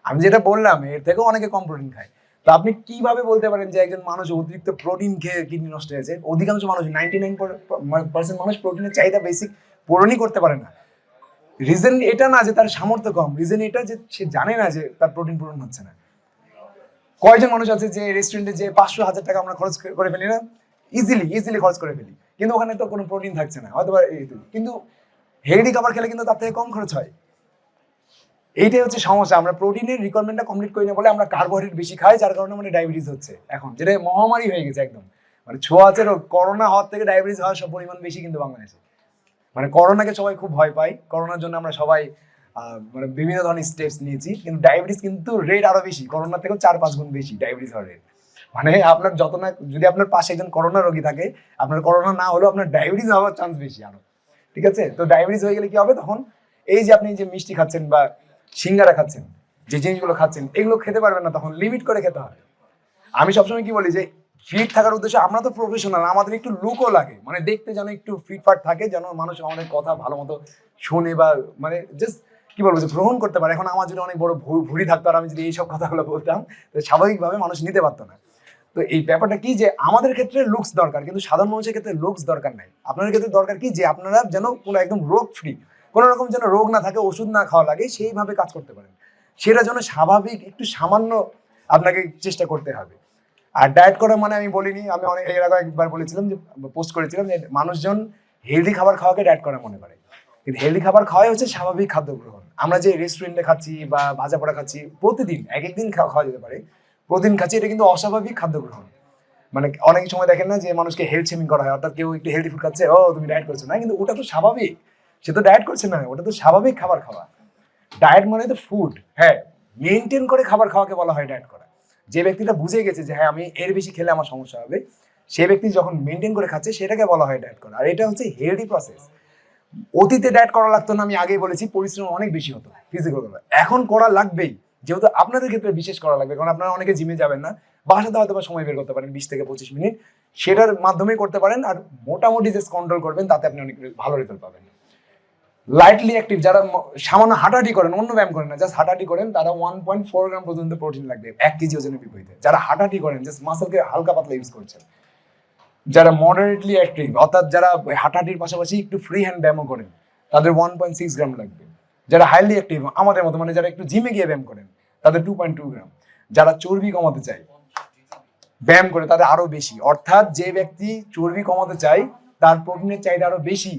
আমি যেটা বললাম এর থেকেও অনেকে কম প্রোটিন খায়। তো আপনি কিভাবে বলতে পারেন যে একজন মানুষ অতিরিক্ত প্রোটিন খেয়ে কিডনি নষ্ট হয়েছে? অধিকাংশ মানুষ 99% মানুষ প্রোটিনের চাহিদা বেসিক পূরণই করতে পারে না। রিজন এটা না যে তার সামর্থ্য কম, রিজন এটা যে সে জানে না যে তার প্রোটিন পূরণ হচ্ছে না। কয়জন মানুষ আছে যে রেস্টুরেন্টে যে 500-1000 টাকা আমরা খরচ করে ফেলি না, ইজিলি খরচ করে ফেলি, কিন্তু ওখানে তো কোনো প্রোটিন থাকছে না হয়তো, কিন্তু হেলদি খাবার খেলে কিন্তু তার থেকে কম খরচ হয়। এইটাই হচ্ছে সমস্যা, আমরা প্রোটিনের রিকোয়ারমেন্টটা কমপ্লিট করি না বলে আমরা কার্বোহাইড্রেট বেশি খাই, যার কারণে মানে ডায়াবেটিস হচ্ছে এখন, যেটা মহামারী হয়ে গেছে একদম। মানে ছোঁয়াচে রোগ, করোনা হওয়ার থেকে ডায়াবেটিস হওয়ার সব পরিমাণ বেশি কিন্তু বাংলাদেশে। মানে করোনাকে সবাই খুব ভয় পায়, করোনার জন্য আমরা সবাই মানে বিভিন্ন ধরনের স্টেপস নিয়েছি, কিন্তু ডায়াবেটিস কিন্তু রেট আরো বেশি, করোনার থেকেও 4-5 গুণ বেশি ডায়াবেটিস হওয়ার রেট। মানে আপনার যত না, যদি আপনার পাশে একজন করোনা রোগী থাকে, আপনার করোনা না হলেও আপনার ডায়াবেটিস হওয়ার চান্স বেশি আরো, ঠিক আছে? তো ডায়াবেটিস হয়ে গেলে কি হবে তখন? এই যে আপনি যে মিষ্টি খাচ্ছেন বা সিঙ্গারা খাচ্ছেন, যে জিনিসগুলো খাচ্ছেন, এগুলো খেতে পারবেন না, তখন লিমিট করে খেতে হবে। আমি সবসময় কি বলি যে ফিট থাকার উদ্দেশ্যে, আমরা তো প্রফেশনাল, আমাদের একটু লুকও লাগে, মানে দেখতে যেন একটু ফিটফাট থাকে, যেন মানুষ আমাদের কথা ভালো মতো শোনে বা মানে জাস্ট কি বলবো যে গ্রহণ করতে পারে। এখন আমার যদি অনেক বড় ভুঁড়ি থাকতো আর আমি যদি এইসব কথাগুলো বলতাম, তো স্বাভাবিকভাবে মানুষ নিতে পারতো না। তো এই ব্যাপারটা কি যে আমাদের ক্ষেত্রে লুকস দরকার, কিন্তু সাধারণ মানুষের ক্ষেত্রে লুকস দরকার নাই। আপনাদের ক্ষেত্রে দরকার কি যে আপনারা যেন কোনো একদম রোগ ফ্রি, কোনো রকম যেন রোগ না থাকে, ওষুধ না খাওয়া লাগে, সেইভাবে কাজ করতে পারেন। সেটা যেন স্বাভাবিক একটু সামান্য আপনাকে চেষ্টা করতে হবে। আর ডায়েট করা মানে আমি বলিনি, আমি অনেক এর আগে একবার বলেছিলাম যে পোস্ট করেছিলাম যে মানুষজন হেলদি খাবার খাওয়াকে ডায়েট করা মনে করে, কিন্তু হেলদি খাবার খাওয়াই হচ্ছে স্বাভাবিক খাদ্য গ্রহণ। আমরা যে রেস্টুরেন্টে খাচ্ছি বা ভাজা পোড়া খাচ্ছি প্রতিদিন, এক একদিন খাওয়া যেতে পারে, প্রতিদিন খাচ্ছি, এটা কিন্তু অস্বাভাবিক খাদ্য গ্রহণ। মানে অনেক সময় দেখেন না যে মানুষকে হেলথ শেমিং করা হয়, অর্থাৎ কেউ একটু হেলদি ফুড খাচ্ছে, ও তুমি ডায়েট করছো না, কিন্তু ওটা তো স্বাভাবিক, সে তো ডায়েট করছে না, ওটা তো স্বাভাবিক খাবার খাওয়া। ডায়েট মানে তো ফুড, হ্যাঁ, মেনটেন করে খাবার খাওয়াকে বলা হয় ডায়েট করা। যে ব্যক্তিটা বুঝে গেছে যে হ্যাঁ আমি এর বেশি খেলে আমার সমস্যা হবে, সে ব্যক্তি যখন মেনটেন করে খাচ্ছে সেটাকে বলা হয় ডায়েট করা। আর এটা হচ্ছে হেলদি প্রসেস। অতীতে ডায়েট করা লাগতো না, আমি আগেই বলেছি, পরিশ্রম অনেক বেশি হতো ফিজিক্যাল, এখন করা লাগবেই, যেহেতু আপনাদের ক্ষেত্রে বিশেষ করা লাগবে, কারণ আপনারা অনেকে জিমে যাবেন না, বাসাতে হয়তো বা সময় বের করতে পারেন 20 থেকে 25 মিনিট, সেটার মাধ্যমে করতে পারেন। আর মোটামুটি যে কন্ট্রোল করবেন তাতে আপনি অনেক ভালো রেজাল্ট পাবেন। লাইটলি অ্যাক্টিভ যারা সামান্য হাঁটাহাঁটি করেন, অন্য ব্যায়াম করেন না, জাস্ট হাঁটাহাঁটি করেন, তারা 1.4 গ্রাম পর্যন্ত প্রোটিন লাগবে 1 কেজি ওজনের বিপরীতে। যারা হাঁটাহাঁটি করেন, জাস্ট মাসলকে হালকা পাতলা ইউজ করছেন, যারা মডারেটলি অ্যাক্টিভ অর্থাৎ যারা হাঁটাহাঁটির পাশাপাশি একটু ফ্রি হ্যান্ড ব্যায়ামও করেন, তাদের 1.6 গ্রাম লাগবে। যারা হাইলি অ্যাক্টিভ আমাদের মতো, মানে যারা একটু জিমে গিয়ে ব্যায়াম করেন, তাদের 2.2 গ্রাম। যারা চর্বি কমাতে চায় ব্যায়াম করে, তাদের আরো বেশি। অর্থাৎ যে ব্যক্তি চর্বি কমাতে চায় তার প্রোটিনের চাহিদা আরো বেশি,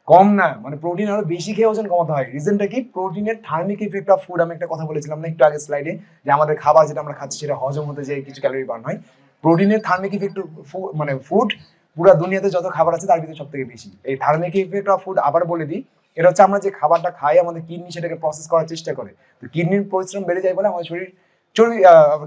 কম না, মানে প্রোটিন আরো বেশি খেয়ে ওজন কমাতে হয়। রিজনটা কি? প্রোটিনের থার্মিক ইফেক্ট অফ ফুড। আমি একটা কথা বলেছিলাম না একটু আগে স্লাইডে, যে আমাদের খাবার যেটা আমরা খাচ্ছি সেটা হজম হতে যে কিছু ক্যালোরি বার্ন হয়। প্রোটিনের থার্মিক ইফেক্ট মানে ফুড পুরো দুনিয়াতে যত খাবার আছে তার ভিতরে সব থেকে বেশি। এই থার্মিক ইফেক্ট অফ ফুড আবার বলে দিই, এটা হচ্ছে আমরা যে খাবারটা খাই, আমাদের কিডনি সেটাকে প্রসেস করার চেষ্টা করে, তো কিডনির পরিশ্রম বেড়ে যায় বলে আমাদের শরীর চর্বি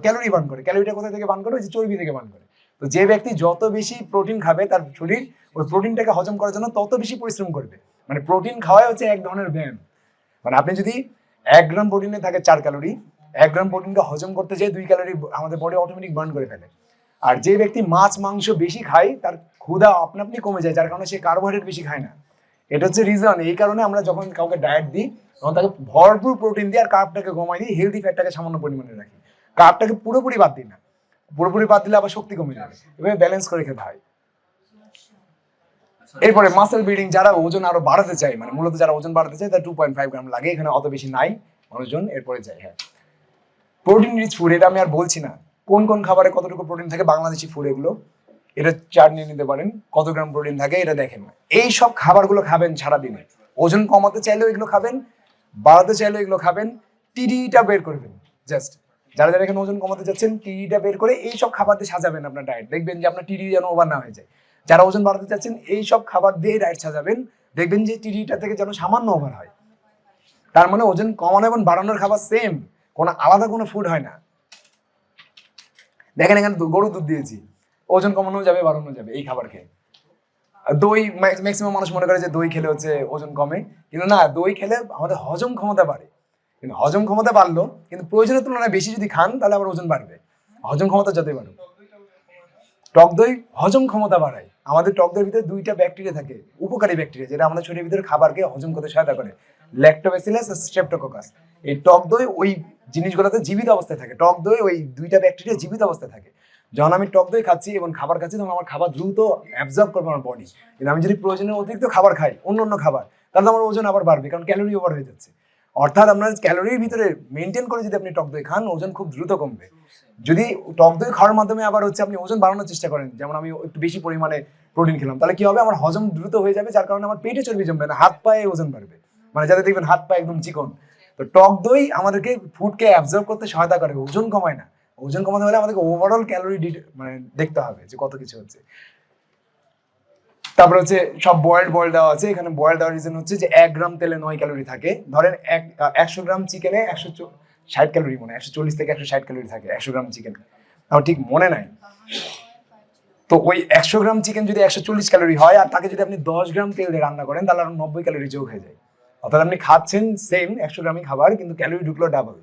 ক্যালোরি বার্ন করে। ক্যালোরিটা কোথা থেকে বার্ন করে? ওই যে চর্বি থেকে বার্ন করে। তো যে ব্যক্তি যত বেশি প্রোটিন খাবে তার শরীর ওই প্রোটিনটাকে হজম করার জন্য তত বেশি পরিশ্রম করবে। মানে প্রোটিন খাওয়াই হচ্ছে এক ধরনের ব্যায়াম। মানে আপনি যদি 1 গ্রাম প্রোটিনে থাকে 4 ক্যালোরি, 1 গ্রাম প্রোটিনকে হজম করতে যেয়ে 2 ক্যালোরি আমাদের বডি অটোমেটিক বার্ন করে ফেলে। আর যে ব্যক্তি মাছ মাংস বেশি খায় তার ক্ষুধা আপনা আপনি কমে যায়, যার কারণে সে কার্বোহাইড্রেট বেশি খায় না। এটা হচ্ছে রিজন। এই কারণে আমরা যখন কাউকে ডায়েট দিই তখন তাকে ভরপুর প্রোটিন দিই আর কার্বটাকে কমাই দিই, হেলদি ফ্যাটটাকে সামান্য পরিমাণে রাখি। কার্বটাকে পুরোপুরি বাদ দিই না, পুরোপুরি বাদ দিলে আবার শক্তি কমে যাবে। এভাবে ব্যালেন্স করে খেতে হয়। এরপরে মাসেল বিল্ডিং, যারা ওজন আরো বাড়াতে চায়, মানে মূলত যারা ওজন বাড়াতে চায় তার 2.5 গ্রাম লাগে, এখানে অত বেশি নাই মানুষজন। এরপরে যায় হ্যাঁ প্রোটিন রিচ ফুড, এটা আমি আর বলছি না কোন কোন খাবারে কতটুকু প্রোটিন থাকে, বাংলাদেশি ফুড এগুলো, এটা চার্ট নিয়ে নিতে পারেন, কত গ্রাম প্রোটিন থাকে এটা দেখেন। এই সব খাবারগুলো খাবেন সারাদিনে। ওজন কমাতে চাইলেও এগুলো খাবেন, বাড়াতে চাইলেও এগুলো খাবেন। টিডিটা বের করবেন, জাস্ট যারা যারা এখানে ওজন কমাতে যাচ্ছেন টিডিটা বের করে এই সব খাবার দিয়ে সাজাবেন আপনার ডায়েট, দেখবেন যে আপনার টিডি যেন ওভার না হয়ে যায়। যারা ওজন বাড়াতে চাচ্ছেন এই সব খাবার দিয়ে ডায়েট সাজাবেন, দেখবেন যে টিডিটা থেকে যেন সামান্য ওভার হয়। তার মানে ওজন কমানো এবং বাড়ানোর খাবার সেম, কোনো আলাদা কোনো ফুড হয় না। দেখেন এখানে গরু দুধ দিয়েছি, ওজন কমানো যাবে বাড়ানো যাবে এই খাবার খেয়ে। দই, ম্যাক্সিমাম মানুষ মনে করে যে দই খেলে হচ্ছে ওজন কমে, কিন্তু না, দই খেলে আমাদের হজম ক্ষমতা বাড়ে। কিন্তু হজম ক্ষমতা বাড়লো, কিন্তু প্রয়োজনের তুলনায় বেশি যদি খান তাহলে আবার ওজন বাড়বে। হজম ক্ষমতা যতই বাড়ুক, টক দই হজম ক্ষমতা বাড়ায়। আমাদের টক দইয়ের ভিতরে 2টা ব্যাকটেরিয়া থাকে, উপকারী ব্যাকটেরিয়া, যেটা আমাদের শরীরের ভিতরে খাবারকে হজম করতে সহায়তা করে, ল্যাক্টোব্যাসিলাস আর স্ট্রেপ্টোকোকাস। এই টক দই ওই জিনিসগুলোতে জীবিত অবস্থায় থাকে, টক দই ওই 2টা ব্যাকটেরিয়া জীবিত অবস্থায় থাকে। যখন আমি টক দই খাচ্ছি এবং খাবার খাচ্ছি তখন আমার খাবার দ্রুত অ্যাবজর্ব করবে আমার বডি। কিন্তু আমি যদি প্রয়োজনের অতিরিক্ত খাবার খাই, অন্য খাবার, তাহলে আমার ওজন আবার বাড়বে, কারণ ক্যালোরি ওভার হয়ে যাচ্ছে। অর্থাৎ আপনার ক্যালোরির ভিতরে মেনটেন করে যদি আপনি টক দই খান, ওজন খুব দ্রুত কমবে। যদি টক দই খাওয়ার মাধ্যমে আবার হচ্ছে আপনি ওজন বাড়ানোর চেষ্টা করেন, যেমন আমি একটু বেশি পরিমাণে প্রোটিন খেলাম, তাহলে কি হবে? আমার হজম দ্রুত হয়ে যাবে, যার কারণে আমার পেটে চর্বি জমবে না, হাত পায়ে ওজন বাড়বে। মানে যাদের দেখবেন হাত পা একদম চিকন, তো টক দই আমাদেরকে ফুডকে অ্যাবজর্ব করতে সহায়তা করে, ওজন কমায় না। ওজন কমাতে হলে আমাদেরকে ওভারঅল ক্যালোরি মানে দেখতে হবে যে কত কিছু হচ্ছে। তারপর হচ্ছে সব বয়েল দেওয়া আছে এখানে। বয়েল দেওয়ার রিজন হচ্ছে যে 1 গ্রাম তেলে 9 ক্যালোরি থাকে। ধরেন 100 গ্রাম চিকেনে 160 ক্যালোরি, মনে 140 থেকে 160 ক্যালোরি থাকে 100 গ্রাম চিকেন, আমার ঠিক মনে নাই। তো ওই 100 গ্রাম চিকেন যদি 140 ক্যালোরি হয় আর তাকে যদি আপনি 10 গ্রাম তেল দিয়ে রান্না করেন, তাহলে আরো 90 ক্যালোরি যোগ হয়ে যায়। অর্থাৎ আপনি খাচ্ছেন সেম 100 গ্রামই খাবার, কিন্তু ক্যালোরি ঢুকলো ডাবল।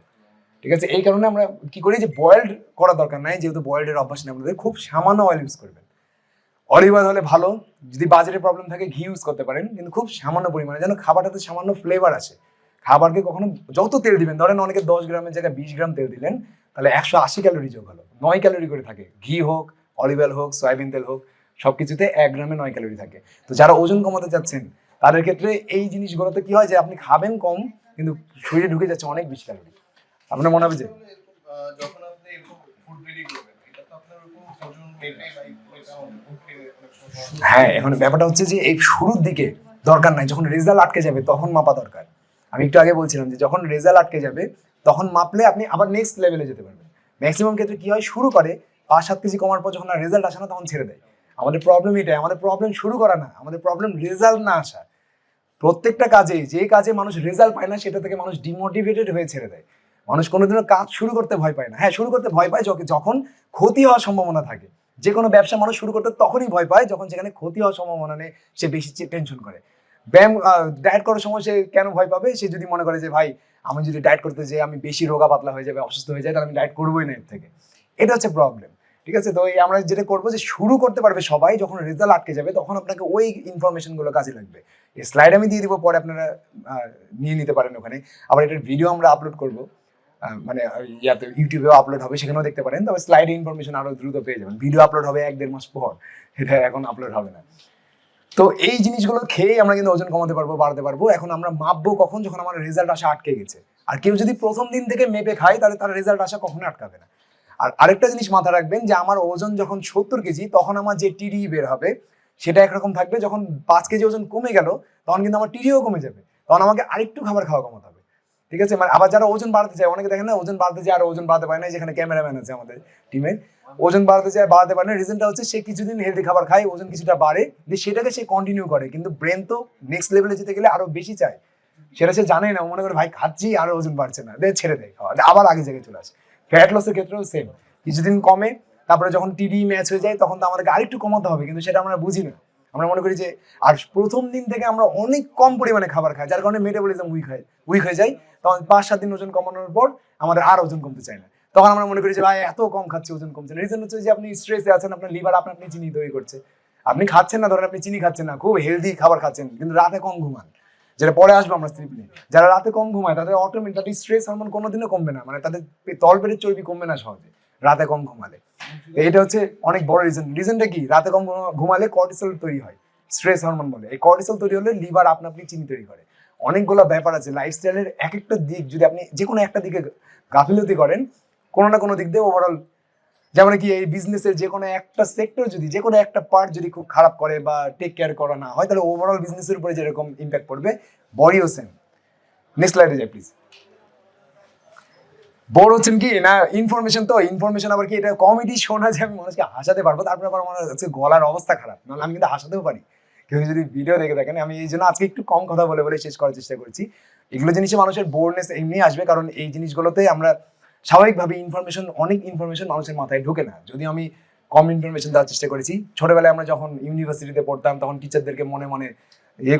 ঠিক আছে, এই কারণে আমরা কি করি যে বয়েলড করা দরকার নাই, যেহেতু বয়েলডের অভ্যাস নেই আমাদের, খুব সামান্য অয়েল ইউজ করবেন। অলিভ অয়েল হলে ভালো, যদি বাজারে প্রবলেম থাকে ঘি ইউজ করতে পারেন, কিন্তু খুব সামান্য পরিমাণে, যেন খাবারটাতে সামান্য ফ্লেভার আসে। খাবারকে কখনো যত তেল দিবেন, ধরেন অনেকে 10 গ্রামের জায়গায় 20 গ্রাম তেল দিলেন, তাহলে 180 ক্যালোরি যোগ হলো, 9 ক্যালোরি করে থাকে। ঘি হোক, অলিভ অয়েল হোক, সয়াবিন তেল হোক, সবকিছুতে 1 গ্রামে 9 ক্যালোরি থাকে। তো যারা ওজন কমাতে চাচ্ছেন তাদের ক্ষেত্রে এই জিনিসগুলোতে কি হয় যে আপনি খাবেন কম, কিন্তু শরীরে ঢুকে যাচ্ছে অনেক বেশি ক্যালোরি। আপনার মনে হবে যে যখন আপনি এরকম ফুড রেডি করবেন, এটা তো আপনার ওরকম ওজন মেপে বা এটা ফুড খেয়ে অনেক সময় হ্যাঁ, এখন ব্যাপারটা হচ্ছে যে এই শুরুর দিকে দরকার নাই, যখন রেজাল্ট আটকে যাবে তখন মাপা দরকার। আমি একটু আগে বলছিলাম যে যখন রেজাল্ট আটকে যাবে তখন মাপলে আপনি আবার নেক্সট লেভেলে যেতে পারবেন। ম্যাক্সিমাম ক্ষেত্রে কি হয়, শুরু করে 5-7 কেজি কমার পর যখন আর রেজাল্ট আসে না তখন ছেড়ে দেয়। আমাদের প্রবলেম এটাই, আমাদের প্রবলেম শুরু করা না, আমাদের প্রবলেম রেজাল্ট না আসা। প্রত্যেকটা কাজে, যে কাজে মানুষ রেজাল্ট পায় না সেটা থেকে মানুষ ডিমোটিভেটেড হয়ে ছেড়ে দেয়। মানুষ কোনোদিনও কাজ শুরু করতে ভয় পায় না। হ্যাঁ, শুরু করতে ভয় পায় যখন ক্ষতি হওয়ার সম্ভাবনা থাকে। যে কোনো ব্যবসা মানুষ শুরু করতে তখনই ভয় পায় যখন সেখানে ক্ষতি হওয়ার সম্ভাবনা নেই, সে বেশি টেনশন করে। ব্যায়াম ডায়েট করার সময় সে কেন ভয় পাবে? সে যদি মনে করে যে ভাই আমি যদি ডায়েট করতে যাই আমি বেশি রোগা পাতলা হয়ে যাবে, অসুস্থ হয়ে যায়, তাহলে আমি ডায়েট করবোই না এর থেকে। এটা হচ্ছে প্রবলেম। ঠিক আছে, তো আমরা যেটা করবো যে শুরু করতে পারবে সবাই, যখন রেজাল্ট আটকে যাবে তখন আপনাকে ওই ইনফরমেশন গুলো কাজে লাগবে। এই স্লাইড আমি দিয়ে দিব, পরে আপনারা নিয়ে নিতে পারেন ওখানে। আবার এটার ভিডিও আমরা আপলোড করবো, মানে ইয়াতে ইউটিউবেও আপলোড হবে, সেখানেও দেখতে পারেন। তবে স্লাইডে ইনফরমেশন আরো দ্রুত পেয়ে যাবেন। ভিডিও আপলোড হবে 1-1.5 মাস পর, এটা এখন আপলোড হবে না। তো এই জিনিসগুলো খেয়ে আমরা কিন্তু ওজন কমাতে পারবো, বাড়াতে পারবো। এখন আমরা মাপবো কখন? যখন আমার রেজাল্ট আসা আটকে গেছে। আর কেউ যদি প্রথম দিন থেকে মেপে খায় তাহলে তার রেজাল্ট আসা কখনোই আটকাবে না। আর আরেকটা জিনিস মাথা রাখবেন যে আমার ওজন যখন 70 কেজি তখন আমার যে টিডি বের হবে সেটা একরকম থাকবে। যখন 5 কেজি ওজন কমে গেল তখন কিন্তু আমার টিডিও কমে যাবে, তখন আমাকে আরেকটু খাবার খাওয়া কমাতে হবে। ঠিক আছে, মানে আবার যারা ওজন বাড়াতে চায়, অনেকে দেখেন না ওজন বাড়াতে চায় আর ওজন বাড়াতে পারে না, যেখানে ক্যামেরাম্যান আছে আমাদের টিমের, ওজন বাড়াতে চায় বাড়াতে পারে না। রিজনটা হচ্ছে সে কিছুদিন হেলদি খাবার খায়, ওজন কিছুটা বাড়ে, সেটাকে সে কন্টিনিউ করে, কিন্তু ব্রেন তো নেক্সট লেভেলে যেতে গেলে আরো বেশি চায়। সেটা সে জানে না, ও মনে করে ভাই খাচ্ছি আর ওজন বাড়ছে না, ছেড়ে দেয় খাওয়া, আবার আগে জায়গায় চলে আসে। ফ্যাট লসের ক্ষেত্রেও সেম, কিছুদিন কমে, তারপরে যখন টিডি ম্যাচ হয়ে যায় তখন তো আমাদেরকে আরেকটু কমাতে হবে, কিন্তু সেটা আমরা বুঝি না। আমরা মনে করি যে, আর প্রথম দিন থেকে আমরা অনেক কম পরিমাণে খাবার খাই, যার কারণে মেটাবলিজম উইক হয়ে যায়। তখন 5-7 দিন ওজন কমানোর পর আমাদের আর ওজন কমতে চায় না। তখন আমরা মনে করি যে ভাই এত কম খাচ্ছি, ওজন কমছে না। রিজন হচ্ছে যে আপনি স্ট্রেসে আছেন, আপনার লিভার আপনি চিনি তৈরি করছে। আপনি খাচ্ছেন না, ধরেন আপনি চিনি খাচ্ছেন না, খুব হেলদি খাবার খাচ্ছেন, কিন্তু রাতে কম ঘুমান, যেটা পরে আসবো আমরা স্লিপ নিয়ে। যারা রাতে কম ঘুমায় তাদের অটোমেটিক তাদের স্ট্রেস হরমোন কোনোদিনও কমবে না, মানে তাদের তলপেটের চর্বি কমবে না সহজে রাতে কম ঘুমালে। এটা হচ্ছে অনেক বড় রিজনটা কি? রাতে কম ঘুমালে কর্টিসল তৈরি হয়, স্ট্রেস হরমোন বলে। এই কর্টিসল তৈরি হলে লিভার আপনি চিনি তৈরি করে। অনেকগুলো ব্যাপার আছে লাইফস্টাইলের, এক একটা দিক যদি আপনি যে কোনো একটা দিকে গাফিলতি করেন, কোনো না কোনো দিক দিয়ে ওভারঅল, যেমন কি এই বিজনেসের যে কোনো একটা সেক্টর যদি, যে কোনো একটা পার্ট যদি খুব খারাপ করে বা টেক কেয়ার করা না হয়, তাহলে ওভারঅল বিজনেসের উপরে যেরকম ইম্প্যাক্ট পড়বে, বডিও সেম। নেক্সট স্লাইডে যাই প্লিজ। বড় হচ্ছেন কি না ইনফরমেশন, তো ইনফরমেশন আবার কি এটা কমেডি শোনা যে আমি মানুষকে হাসাতে পারবো, তারপরে আবার আমার হচ্ছে গলার অবস্থা খারাপ, নাহলে আমি কিন্তু হাসাতেও পারি। কেউ যদি ভিডিও দেখে থাকেন, আমি এই জন্য আজকে একটু কম কথা বলে শেষ করার চেষ্টা করছি। এগুলো জিনিসে মানুষের বোরনেস এমনি আসবে, কারণ এই জিনিসগুলোতে আমরা স্বাভাবিকভাবে অনেক ইনফরমেশন মানুষের মাথায় ঢোকে না। যদি আমি কম ইনফরমেশন দেওয়ার চেষ্টা করেছি, ছোটবেলায় আমরা যখন ইউনিভার্সিটিতে পড়তাম তখন টিচারদেরকে মনে মনে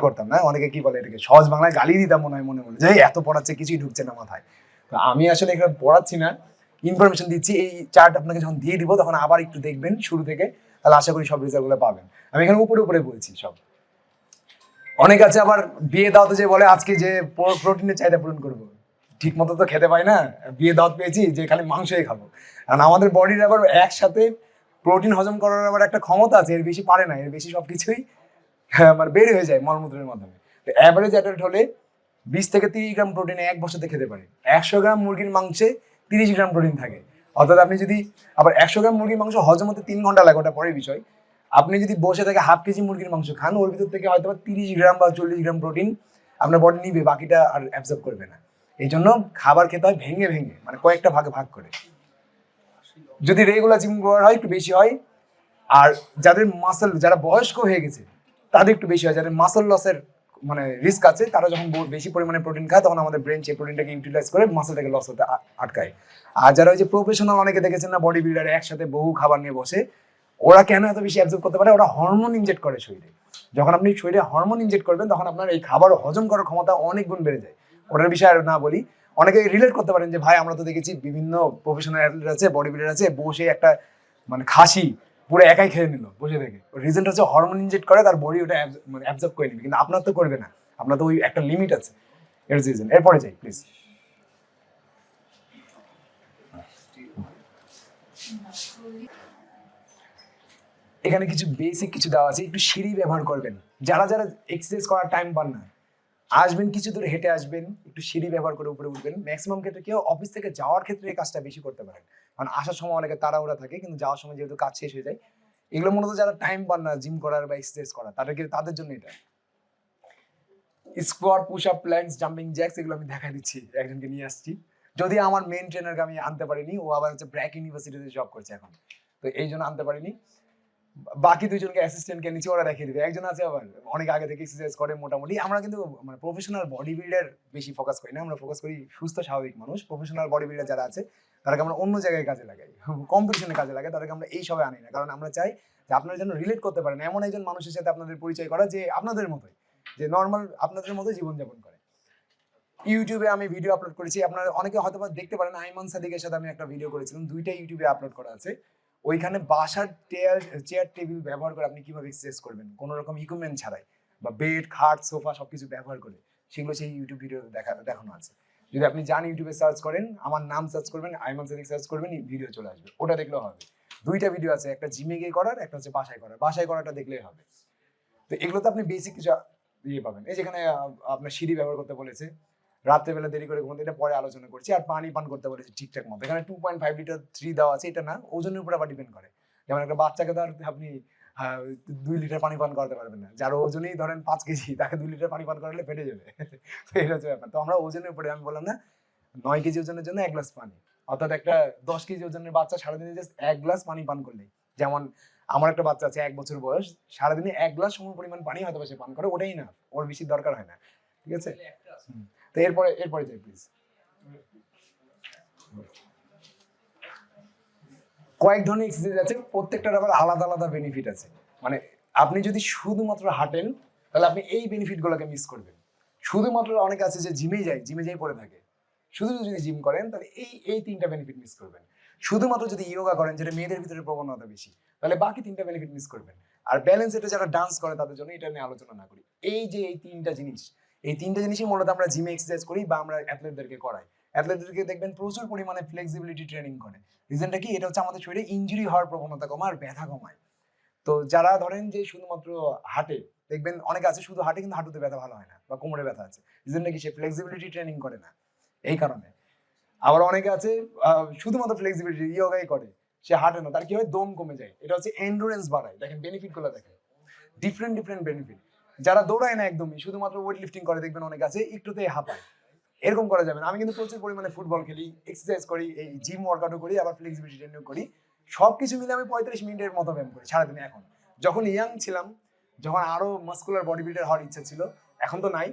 করতাম না, অনেকে কি বলে এটাকে সহজ বাংলায় গালি দিতাম মনে মনে যে এত পড়াচ্ছে কিছুই ঢুকছে না মাথায়। তো আমি আসলে এখানে পড়াচ্ছি না, ইনফরমেশন দিচ্ছি। এই চার্ট আপনাকে যখন দিয়ে দিব তখন আবার একটু দেখবেন শুরু থেকে, তাহলে আশা করি সব রেজাল্টগুলো পাবেন। আমি এখানে উপরে বলছি সব। অনেক আছে আবার বিয়ে দাওয়াতে যে বলে আজকে যে প্রোটিনের চাহিদা পূরণ করবো, ঠিক মতো তো খেতে পাই না, বিয়ে দাওয়াত পেয়েছি যে খালি মাংসই খাবো। কারণ আমাদের বডির আবার একসাথে প্রোটিন হজম করার আবার একটা ক্ষমতা আছে, এর বেশি পারে না, এর বেশি সবকিছুই মানে বের হয়ে যায় মলমূত্রের মাধ্যমে। তো অ্যাভারেজ অ্যাডাল্ট হলে 20 থেকে 30 গ্রাম প্রোটিন 1 বছরতে খেতে পারে। 100 গ্রাম মুরগির মাংসে 30 গ্রাম প্রোটিন থাকে। অর্থাৎ আপনি যদি আবার 100 গ্রাম মুরগির মাংস হজম হতে 3 ঘন্টা লাগে, ওটা পরের বিষয়। আপনি যদি বসে থেকে হাফ কেজি মুরগির মাংস খান, ওর ভিতর থেকে হয়তো 30 গ্রাম বা 40 গ্রাম প্রোটিন আপনার বডি নিবে, বাকিটা আর অ্যাবজর্ব করবে না। এই জন্য খাবার খেতে হয় ভেঙে ভেঙে, মানে কয়েকটা ভাগে ভাগ করে। যদি রেগুলার জিম করা হয় একটু বেশি হয়, আর যাদের মাসল, যারা বয়স্ক হয়ে গেছে তাদের একটু বেশি হয়। যাদের মাসল লসের মানে রিস্ক আছে, তারা যখন বেশি পরিমাণে প্রোটিন খায় তখন আমাদের ব্রেন সেই প্রোটিনটাকে ইউটিলাইজ করে মাসলটাকে লস হতে আটকায়। আর যারা ওই যে প্রফেশনাল, অনেকে দেখেছেন না বডি বিল্ডার একসাথে বহু খাবার নিয়ে বসে, ওরা কেন এত বেশি অ্যাবজর্ব করতে পারে? ওরা হরমোন ইনজেক্ট করে শরীরে। যখন আপনি শরীরে হরমোন ইনজেক্ট করবেন তখন আপনার এই খাবার হজম করার ক্ষমতা অনেক গুণ বেড়ে যায়। ওটার বিষয়ে আর না বলি, অনেকে রিলেট করতে পারেন যে ভাই আমরা তো দেখেছি বিভিন্ন প্রফেশনাল অ্যাথলেট আছে, বডি বিল্ডার আছে, বসে একটা মানে খাসি পুরো একাই খেয়ে নিল বসে থেকে। রিজনটা হচ্ছে হরমোন ইনজেক্ট করে, তার বডি ওটা মানে অ্যাবজর্ব করে নিবে, কিন্তু আপনার তো করবে না, আপনার তো ওই একটা লিমিট আছে, এর রিজন। এরপরে যাই প্লিজ। এখানে কিছু বেসিক কিছু দেওয়া আছে, একটু সিঁড়ি ব্যবহার করবেন। যারা যারা এক্সারসাইজ করার টাইম পান না, আসবেন কিছু দূর হেঁটে আসবেন, একটু সিঁড়ি ব্যবহার করে উপরে উঠবেন। ম্যাক্সিমাম ক্ষেত্রে কেউ অফিস থেকে যাওয়ার ক্ষেত্রে এই কাজটা বেশি করতে পারেন, কারণ আসার সময় অনেকে তাড়াহুড়া থাকে, কিন্তু যাওয়ার সময় যেহেতু কাজ শেষ হয়ে যায়। এগুলো মূলত যারা টাইম পান না জিম করার বা এক্সারসাইজ করার, তাদের জন্য এটা। Squats, push up, planks, jumping jacks এগুলো আমি দেখা দিচ্ছি, একজনকে নিয়ে আসছি। যদি আমার মেন ট্রেনারকে আমি আনতে পারিনি, ও আবার হচ্ছে ব্র্যাক ইউনিভার্সিটিতে জব করছে এখন, তো এই জন্য আনতে পারিনি। বাকি দুইজনকে অ্যাসিস্ট্যান্টকে নিচে ওরা দেখিয়ে দিবে। একজন আছে আবার অনেক আগে থেকে এক্সারসাইজ করে মোটামুটি। আমরা কিন্তু মানে প্রফেশনাল বডি বিল্ডার বেশি ফোকাস করি না, আমরা ফোকাস করি সুস্থ স্বাভাবিক মানুষ। প্রফেশনাল বডি বিল্ডার যারা আছে তাদেরকে আমরা অন্য জায়গায় কাজে লাগাই, কম্পিটিশনে কাজে লাগাই, তাদেরকে আমরা এই সবে আনি না, কারণ আমরা চাই যে আপনারা যেন রিলেট করতে পারেন এমন একজন মানুষের সাথে আপনাদের পরিচয় করা যে আপনাদের মতোই, যে নর্মাল আপনাদের মতোই জীবনযাপন করে। ইউটিউবে আমি ভিডিও আপলোড করেছি, আপনারা অনেকে হয়তো বা দেখতে পারেন, আইমান সাদিকের সাথে আমি একটা ভিডিও করেছিলাম, দুইটা ইউটিউবে আপলোড করা আছে। ওইখানে বাসার চেয়ার টেবিল ব্যবহার করে আপনি কিভাবে এক্সারসাইজ করবেন কোনো রকম ইকুইপমেন্ট ছাড়াই, বা বেড, খাট, সোফা সবকিছু ব্যবহার করে, সেগুলো সেই ইউটিউব ভিডিওতে দেখানো আছে। যদি আপনি যান ইউটিউবে সার্চ করেন, আমার নাম সার্চ করবেন, আইমান সাদিক সার্চ করবেন, ভিডিও চলে আসবে, ওটা দেখলেও হবে। দুইটা ভিডিও আছে, একটা জিমে গিয়ে করার, একটা হচ্ছে বাসায় করার। বাসায় করাটা দেখলেই হবে। তো এগুলোতে আপনি বেসিক কিছু ইয়ে পাবেন। এই যেখানে আপনার সিঁড়ি ব্যবহার করতে বলেছে, রাত্রেবেলা দেরি করে ঘুমাতে, এটা পরে আলোচনা করছি। আর পানি পান করতে বলেছে ঠিকঠাক মতো। এখানে 2.5 লিটার 3 দেওয়া আছে, এটা না, ওজনের উপর আবার ডিপেন্ড করে। যেমন একটা বাচ্চাকে তো আর আপনি 2 লিটার পানি পান করাতে পারবেন না। যার ওজনই ধরেন 5 কেজি, তাকে 2 লিটার পানি পান করালে ফেটে যাবে। তো এটা হচ্ছে ব্যাপার। তো আমরা ওজনের উপরে, আমি বললাম না 9 কেজি ওজনের জন্য 1 গ্লাস পানি, অর্থাৎ একটা 10 কেজি ওজনের বাচ্চা সারাদিনে জাস্ট 1 গ্লাস পানি পান করলেই, যেমন আমার একটা বাচ্চা আছে 1 বছর বয়স, সারাদিনে 1 গ্লাস সম পরিমাণ পানি হয়তো সে পান করে, ওটাই না, ওর বেশি দরকার হয় না। ঠিক আছে? তো এরপরে যাই প্লিজ। কয়েক ধরনের এক্সারসাইজ আছে, প্রত্যেকটার আবার আলাদা আলাদা বেনিফিট আছে। মানে আপনি যদি শুধুমাত্র হাঁটেন তাহলে আপনি এই বেনিফিট গুলোকে মিস করবেন। শুধুমাত্র অনেকে আছে যে জিমে যাই পড়ে থাকে, শুধু যদি জিম করেন তাহলে এই 3টা বেনিফিট মিস করবেন। শুধুমাত্র যদি ইয়োগা করেন, যেটা মেয়েদের ভিতরে প্রবণতা বেশি, তাহলে বাকি 3টা বেনিফিট মিস করবেন। আর ব্যালেন্স এটা যারা ডান্স করে তাদের জন্য এটা নিয়ে আলোচনা না করি। এই 3টা জিনিস, এই 3টা জিনিসই মূলত আমরা জিমে এক্সারসাইজ করি বা আমরা অ্যাথলেটদেরকে করাই। অ্যাথলেটদেরকে দেখবেন প্রচুর পরিমাণে ফ্লেক্সিবিলিটি ট্রেনিং করে। রিজনটা কি? এটা হচ্ছে আমাদের শরীরে ইনজুরি হওয়ার প্রবণতা কমায় আর ব্যথা কমায়। তো যারা ধরেন যে শুধুমাত্র হাঁটে, দেখবেন অনেকে আছে শুধু হাঁটে কিন্তু হাঁটুতে ব্যথা ভালো হয় না, বা কোমরে ব্যথা আছে। রিজনটা কি? সে ফ্লেক্সিবিলিটি ট্রেনিং করে না, এই কারণে। আবার অনেকে আছে শুধুমাত্র ফ্লেক্সিবিলিটি ইয়োগাই করে, সে হাঁটে না, তার কি হয়? দম কমে যায়। এটা হচ্ছে এন্ডুরেন্স বাড়ায়। দেখেন বেনিফিট গুলো দেখেন, ডিফারেন্ট বেনিফিট। যারা দৌড়ায় না একদমই, শুধুমাত্র ওয়েট লিফটিং করে, দেখবেন অনেক আছে একটুতেই হাঁপায়। এরকম করা যাবে না। আমি কিন্তু প্রচুর পরিমাণে ফুটবল খেলি, এক্সারসাইজ করি, এই জিম ওয়ার্কআউটও করি, আবার ফ্লেক্সিবিলিটি ট্রেনিং করি। সবকিছু মিলে আমি 35 মিনিটের মতো ব্যায়াম করি সারাদিনে। এখন যখন ইয়াং ছিলাম, যখন আরো মাসকুলার বডি বিল্ডার হওয়ার ইচ্ছা ছিল, এখন তো নাই,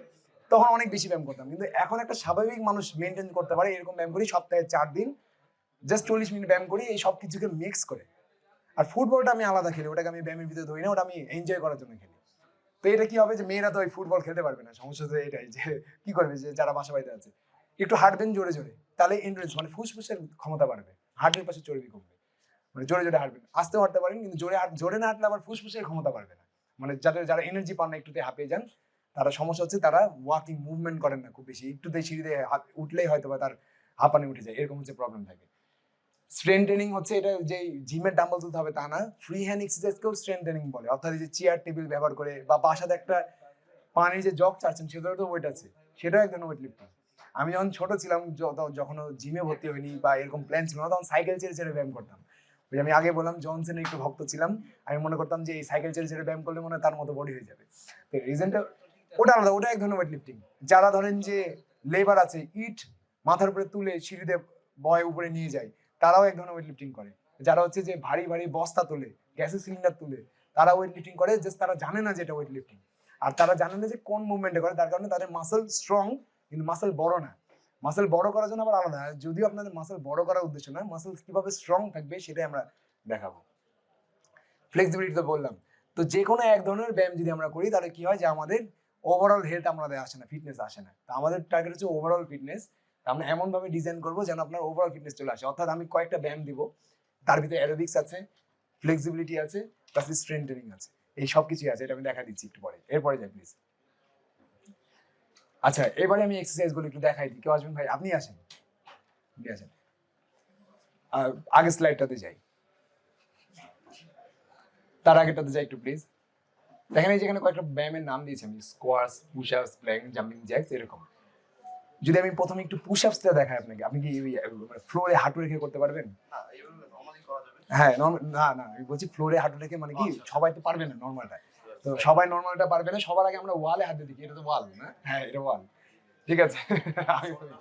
তখন অনেক বেশি ব্যায়াম করতাম। কিন্তু এখন একটা স্বাভাবিক মানুষ মেনটেন করতে পারে এরকম ব্যায়াম করি, সপ্তাহে 4 দিন জাস্ট 40 মিনিট ব্যায়াম করি, এই সব কিছুকে মিক্স করে। আর ফুটবলটা আমি আলাদা খেলি, ওটাকে আমি ব্যায়ামের ভিতরে ধরি না, ওটা আমি এনজয় করার জন্য খেলি। তো এটা কি হবে যে মেয়েরা তো ওই ফুটবল খেলতে পারবে না, সমস্যা তো এটাই যে কি করবে, যে যারা বাসা বাড়িতে আছে একটু হাঁটবেন জোরে জোরে, তাহলে এন্ডুরেন্স মানে ফুসফুসের ক্ষমতা বাড়বে, হার্টের পাশে চর্বি কমবে। মানে জোরে জোরে হাঁটবেন, আস্তেও হাঁটতে পারেন, কিন্তু জোরে না হাঁটলে আবার ফুসফুসের ক্ষমতা বাড়বে না। মানে যারা এনার্জি পান না, একটুতে হাঁপিয়ে যান, তারা সমস্যা হচ্ছে তারা ওয়াকিং মুভমেন্ট করেন না খুব বেশি, একটুতে সিঁড়িতে উঠলেই হয়তো বা তার হাঁপানি উঠে যায়, এরকম হচ্ছে প্রবলেম থাকে। স্ট্রেন ট্রেনিং হচ্ছে এটা যে জিমের ডাম্বল তুলতে হবে তা না, ফ্রি হ্যান্ড এক্সারসাইজকেও স্ট্রেন ট্রেনিং বলে। অর্থাৎ এই যে চেয়ার টেবিল ব্যবহার করে, বা বাসাতে একটা পানির যে জগ চাচ্ছেন সেটারও তো ওয়েট আছে, সেটাও একজন ওয়েট লিফটার। আমি যখন ছোট ছিলাম, যখন জিমে ভর্তি হইনি বা এরকম প্ল্যান ছিল না, তখন সাইকেল ছেড়ে ব্যায়াম করতাম। ওই আমি আগে বললাম জনসনের একটু ভক্ত ছিলাম, আমি মনে করতাম যে এই সাইকেল ছেড়ে ব্যায়াম করলে মনে হয় তার মতো বডি হয়ে যাবে। তো রিজনটা ওটা আলাদা, ওটা এক ধরনের ওয়েট লিফটিং। যারা ধরেন যে লেবার আছে, ইট মাথার উপরে তুলে সিঁড়িতে বয় উপরে নিয়ে যায়, তারাও এক ধরনের ওয়েট লিফটিং করে। যারা হচ্ছে যে ভারী বস্তা তুলে, গ্যাসের সিলিন্ডার তুলে, তারা ওয়েট লিফটিং করে, জাস্ট তারা জানে না যে এটা ওয়েট লিফটিং। আর তারা জানে না যে কোন মুভমেন্টে করে, তার কারণে তাদের মাসল স্ট্রং কিন্তু মাসল বড় না। মাসল বড় করার জন্য আবার আলাদা, যদিও আপনাদের মাসল বড় করার উদ্দেশ্য না, মাসল কিভাবে স্ট্রং থাকবে সেটাই আমরা দেখাবো। ফ্লেক্সিবিলিটি তো বললাম। তো যে কোনো এক ধরনের ব্যায়াম যদি আমরা করি, তাহলে কি হয় যে আমাদের ওভারঅল হেলথ আমাদের আসে না, ফিটনেস আসে না। তো আমাদের টার্গেট হচ্ছে ওভারঅল ফিটনেস। আমরা এমন ভাবে ডিজাইন করবো যেন আপনার ওভারঅল ফিটনেস চলে আসে। অর্থাৎ আমি কয়েকটা ব্যায়াম দিব, তার ভিতরে অ্যারোবিক্স আছে, ফ্লেক্সিবিলিটি আছে, প্লাস স্ট্রেন্থ ট্রেনিং আছে, এই সব কিছুই আছে। এটা আমি দেখা দিচ্ছি একটু পরে, এরপরে যাই প্লিজ। আচ্ছা, এবারে আমি এক্সারসাইজ গুলো একটু দেখাই দিই। কেউ আসবেন ভাই? আপনি আসেন, আপনি আসেন। আগের স্লাইডটাতে যাই, তার আগেটাতে যাই একটু প্লিজ। দেখেন এই যেখানে কয়েকটা ব্যায়ামের নাম দিয়েছি আমি, squats, push ups, planks, jumping jacks, এরকম। যদি আমি প্রথমে একটু পুশ আপসটা দেখাই আপনাকে, আপনি কি ফ্লোরে হাঁটু রেখে করতে পারবেন? না এইভাবে নরমালি করা যাবে। হ্যাঁ, না আমি বলছি ফ্লোরে হাঁটু রেখে, মানে কি সবাই তো পারবে না নর্মালটা। তো তো সবাই নর্মালটা পারবে না, সবার আগে আমরা ওয়ালে হাত দিয়ে দিই, এটা তো ওয়াল না, হ্যাঁ এটা ওয়াল, ঠিক আছে। আমি বলি,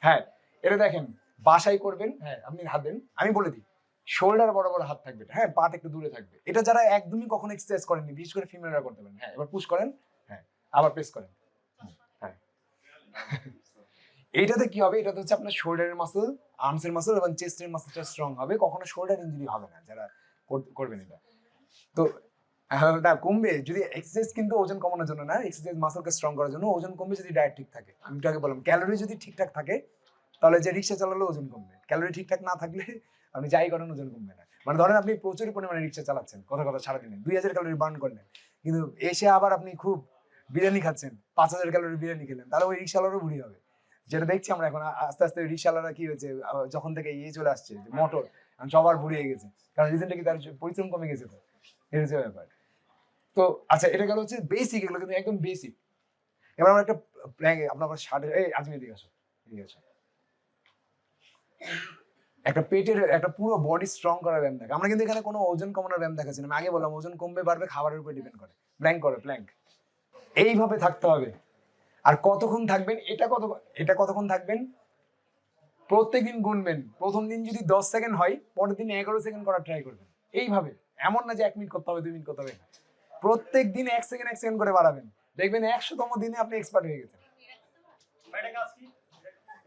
হ্যাঁ এটা দেখেন বাসায় করবেন, হ্যাঁ আপনি হাত দেন, আমি বলে দিই শোল্ডার বড় বড় হাত থাকবে, হ্যাঁ পাট একটু দূরে থাকবে। এটা যারা একদমই কখনো এক্সারসাইজ করেননি, বিশেষ করে ফিমেলরা করতে পারেন। হ্যাঁ এবার পুশ করেন, হ্যাঁ আবার প্রেস করেন, হ্যাঁ। এইটাতে কি হবে, এটাতে হচ্ছে আপনার শোল্ডারের মাসল, আর্মসের মাসল এবং চেস্টের মাসলটা স্ট্রং হবে, কখনো শোল্ডার ইনজুরি হবে না যারা করবেন এটা। তো না কমবে যদি এক্সারসাইজ, কিন্তু ওজন কমানোর জন্য না, এক্সারসাইজ মাসলকে স্ট্রং করার জন্য। ওজন কমবে যদি ডায়েট ঠিক থাকে। আমি তো আগে বললাম ক্যালোরি যদি ঠিকঠাক থাকে তাহলে যে রিক্সা চালালে ওজন কমবে, ক্যালোরি ঠিকঠাক না থাকলে আপনি যাই করেন ওজন কমবে না। মানে ধরেন আপনি প্রচুর পরিমাণে রিক্সা চালাচ্ছেন, কথা সারাদিনে 2000 ক্যালোরি বার্ন করলেন, কিন্তু এসে আবার আপনি খুব বিরিয়ানি খাচ্ছেন, 5000 ক্যালোরি বিরিয়ানি খেলেন, তাহলে ওই রিক্সাওয়ালারও ভুড়ি হবে। যেটা দেখছি আমরা এখন আস্তে আস্তে রিক্সাওয়ালারা কি হয়েছে, যখন থেকে ইয়ে চলে আসছে মোটর, সবার ভুড়ি হয়ে গেছে, কারণ রিজেন্টলি কি তার পরিশ্রম কমে গেছে, তো এটা হচ্ছে ব্যাপার। তো আচ্ছা এটা গেল হচ্ছে বেসিক, এগুলো কিন্তু একদম বেসিক। এবার আমরা একটা প্ল্যান, আপনার শার্টের, এই আজমি দিকে আসো, এদিকে আসো। একটা পেটের একটা পুরো বডি স্ট্রং করার ব্যায়াম থাকে। আমরা কিন্তু এখানে কোনো ওজন কমানোর ব্যায়াম দেখাচ্ছি না, আমি আগে বললাম ওজন কমবে বাড়বে খাবারের উপর ডিপেন্ড করে। প্ল্যাঙ্ক করো, প্ল্যাঙ্ক এইভাবে থাকতে হবে। আর কতক্ষণ থাকবেন, এটা কতক্ষণ থাকবেন প্রত্যেকদিন গুনবেন। প্রথম দিন যদি 10 সেকেন্ড হয়, পরের দিন 11 সেকেন্ড করার ট্রাই করবেন। এইভাবে, এমন না যে 1 মিনিট করতে হবে, 2 মিনিট করতে হবে, প্রত্যেক দিন 1 সেকেন্ড 1 সেকেন্ড করে বাড়াবেন, দেখবেন 100তম দিনে আপনি এক্সপার্ট হয়ে গেছেন।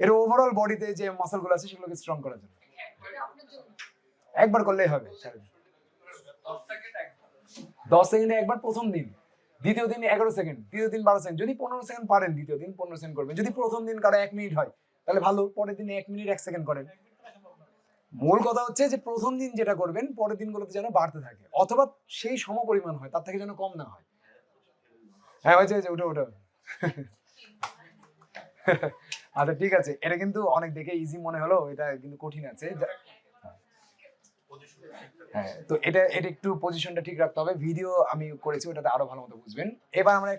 এর ওভারঅল বডিতে যে মাসল গুলো আছে সেগুলোকে স্ট্রং করার জন্য একবার করলেই হবে। 10 সেকেন্ডে একবার প্রথম দিন, দ্বিতীয় দিন 11 সেকেন্ড, তৃতীয় দিন 12 সেকেন্ড, যদি 15 সেকেন্ড পারেন দ্বিতীয় দিন 15 সেকেন্ড করবেন। যদি প্রথম দিন কারো 1 মিনিট হয় তাহলে ভালো, পরের দিনে 1 মিনিট 1 সেকেন্ড করেন। মূল কথা হচ্ছে যে প্রথম দিন যেটা করবেন পরের দিনগুলোতে যেন বাড়তে থাকে, অথবা সেই সমপরিমাণ হয়, তার থেকে যেন কম না হয়। হ্যাঁ হয়েছে, ওটা আচ্ছা ঠিক আছে, এটা কিন্তু অনেক দেখে ইজি মনে হলো, এটা কিন্তু কঠিন আছে। হ্যাঁ তো এটা একটু পজিশনটা ঠিক রাখতে হবে। ভিডিও আমি করেছি, ওটাতে আরো ভালো মতো বুঝবেন। এবার আমরা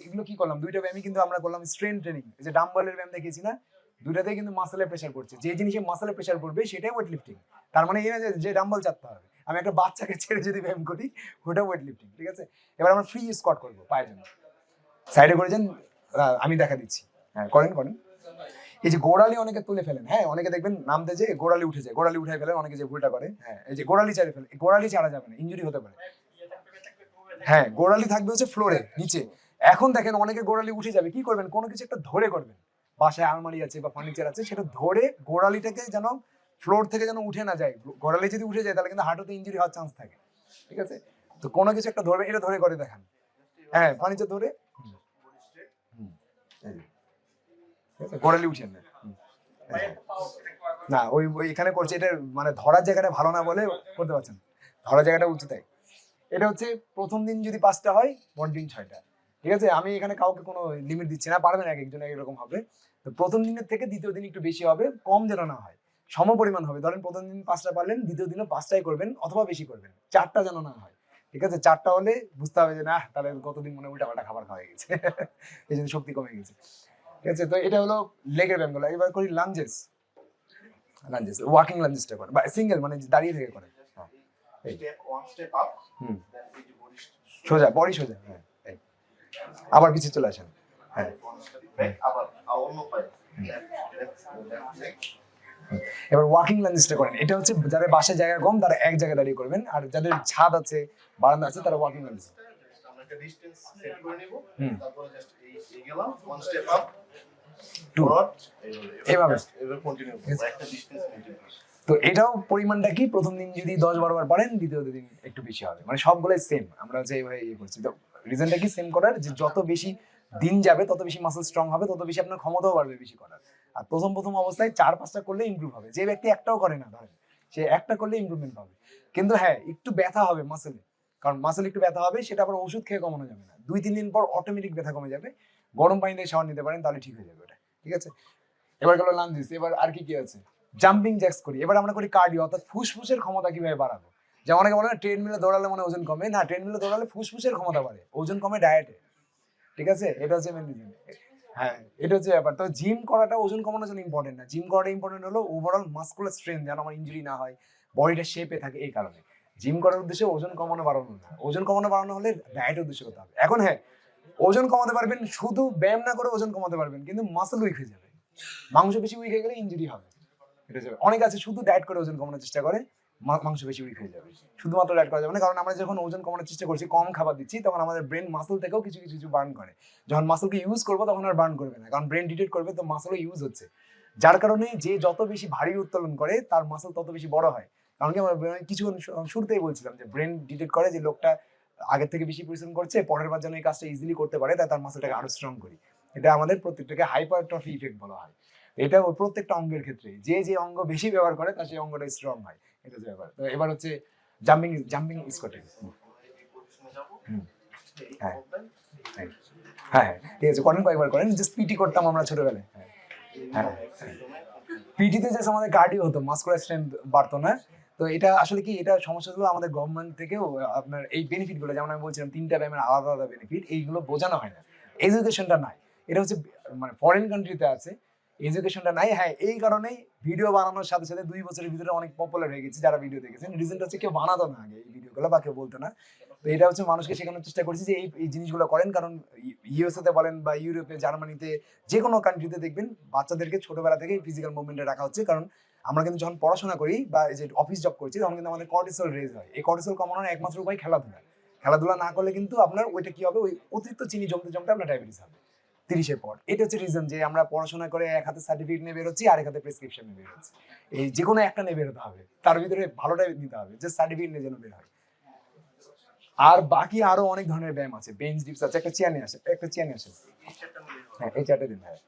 এগুলো কি করলাম, দুইটা ব্যায়ামই কিন্তু আমরা করলাম স্ট্রেন ট্রেনিং। এই যে ডাম্বলের ব্যায়াম দেখিয়েছি না, দুইটাতেই কিন্তু মাসেলে প্রেসার পড়ছে। যে জিনিসে মাসেলে প্রেসার পড়বে সেটাই ওয়েট লিফটিং। তার মানে এই না যে ডাম্বল চাপতে হবে। আমি একটা বাচ্চাকে ছেড়ে যদি ব্যায়াম করি ওটা ওয়েট লিফটিং, ঠিক আছে। এবার আমরা ফ্রি স্কোয়াট করবো পায়ের জন্য, সাইডে করে যান, আমি দেখা দিচ্ছি। হ্যাঁ করেন। এই যে গোড়ালি অনেকে তুলে ফেলেন, হ্যাঁ অনেকে দেখবেন নামতে যে গোড়ালি উঠে যায়, গোড়ালি উঠে ফেলেন অনেকে, যে ভুলটা করে। হ্যাঁ এই যে গোড়ালি ছাড়ে ফেলে, গোড়ালি ছাড়া যাবে না, ইনজুরি হতে পারে। হ্যাঁ গোড়ালি থাকবে হচ্ছে ফ্লোরে নিচে। এখন দেখেন অনেকে গোড়ালি উঠে যাবে, কি করবেন, কোনো কিছু একটা ধরে করবেন। বাসায় আলমারি আছে বা ফার্নিচার আছে, সেটা ধরে গোড়ালিটাকে যেন ফ্লোর থেকে যেন উঠে না যায়। গোড়ালি যদি উঠে যায় তাহলে কিন্তু হাঁটুতে ইনজুরি হওয়ার চান্স থাকে, ঠিক আছে। তো কোনো কিছু একটা ধরবে, এটা ধরে করে দেখান। হ্যাঁ ফার্নিচার ধরে, গোড়ালি উঠেন না, ওই এখানে করছে, এটা মানে ধরার জায়গাটা ভালো না বলে করতে পারছেন, ধরার জায়গাটা উচিত। এটা হচ্ছে প্রথম দিন যদি 5টা হয়, পরের দিন 6টা, ঠিক আছে। আমি এখানে কাউকে কোনো লিমিট দিচ্ছি না, পারবেন এক একজন একরকম হবে। তো প্রথম দিনের থেকে দ্বিতীয় দিন একটু বেশি হবে, কম যেন না হয়, সমপরিমাণ হবে। ধরেন প্রথম দিন 5টা পারলেন, দ্বিতীয় দিনও 5টাই করবেন অথবা বেশি করবেন, 4টা যেন না হয়, ঠিক আছে। 4টা হলে বুঝতে হবে যে না, তাহলে গতদিন মনে উল্টাপাল্টা খাবার খাওয়া গেছে, এই জন্য শক্তি কমে গেছে, ঠিক আছে। তো এটা হলো লেগের ব্যায়ামগুলো। এবার করি লাঞ্জেস, ওয়াকিং লাঞ্জেসটা করেন, বা সিঙ্গেল মানে দাঁড়িয়ে থেকে করেন। সোজা, বডি সোজা, হ্যাঁ আবার পিছিয়ে চলে আসেন, হ্যাঁ এবার ওয়াকিং লাঞ্জেসটা করেন। এটা হচ্ছে যাদের বাসায় জায়গা কম তারা এক জায়গায় দাঁড়িয়ে করবেন, আর যাদের ছাদ আছে বারান্দা আছে তারা ওয়াকিং লাঞ্জেস। আমরা একটা ডিসটেন্স সেট করে নিব, তারপরে জাস্ট এই গেলাম, ওয়ান স্টেপ আপ, এইভাবে কন্টিনিউ একটা ডিসটেন্স মেইনটেইন করব। তো এটাও পরিমাণটা কি, প্রথম দিন যদি 10-12 বার পারেন, দ্বিতীয় দিন একটু বেশি হবে, মানে সবগুলোই সেম। আমরা হচ্ছে এইভাবে ইয়ে করছি। তো রিজনটা কি সেম করার, যে যত বেশি দিন যাবে তত বেশি মাসল স্ট্রং হবে, তত বেশি আপনার ক্ষমতাও বাড়বে বেশি করার। আর প্রথম অবস্থায় 4-5টা করলে ইমপ্রুভ হবে। যে ব্যক্তি একটাও করে না, ধরেন সে একটা করলে ইমপ্রুভমেন্ট পাবে, কিন্তু হ্যাঁ একটু ব্যথা হবে মাসেলে, কারণ মাসেল একটু ব্যথা হবে, সেটা আবার ওষুধ খেয়ে কমানো যাবে না। 2-3 দিন পর অটোমেটিক ব্যথা কমে যাবে, গরম পানি দিয়ে শাওয়ার নিতে পারেন, তাহলে ঠিক হয়ে যাবে ওটা, ঠিক আছে। এবার গেল লাঞ্জেস। এবার আর কি আছে, জাম্পিং জ্যাক্স করি। এবার আমরা করি কার্ডিও, অর্থাৎ ফুসফুসের ক্ষমতা কিভাবে বাড়াবো। যেমন অনেকে বলে না ট্রেডমিলে দৌড়ালে মানে ওজন কমে, না ট্রেডমিলে দৌড়ালে ফুসফুসের ক্ষমতা বাড়ে, ওজন কমে ডায়েটে, ঠিক আছে। এটা হচ্ছে মেন রিজন, হ্যাঁ এটা হচ্ছে ব্যাপার। তো জিম করাটা ওজন কমানোর জন্য ইম্পর্টেন্ট না, জিম করাটা ইম্পর্টেন্ট হলো ওভারঅল মাসকুলার স্ট্রেংথ, যেন আমার ইনজুরি না হয়, বডিটা শেপে থাকে, এই কারণে। জিম করার উদ্দেশ্যে ওজন কমানো বাড়ানো না, ওজন কমানো বাড়ানো হলে ডায়েটের উদ্দেশ্যে করতে হবে। এখন হ্যাঁ, ওজন কমাতে পারবেন, শুধু ব্যায়াম না করে ওজন কমাতে পারবেন, কিন্তু মাসল উইক হয়ে যাবে, মাংস বেশি উইক হয়ে গেলে ইনজুরি হবে। এটা যাবে। অনেক আছে শুধু ডায়েট করে ওজন কমানোর চেষ্টা করে, মাংস বেশি উইক হয়ে যাবে। শুধুমাত্র ডায়েট করা যাবে না, কারণ আমরা যখন ওজন কমানোর চেষ্টা করছি, কম খাবার দিচ্ছি, তখন আমাদের ব্রেন মাসল থেকেও কিছু কিছু কিছু বার্ন করে। যখন মাসলকে ইউজ করবো তখন আর বার্ন করবে না, কারণ ব্রেন ডিটেক্ট করবে তো মাসলও ইউজ হচ্ছে। যার কারণে যে যত বেশি ভারী উত্তোলন করে তার মাসল তত বেশি বড় হয়। কারণ কি আমরা কিছু শুরুতেই বলছিলাম যে ব্রেন ডিটেক্ট করে যে লোকটা আগের থেকে বেশি পরিশ্রম করছে, পরের বার যেন এই কাজটা ইজিলি করতে পারে, তাই তার মাসলটাকে আরো স্ট্রং করি। এটা আমাদের প্রত্যেকটাকে হাইপারট্রফি ইফেক্ট বলা হয়। এটা প্রত্যেকটা অঙ্গের ক্ষেত্রে যে যে অঙ্গ বেশি ব্যবহার করে তার সেই অঙ্গটা স্ট্রং হয়। এটা হচ্ছে ব্যাপার। তো এবার হচ্ছে জাম্পিং স্কোয়াটিং। হ্যাঁ হ্যাঁ হ্যাঁ ঠিক আছে, করেন, কয়েকবার করেন। জাস্ট পিটি করতাম আমরা ছোটবেলায়। হ্যাঁ পিটিতে জাস্ট আমাদের কার্ডিও হতো, মাসকুলার স্ট্রেংথ বাড়তো না। তো এটা আসলে কি, এটা সমস্যা হলো আমাদের গভর্নমেন্ট থেকেও আপনার এই বেনিফিট গুলো, যেমন আমি বলছিলাম 3টা ব্যায়ামের আলাদা আলাদা বেনিফিট, এইগুলো বোঝানো হয় না, এডুকেশনটা নাই। এটা হচ্ছে মানে ফরেন কান্ট্রিতে আছে, এডুকেশনটা নাই। হ্যাঁ, এই কারণেই ভিডিও বানানোর সাথে সাথে 2 বছরের ভিতরে অনেক পপুলার হয়ে গেছে যারা ভিডিও দেখেছেন। রিজনটা হচ্ছে কেউ বানাতো না আগে এই ভিডিওগুলো, বা কেউ বলতো না। তো এটা হচ্ছে মানুষকে শেখানোর চেষ্টা করছি যে এই জিনিসগুলো করেন, কারণ ইউএসএতে বলেন বা ইউরোপে, জার্মানিতে, যে কোনো কান্ট্রিতে দেখবেন বাচ্চাদেরকে ছোটবেলা থেকে ফিজিক্যাল মুভমেন্টে রাখা হচ্ছে। কারণ আমরা কিন্তু যখন পড়াশোনা করি বা এই যে অফিস জব করছি, তখন কিন্তু আমাদের কর্টিসল রেজ হয়। এই কর্টিসল কমানোর একমাত্র উপায় খেলাধুলা। খেলাধুলা না করলে কিন্তু আপনার ওইটা কি হবে, ওই অতিরিক্ত চিনি জমতে জমতে আপনার ডায়াবেটিস হবে 30-এর পর। এটা হচ্ছে রিজন যে আমরা পড়াশোনা করে এক হাতে সার্টিফিকেট নিয়ে বেরোচ্ছি, আর এক হাতে প্রেসক্রিপশন নিয়ে বেরোচ্ছি। এই যে কোনো একটা নিয়ে বেরোতে হবে, তার ভিতরে ভালোটাই নিতে হবে, যে সার্টিফিকেট নিয়ে যেন বের হয়। আর বাকি আরো অনেক ধরনের ব্যায়াম আছে, বেঞ্চ ডিপস আছে। একটা চেয়ার নিয়ে আসে, একটা চেয়ার নিয়ে আসে। হ্যাঁ, এই চেয়ারটা দিন। হ্যাঁ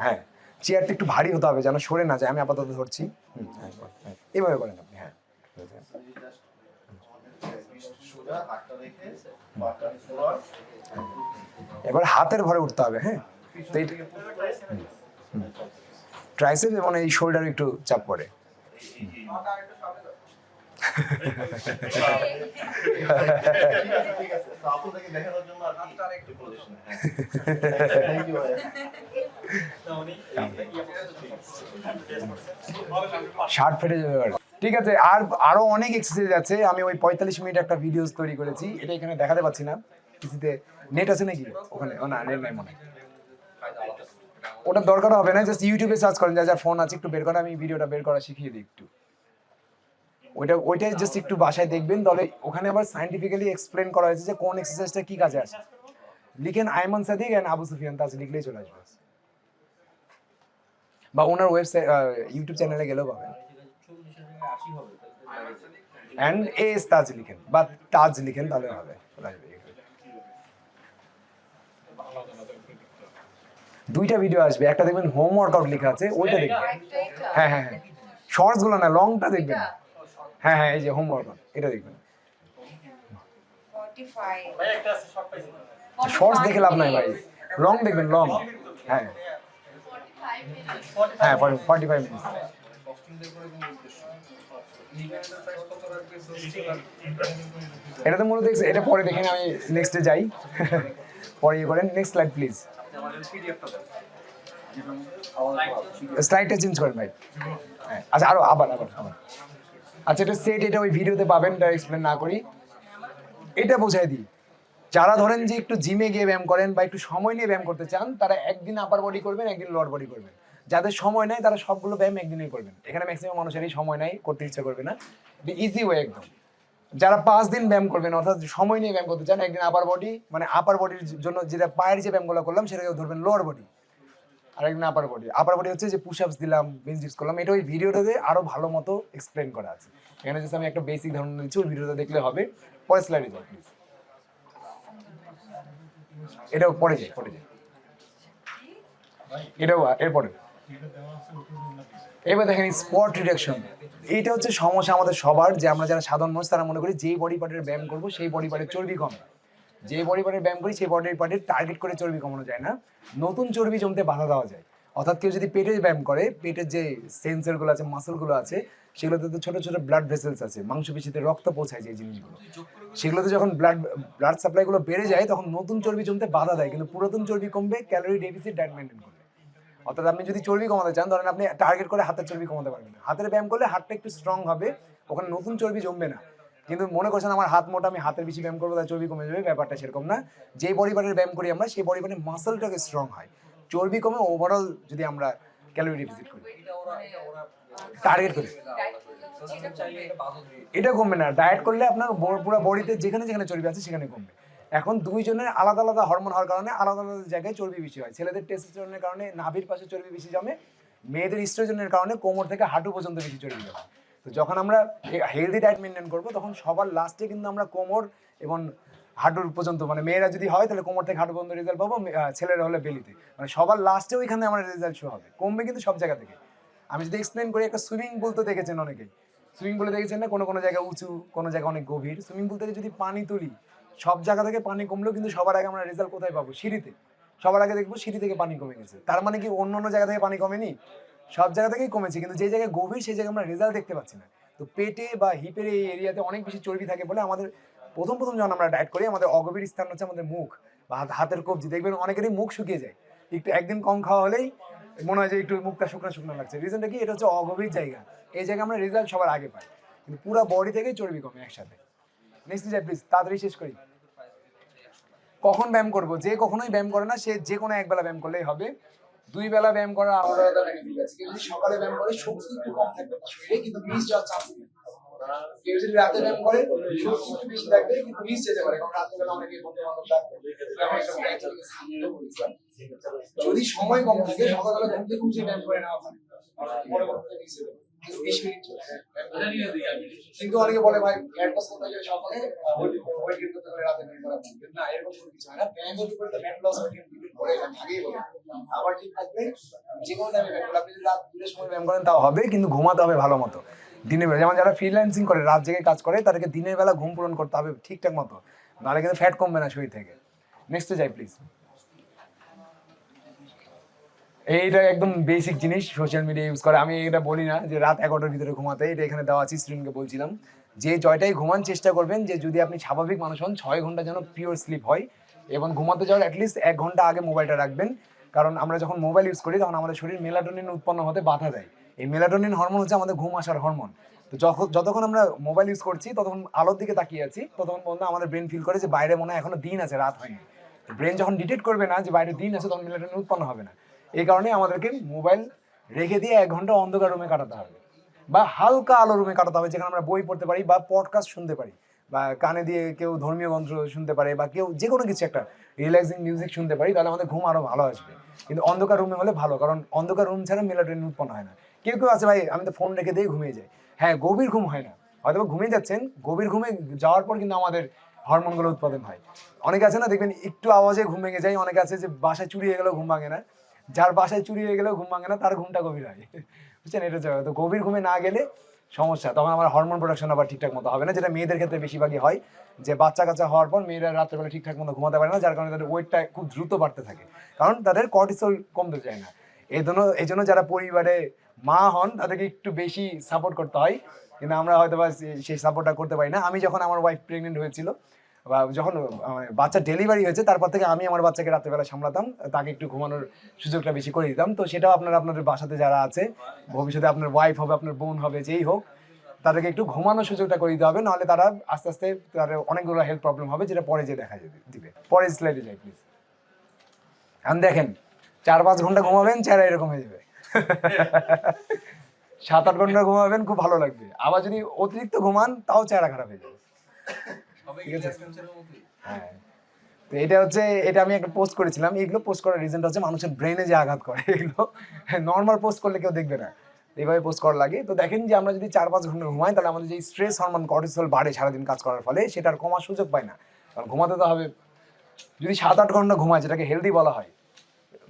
হ্যাঁ, চেয়ারটা একটু ভারী হতে হবে যেন সরে না যায়। আমি আপাতত ধরছি। এইভাবে করেন আপনি। হ্যাঁ, সোজা হাতটা রেখে পাটা ফরওয়ার্ড, এবার হাতের ভরে উঠতে হবে। হ্যাঁ, তো এই ট্রাইসেপ এবং এই শোল্ডারে একটু চাপ পড়ে। ঠিক আছে। তো আপনাদেরকে দেখানোর জন্য আর একটু পজিশন। থ্যাংক ইউ ভাই। শার্ট ফেটে যাবে এবার। ঠিক আছে, আর আরো অনেক এক্সারসাইজ আছে। আমি ওই 45 মিনিট একটা ভিডিওস তৈরি করেছি, এটা এখানে দেখাতে পাচ্ছি না। কিছুতে নেট আছে নাকি ওখানে? ও না, নেট নাই মনে হয়। ওটা দরকার হবে না, জাস্ট ইউটিউবে সার্চ করেন, যার ফোন আছে একটু বের করে, আমি ভিডিওটা বের করা শিখিয়ে দিই একটু। ওইটাই জাস্ট একটু বাসায় দেখবেন, তাহলে ওখানে আবার সায়েন্টিফিক্যালি এক্সপ্লেন করা হয়েছে যে কোন এক্সারসাইজটা কি কাজে আসে। লিখেন আইমান সাদিক এন্ড আবু সুফিয়ান তাজ, লিখলেই চলে আসবে। বা ওনার ওয়েবসাইট, ইউটিউব চ্যানেলে গেলেও পাবেন। এন্ড এস তাজ লিখেন বা তাজ লিখেন, তাহলে হবে। 2টা ভিডিও আসবে, একটা দেখবেন হোম ওয়ার্কআউট লেখা আছে, ওইটা দেখবেন। হ্যাঁ হ্যাঁ হ্যাঁ, শর্টস গুলো না, লংটা দেখবেন। হ্যাঁ হ্যাঁ, এই যে হোম ওয়ার্কআউট, এটা দেখবেন। শর্টস দেখে লাভ নাই ভাই, লং দেখবেন, লং। হ্যাঁ হ্যাঁ, 45 মিনিট। এটা তো মূলত এটা পরে দেখেন, আমি নেক্সটে যাই। পরে ইয়ে করেন। Next slide please. স্লাইডটা চেঞ্জ করেন ভাই। হ্যাঁ, আচ্ছা, আরো আবার। আচ্ছা, এটা সেট, এটা ওই ভিডিওতে পাবেন, এটা এক্সপ্লেন না করি। এটা বোঝাই দিই, যারা ধরেন যে একটু জিমে গিয়ে ব্যায়াম করেন বা একটু সময় নিয়ে ব্যায়াম করতে চান, তারা একদিন আপার বডি করবেন, একদিন লোয়ার বডি করবেন। যাদের সময় নাই তারা সবগুলো ব্যায়াম একদিনেই করবেন। এখানে ম্যাক্সিমাম মানুষেরই সময় নাই, করতে ইচ্ছা করবে না। ইজি ওয়ে একদম। যারা 5 দিন ব্যায়াম করবেন, অর্থাৎ সময় নিয়ে ব্যায়াম করতে চান, একদিন আপার বডি, মানে আপার বডির জন্য যেটা পায়ের যে ব্যায়ামগুলো করলাম সেটাকে ধরবেন লোয়ার বডি, আর একদিন আপার বডি। আপার বডি হচ্ছে যে পুশ আপস দিলাম, বেঞ্চ ডিপস করলাম। এটা ওই ভিডিওটাতে আরো ভালো মতো এক্সপ্লেন করা আছে। এখানে জাস্ট আমি একটা বেসিক ধারণা দিচ্ছি, ওই ভিডিওটা দেখলে হবে। পরে স্লাইডে যাই প্লিজ। এটাও পরে যাই। এটাও এরপরে। এবার দেখেন স্পট রিডাকশন। এইটা হচ্ছে সমস্যা আমাদের সবার, যে আমরা যারা সাধারণ মানুষ তারা মনে করি যেই বডি পার্টের ব্যায়াম করবো সেই বডি পার্টের চর্বি কমে। যে বডি পার্টের ব্যায়াম করি সেই বডি পার্টের টার্গেট করে চর্বি কমানো যায় না, নতুন চর্বি জমতে বাধা দেওয়া যায়। অর্থাৎ কেউ যদি পেটের ব্যায়াম করে, পেটের যে সেন্সরগুলো আছে, মাসলগুলো আছে, সেগুলোতে তো ছোট ছোট ব্লাড ভেসেলস আছে, মাংসপেশিতে রক্ত পৌঁছায় যে জিনিসগুলো, সেগুলোতে যখন ব্লাড সাপ্লাইগুলো বেড়ে যায় তখন নতুন চর্বি জমতে বাধা দেয়, কিন্তু পুরাতন চর্বি কমবে ক্যালোরি ডেফিসিট ডায়েট মেনটেন করবে। অর্থাৎ আপনি যদি চর্বি কমাতে চান, ধরেন আপনি টার্গেট করে হাতের চর্বি কমাতে পারবেন না, হাতের ব্যায়াম করলে হাতটা একটু স্ট্রং হবে, ওখানে নতুন চর্বি জমবে না। কিন্তু মনে করছেন আমার হাত মোটা, আমি হাতের বেশি ব্যায়াম করবো তাই চর্বি কমে যাবে, ব্যাপারটা সেরকম না। যে বডি পার্টের ব্যায়াম করি আমরা, সেই বডি পার্টের মাসলটাকে স্ট্রং হয়, চর্বি কমে ওভারঅল যদি আমরা ক্যালোরি ডিফিসিট করি টার্গেট করে, এটা কমবে না। ডায়েট করলে আপনার পুরো বডিতে যেখানে যেখানে চর্বি আছে সেখানে কমবে। এখন দুইজনের আলাদা আলাদা হরমোন হওয়ার কারণে আলাদা আলাদা জায়গায় চর্বি বেশি হয়। ছেলেদের টেস্টোস্টেরনের কারণে নাভির পাশে চর্বি বেশি জমে, মেয়েদের ইস্ট্রোজেনের কারণে কোমর থেকে হাঁটু পর্যন্ত বেশি চর্বি জমে। তো যখন আমরা হেলদি ডায়েট মেনটেন করবো, তখন সবার লাস্টে কিন্তু আমরা কোমর এবং হাঁটুর পর্যন্ত, মানে মেয়েরা যদি হয় তাহলে কোমর থেকে হাঁটু পর্যন্ত রেজাল্ট পাবো, ছেলেরা হলে বেলিতে, মানে সবার লাস্টে ওইখানে আমার রেজাল্ট শো হবে। কমবে কিন্তু সব জায়গা থেকে। আমি যদি এক্সপ্লেন করি, একটা সুইমিং পুল তো দেখেছেন অনেকেই, সুইমিং পুলে দেখেছেন না, কোনো কোনো জায়গায় উঁচু, কোনো জায়গায় অনেক গভীর। সুইমিং পুল থেকে যদি পানি তুলি, সব জায়গা থেকে পানি কমলেও কিন্তু সবার আগে আমরা রেজাল্ট কোথায় পাবো? সিঁড়িতে। সবার আগে দেখবো সিঁড়ি থেকে পানি কমে গেছে, তার মানে কি অন্য অন্য জায়গা থেকে পানি কমেনি? সব জায়গা থেকেই কমেছে, কিন্তু যে জায়গায় গভীর সেই জায়গায় আমরা রেজাল্ট দেখতে পাচ্ছি না। তো পেটে বা হিপের এই এরিয়াতে অনেক বেশি চর্বি থাকে বলে আমাদের প্রথম যখন আমরা ডায়েট করি, আমাদের অগভীর স্থান হচ্ছে আমাদের মুখ বা হাতের কবজি। দেখবেন অনেকেরই মুখ শুকিয়ে যায়, একটু একদিন কম খাওয়া হলেই মনে হয় যে একটু মুখটা শুকনো শুকনো লাগছে। রিজনটা কি? এটা হচ্ছে অগভীর জায়গা, এই জায়গায় আমরা রেজাল্ট সবার আগে পাই, কিন্তু পুরো বডি থেকেই চর্বি কমে একসাথে। নেক্সট যাই প্লিজ, তাড়াতাড়ি শেষ করি। কখন ব্যায়াম করব? যে কখনোই ব্যায়াম করে না সে যে কোনো একবেলা ব্যায়াম করলেই হবে, 2 বেলা ব্যায়াম করার আলাদা বেনিফিট আছে। কেউ যদি সকালে ব্যায়াম করে শক্তি একটু কম থাকবে তার শরীরে, কিন্তু মিস যাওয়ার চান্স নেই। কেউ যদি রাতে ব্যায়াম করে শক্তি একটু বেশি থাকবে, কিন্তু মিস যেতে পারে, কারণ রাতে বেলা অনেকে বন্ধু বান্ধব থাকবে। যদি সময় কম থাকে, সকালবেলা ঘুম থেকে উঠে ব্যায়াম করে নেওয়া ভালো, পরবর্তীতে মিস হয়ে যাবে। 20 মিনিট কিন্তু অনেকে বলে ভাই ফ্যাট লস করতে গেলে সকালে ওয়েট গেইন করতে গেলে রাতে ব্যায়াম করা ভালো। না, এরকম কোনো কিছু হয় না। ব্যায়ামের উপরে তো fat loss weight gain depend করে, আমি আগেই বললাম। আবার ঠিক থাকবে যে কোনো টাইমে ব্যায়াম করলে, আপনি যদি রাত 2টার সময় ব্যায়াম করেন তাও হবে, কিন্তু ঘুমাতে হবে ভালো মতো দিনের বেলা। যেমন যারা ফ্রিল্যান্সিং করে, রাত জেগে কাজ করে, তাদেরকে দিনের বেলা ঘুম পূরণ করতে হবে ঠিকঠাক মতো, নাহলে কিন্তু ফ্যাট কমবে না শরীর থেকে। নেক্সটে যাই প্লিজ। এইটা একদম বেসিক জিনিস, সোশ্যাল মিডিয়া ইউজ করে। আমি এটা বলি না যে রাত 11টার ভিতরে ঘুমাতে, এটা এখানে দেওয়া আছে, স্টুডেন্টকে বলছিলাম যে জয়টাই ঘুমান চেষ্টা করবেন যে যদি আপনি স্বাভাবিক মানুষ হন 6 ঘন্টা যেন পিওর স্লিপ হয়, এবং ঘুমাতে যাওয়ার অ্যাটলিস্ট 1 ঘন্টা আগে মোবাইলটা রাখবেন। কারণ আমরা যখন মোবাইল ইউজ করি তখন আমাদের শরীর মেলাটোনিন উৎপন্ন হতে বাধা দেয়। এই মেলাটোনিন হরমোন হচ্ছে আমাদের ঘুম আসার হরমোন। তো যতক্ষণ আমরা মোবাইল ইউজ করছি, ততক্ষণ আলোর দিকে তাকিয়ে আছি, ততক্ষণ পর্যন্ত আমাদের ব্রেন ফিল করে যে বাইরে মনে হয় এখনো দিন আছে, রাত হয়নি। ব্রেন যখন ডিটেক্ট করবে না যে বাইরে দিন আছে, তখন মেলাটোনিন উৎপন্ন হবে না। এই কারণে আমাদেরকে মোবাইল রেখে দিয়ে 1 ঘন্টা অন্ধকার রুমে কাটাতে হবে, বা হালকা আলো রুমে কাটাতে হবে, যেখানে আমরা বই পড়তে পারি বা পডকাস্ট শুনতে পারি, বা কানে দিয়ে কেউ ধর্মীয় গ্রন্থ শুনতে পারে, বা কেউ যে কোনো কিছু একটা রিল্যাক্সিং মিউজিক শুনতে পারি, তাহলে আমাদের ঘুম আরো ভালো আসবে। কিন্তু অন্ধকার রুমে হলে ভালো, কারণ অন্ধকার রুম ছাড়া মেলাটোনিন উৎপন্ন হয় না। কেউ কেউ আছে ভাই আমি তো ফোন রেখে দিয়ে ঘুমিয়ে যাই, হ্যাঁ গভীর ঘুম হয় না, হয়তো ঘুমিয়ে যাচ্ছেন, গভীর ঘুমে যাওয়ার পর কিন্তু আমাদের হরমোনগুলো উৎপাদন হয়। অনেকে আছে না দেখবেন একটু আওয়াজে ঘুম ভেঙে যায়, অনেকে আছে যে বাসায় চুরি হয়ে গেলেও ঘুম ভাঙে না, যার বাসায় চুরি হয়ে গেলেও ঘুম ভাঙে না, তার ঘুমটা গভীর হয়, বুঝছেন? এটা হচ্ছে। তো গভীর ঘুমে না গেলে সমস্যা, তখন আমার হরমোন প্রোডাকশন আবার ঠিকঠাক মতো হবে না, যেটা মেয়েদের ক্ষেত্রে বেশিরভাগই হয়, যে বাচ্চা কাচ্চা হওয়ার পর মেয়েরা রাত্রেবেলা ঠিকঠাক মতো ঘুমাতে পারে না, যার কারণে তাদের ওয়েটটা খুব দ্রুত বাড়তে থাকে, কারণ তাদের কর্টিসল কমতে চায় না। এই জন্য যারা পরিবারে মা হন তাদেরকে একটু বেশি সাপোর্ট করতে হয়, কিন্তু আমরা হয়তো বা সেই সাপোর্টটা করতে পারি না। আমি যখন আমার ওয়াইফ প্রেগনেন্ট হয়েছিল, বা যখন বাচ্চা ডেলিভারি হয়েছে, তারপর থেকে আমি আমার বাচ্চাকে রাত্রেবেলা সামলাতাম, তাকে একটু ঘুমানোর সুযোগটা বেশি করে দিতাম। তো সেটাও আপনাদের বাসাতে যারা আছে, ভবিষ্যতে আপনার ওয়াইফ হবে, আপনার বোন হবে, যেই হোক, তাদেরকে একটু ঘুমানোর সুযোগটা করে দিতে হবে, নাহলে তারা আস্তে আস্তে তাদের অনেকগুলো হেলথ প্রবলেম হবে, যেটা পরে যে দেখা দিবে। পরে স্লাইডে যাই প্লিজ। এখন দেখেন 4-5 ঘন্টা ঘুমাবেন, চেহারা এরকম হয়ে যাবে। 7-8 ঘন্টা ঘুমাবেন, খুব ভালো লাগবে। আবার যদি অতিরিক্ত ঘুমান, তাও চেহারা খারাপ হয়ে যাবে। হ্যাঁ, তো এটা আমি একটা পোস্ট করেছিলাম। এগুলো পোস্ট করার রিজনটা হচ্ছে মানুষের ব্রেনে যে আঘাত করে, এগুলো নর্মাল পোস্ট করলে কেউ দেখবে না, এইভাবে পোস্ট করা লাগে। তো দেখেন যে আমরা যদি 4-5 ঘন্টা ঘুমাই, তাহলে আমাদের যে স্ট্রেস হরমোন কর্টিসল বাড়ে সারাদিন কাজ করার ফলে, সেটা আর কমার সুযোগ পায় না, কারণ ঘুমাতে তো হবে। যদি 7-8 ঘন্টা ঘুমায়, যেটাকে হেলদি বলা হয়,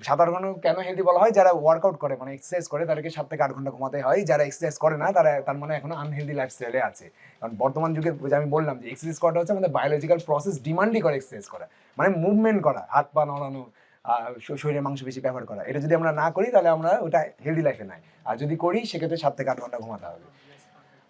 7-8 ঘন্টা কেন হেলদি বলা হয়? যারা ওয়ার্কআউট করে, মানে এক্সারসাইজ করে, তাদেরকে 7 থেকে 8 ঘন্টা ঘুমাতে হয়। যারা এক্সারসাইজ করে না, তার মানে এখনো আনহেলদি লাইফস্টাইলে আছে। কারণ বর্তমান যুগে আমি বললাম যে এক্সারসাইজ করাটা হচ্ছে আমাদের বায়োলজিক্যাল প্রসেস, ডিমান্ডই করে এক্সারসাইজ করা, মানে মুভমেন্ট করা, হাত পা নড়ানো, শরীরে মাংস বেশি ব্যবহার করা। এটা যদি আমরা না করি, তাহলে আমরা ওটা হেলদি লাইফে নাই। আর যদি করি, সেক্ষেত্রে 7 থেকে 8 ঘন্টা ঘুমাতে হবে।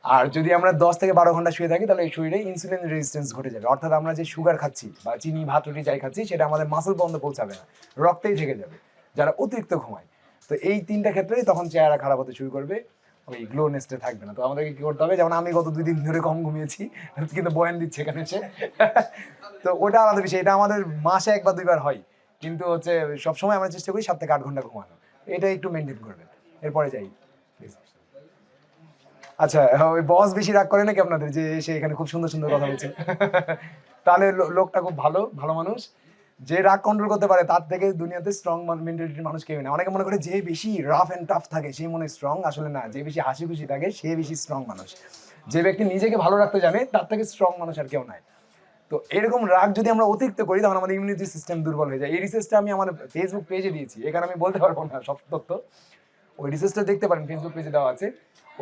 আর যদি আমরা 10 থেকে 12 ঘন্টা শুয়ে থাকি, তাহলে এই শরীরে ইনসুলিন রেজিস্ট্যান্স ঘটে যাবে। অর্থাৎ আমরা যে সুগার খাচ্ছি বা চিনি, ভাত, রুটি যাই খাচ্ছি, সেটা আমাদের মাসল পর্যন্ত পৌঁছাবে না, রক্তেই থেকে যাবে, যারা অতিরিক্ত ঘুমায়। তো এই তিনটা ক্ষেত্রেই তখন চেহারা খারাপ হতে শুরু করবে, ওই গ্লোনেসটা থাকবে না। তো আমাদেরকে কি করতে হবে, যেমন আমি গত 2 দিন ধরে কম ঘুমিয়েছি কিন্তু বয়ান দিচ্ছে এখানে এসে তো ওটা আলাদা বিষয়, এটা আমাদের মাসে 1 বা 2 বার হয়, কিন্তু হচ্ছে সবসময় আমরা চেষ্টা করি 7 থেকে 8 ঘন্টা ঘুমানো, এটা একটু মেনটেন করবেন। এরপরে যাই please। আচ্ছা, ওই বস বেশি রাগ করে নাকি আপনাদের যে সে এখানে খুব সুন্দর সুন্দর কথা বলছে তাহলে লোকটা খুব ভালো ভালো মানুষ, যে রাগ কন্ট্রোল করতে পারে তার থেকে দুনিয়াতে স্ট্রং মেন্টালিটির মানুষ কেউ না। অনেকে মনে করে যে বেশি রাফ এন্ড টাফ থাকে সেই মনে স্ট্রং, আসলে না, যে বেশি হাসি খুশি থাকে সে বেশি স্ট্রং মানুষ। যে ব্যক্তি নিজেকে ভালো রাখতে জানে তার থেকে স্ট্রং মানুষ আর কেউ নাই। তো এরকম রাগ যদি আমরা অতিরিক্ত করি তখন আমাদের ইমিউনিটি সিস্টেম দুর্বল হয়ে যায়। এই রিসার্চটা আমি আমার ফেসবুক পেজে দিয়েছি, এখানে আমি বলতে পারবো না সব তথ্য, ওই রিসার্চটা দেখতে পারেন, ফেসবুক পেজে দেওয়া আছে,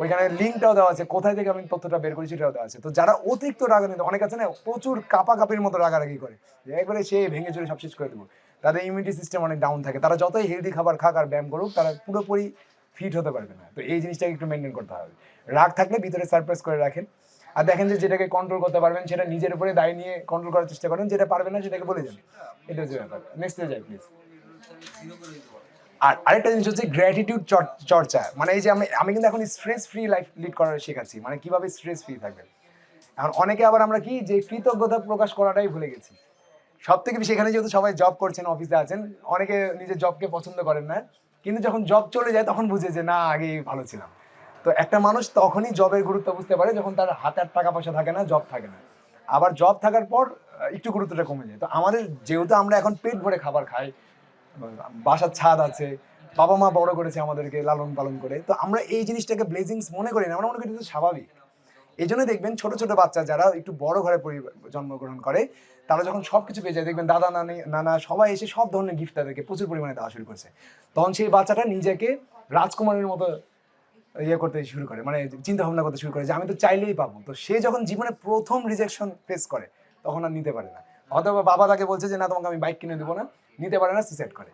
ওইখানে লিঙ্কটাও দেওয়া আছে, কোথায় থেকে আমি তথ্যটা বের করেছি সেটাও দেওয়া আছে। তো যারা অতিরিক্ত রাগান্বিত, অনেক আছে না প্রচুর কাপাকাপির মতো রাগারাগি করে, যে একবারে সে ভেঙে চুরে সব শেষ করে দেবো, তাদের ইমিউনিটি সিস্টেম অনেক ডাউন থাকে, তারা যতই হেলদি খাবার খাক আর ব্যায়াম করুক তারা পুরোপুরি ফিট হতে পারবে না। তো এই জিনিসটাকে একটু মেনটেন করতে হবে। রাগ থাকলে ভিতরে সারপ্রাইজ করে রাখেন, আর দেখেন যে যেটাকে কন্ট্রোল করতে পারবেন সেটা নিজের উপরে দায় নিয়ে কন্ট্রোল করার চেষ্টা করেন, যেটা পারবেন না সেটাকে বলে যান। এটা হচ্ছে ব্যাপার। নেক্সটে যাই প্লিজ। আর আরেকটা জিনিস হচ্ছে গ্র্যাটিটিউড চর্চা, মানে এই যে আমি কিন্তু এখন স্ট্রেস ফ্রি লাইফ লিড করার শেখাচ্ছি, মানে কিভাবে স্ট্রেস ফ্রি থাকবেন। এখন অনেকে আবার আমরা কি যে কৃতজ্ঞতা প্রকাশ করাটাই ভুলে গেছি। সব থেকে বেশি এখানে যেহেতু সবাই জব করছেন, অফিসে আছেন, অনেকে নিজের জবকে পছন্দ করেন না, কিন্তু যখন জব চলে যায় তখন বুঝে যে না আগে ভালো ছিলাম। তো একটা মানুষ তখনই জবের গুরুত্ব বুঝতে পারে যখন তার হাতে আর টাকা পয়সা থাকে না, জব থাকে না। আবার জব থাকার পর একটু গুরুত্বটা কমে যায়। তো আমাদের যেহেতু আমরা এখন পেট ভরে খাবার খাই, বাসার ছাদ আছে, বাবা মা বড় করেছে আমাদেরকে লালন পালন করে, তো আমরা এই জিনিসটাকে ব্লেসিংস মনে করি না, আমরা মনে করি এটা তো স্বাভাবিক। এই জন্য দেখবেন ছোট ছোট বাচ্চা যারা একটু বড় ঘরে জন্মগ্রহণ করে তারা যখন সবকিছু পেয়ে যায়, দেখবেন দাদা নানা সবাই এসে সব ধরনের গিফট তাদেরকে প্রচুর পরিমাণে দেওয়া শুরু করছে, তখন সেই বাচ্চাটা নিজেকে রাজকুমারের মতো ইয়ে করতে শুরু করে, মানে চিন্তা ভাবনা করতে শুরু করে যে আমি তো চাইলেই পাবো। তো সে যখন জীবনে প্রথম রিজেকশন ফেস করে তখন আর নিতে পারে না, অথবা বাবা তাকে বলছে যে না তোমাকে আমি বাইক কিনে দেবো না, নিতে পারে না, সুইসাইড করে।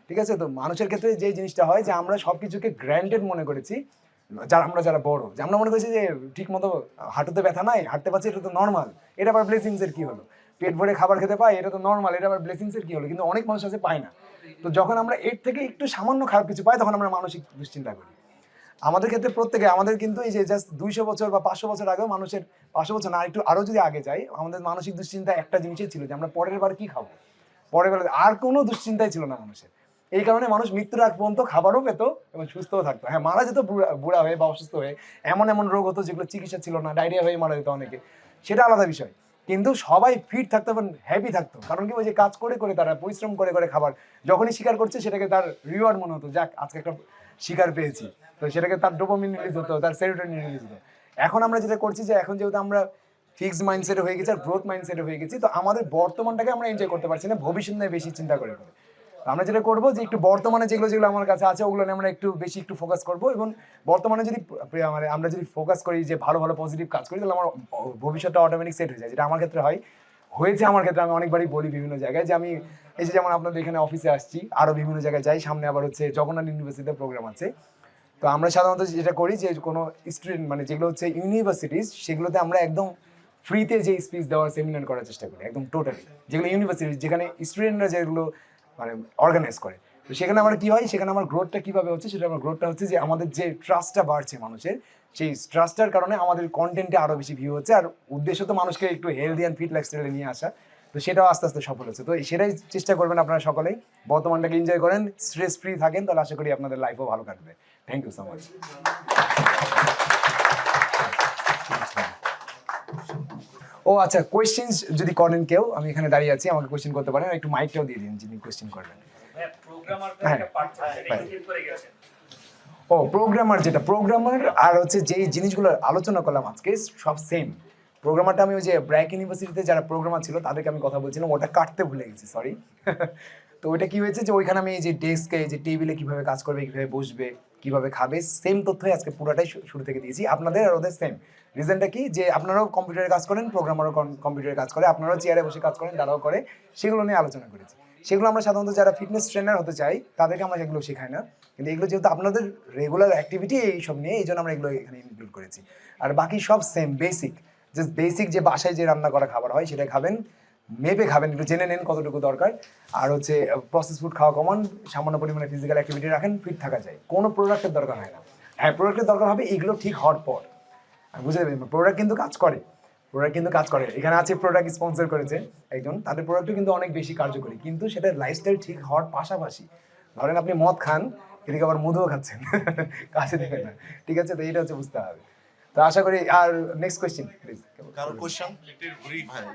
ঠিক আছে, তো মানুষের ক্ষেত্রে যে জিনিসটা হয় যে আমরা সবকিছুকে গ্র্যান্টেড মনে করেছি, যারা বড়, যে আমরা মনে করছি যে ঠিক মতো হাঁটুতে ব্যথা নাই, হাঁটতে পারছি, এটা তো নর্মাল, এটা আবার ব্লেসিংস এর কি হলো, পেট ভরে খাবার খেতে পাই, এটা তো নর্মাল, এটা আবার ব্লেসিংস এর কি হলো। কিন্তু অনেক মানুষ আছে পায় না। তো যখন আমরা এর থেকে একটু সামান্য খারাপ কিছু পাই তখন আমরা মানসিক দুশ্চিন্তা করি। আমাদের ক্ষেত্রে প্রত্যেকে আমাদের কিন্তু এই যে জাস্ট 200 বছর বা 500 বছর আগেও মানুষের, 500 বছর না একটু আরো যদি আগে যাই, আমাদের মানসিক দুশ্চিন্তা একটা জিনিসই ছিল যে আমরা পরের বার কি খাবো, পরের বার, আর কোনো দুশ্চিন্তাই ছিল না মানুষের। এই কারণে মানুষ মৃত্যুর আগ পর্যন্ত খাবারও পেত এবং সুস্থও থাকতো। হ্যাঁ, মারা যেত বুড়া হয়ে বা অসুস্থ হয়ে, এমন এমন রোগ হতো যেগুলো চিকিৎসা ছিল না, ডায়রিয়া হয়ে মারা যেত অনেকে, সেটা আলাদা বিষয়। কিন্তু সবাই ফিট থাকতো এবং হ্যাপি থাকতো, কারণ কি ওই যে কাজ করে করে তারা পরিশ্রম করে করে খাবার যখনই শিকার করছে সেটাকে তার রিওয়ার্ড মনে হতো, যাক আজকে একটা শিকার পেয়েছি, তো সেটাকে তার ডোপামিন রিলিজ হতো, তার সেরোটোনিন রিলিজ হতো। এখন আমরা যেটা করছি যে এখন যেহেতু আমরা ফিক্সড মাইন্ডসেটে হয়ে গেছি আর গ্রোথ মাইন্ডসেটে হয়ে গেছি, তো আমাদের বর্তমানটাকে আমরা এনজয় করতে পারছি না, ভবিষ্যৎ নিয়ে বেশি চিন্তা করে করে। আমরা যেটা করবো যে একটু বর্তমানে যেগুলো যেগুলো আমার কাছে আছে ওগুলো নিয়ে আমরা একটু বেশি একটু ফোকাস করবো, এবং বর্তমানে যদি মানে আমরা যদি ফোকাস করি যে ভালো ভালো পজিটিভ কাজ করি তাহলে আমার ভবিষ্যৎটা অটোমেটিক সেট হয়ে যায়, যেটা আমার ক্ষেত্রে হয়েছে। আমার ক্ষেত্রে আমি অনেকবারই বলি বিভিন্ন জায়গায় যে আমি এই যে যেমন আপনাদের এখানে অফিসে আসছি, আরও বিভিন্ন জায়গায় যাই, সামনে আবার হচ্ছে জগন্নাথ ইউনিভার্সিটিতে প্রোগ্রাম আছে। তো আমরা সাধারণত যেটা করি যে কোনো স্টুডেন্ট মানে যেগুলো হচ্ছে ইউনিভার্সিটিস সেগুলোতে আমরা একদম ফ্রিতে যে স্পিচ দেওয়ার সেমিনার করার চেষ্টা করি, একদম টোটালি, যেগুলো ইউনিভার্সিটি যেখানে স্টুডেন্টরা যেগুলো মানে অর্গানাইজ করে। তো সেখানে আমার কি হয়, সেখানে আমার গ্রোথটা কীভাবে হচ্ছে, সেটা আমার গ্রোথটা হচ্ছে যে আমাদের যে ট্রাস্টটা বাড়ছে মানুষের, সেই ট্রাস্টটার কারণে আমাদের কন্টেন্টে আরও বেশি ভিউ হচ্ছে, আর উদ্দেশ্য তো মানুষকে একটু হেলদি অ্যান্ড ফিট লাইফস্টাইলে নিয়ে আসা, তো সেটাও আস্তে আস্তে সফল হচ্ছে। তো সেটাই চেষ্টা করবেন আপনারা সকলেই, বর্তমানটাকে এনজয় করেন, স্ট্রেস ফ্রি থাকেন, তাহলে আশা করি আপনাদের লাইফও ভালো কাটবে। Thank you so much. ও আচ্ছা, কোয়েশ্চেন যদি করেন কেউ, আমি এখানে দাঁড়িয়ে আছি, আমাকে কোয়েশ্চেন করতে পারেন, একটু মাইকটাও দিয়ে দিন যিনি কোয়েশ্চেন করবেন। ও প্রোগ্রামার, যেটা প্রোগ্রামার আর হচ্ছে যেই জিনিসগুলো আলোচনা করলাম আজকে সব সেম। প্রোগ্রামারটা আমি ওই যে ব্র্যাক ইউনিভার্সিটিতে যারা প্রোগ্রামার ছিল তাদেরকে আমি কথা বলছিলাম, ওটা কাটতে ভুলে গেছি, সরি। তো ওইটা কি হয়েছে যে ওইখানে আমি এই যে ডেস্কে যে টেবিলে কিভাবে কাজ করবে, কিভাবে বসবে, কিভাবে খাবে, সেম তথ্যই আজকে পুরোটাই শুরু থেকে দিয়েছি আপনাদের আর ওদের সেম। রিজনটা কি, যে আপনারাও কম্পিউটারে কাজ করেন, প্রোগ্রামারও কম্পিউটারে কাজ করে, আপনারাও চেয়ারে বসে কাজ করেন, তারাও করে, সেগুলো নিয়ে আলোচনা করেছি। সেগুলো আমরা সাধারণত যারা ফিটনেস ট্রেনার হতে চাই তাদেরকে আমরা সেগুলো শেখাই না, কিন্তু এগুলো যেহেতু আপনাদের রেগুলার অ্যাক্টিভিটি এইসব নিয়ে, এই জন্য আমরা এগুলো এখানে ইনক্লুড করেছি। আর বাকি সব সেম বেসিক, জাস্ট বেসিক যে বাসায় যে রান্না করা খাবার হয় সেটা খাবেন, মেপে খাবেন, একটু জেনে নেন কতটুকু দরকার। আর হচ্ছে প্রসেস ফুড খাওয়া কমান, সামান্য পরিমাণে ফিজিক্যাল অ্যাক্টিভিটি রাখেন, ফিট থাকা যায়, কোনো প্রোডাক্টের দরকার হয় না। হ্যাঁ, প্রোডাক্টের দরকার হবে এগুলো ঠিক হওয়ার পর, বুঝতে পারবেন। প্রোডাক্ট কিন্তু কাজ করে, এখানে আছে প্রোডাক্ট স্পন্সর করেছে একজন, তাদের প্রোডাক্টও কিন্তু অনেক বেশি কার্যকরী, কিন্তু সেটা লাইফস্টাইল ঠিক হওয়ার পাশাপাশি। ধরেন আপনি মদ খান, এদিকে আবার মধুও খাচ্ছেন, কাছে দেবেন না, ঠিক আছে? তো এটা হচ্ছে বুঝতে হবে। তো আশা করি। আর নেক্সট কোয়েশ্চেন প্লিজ। কারো কোশ্চেন? হ্যাঁ,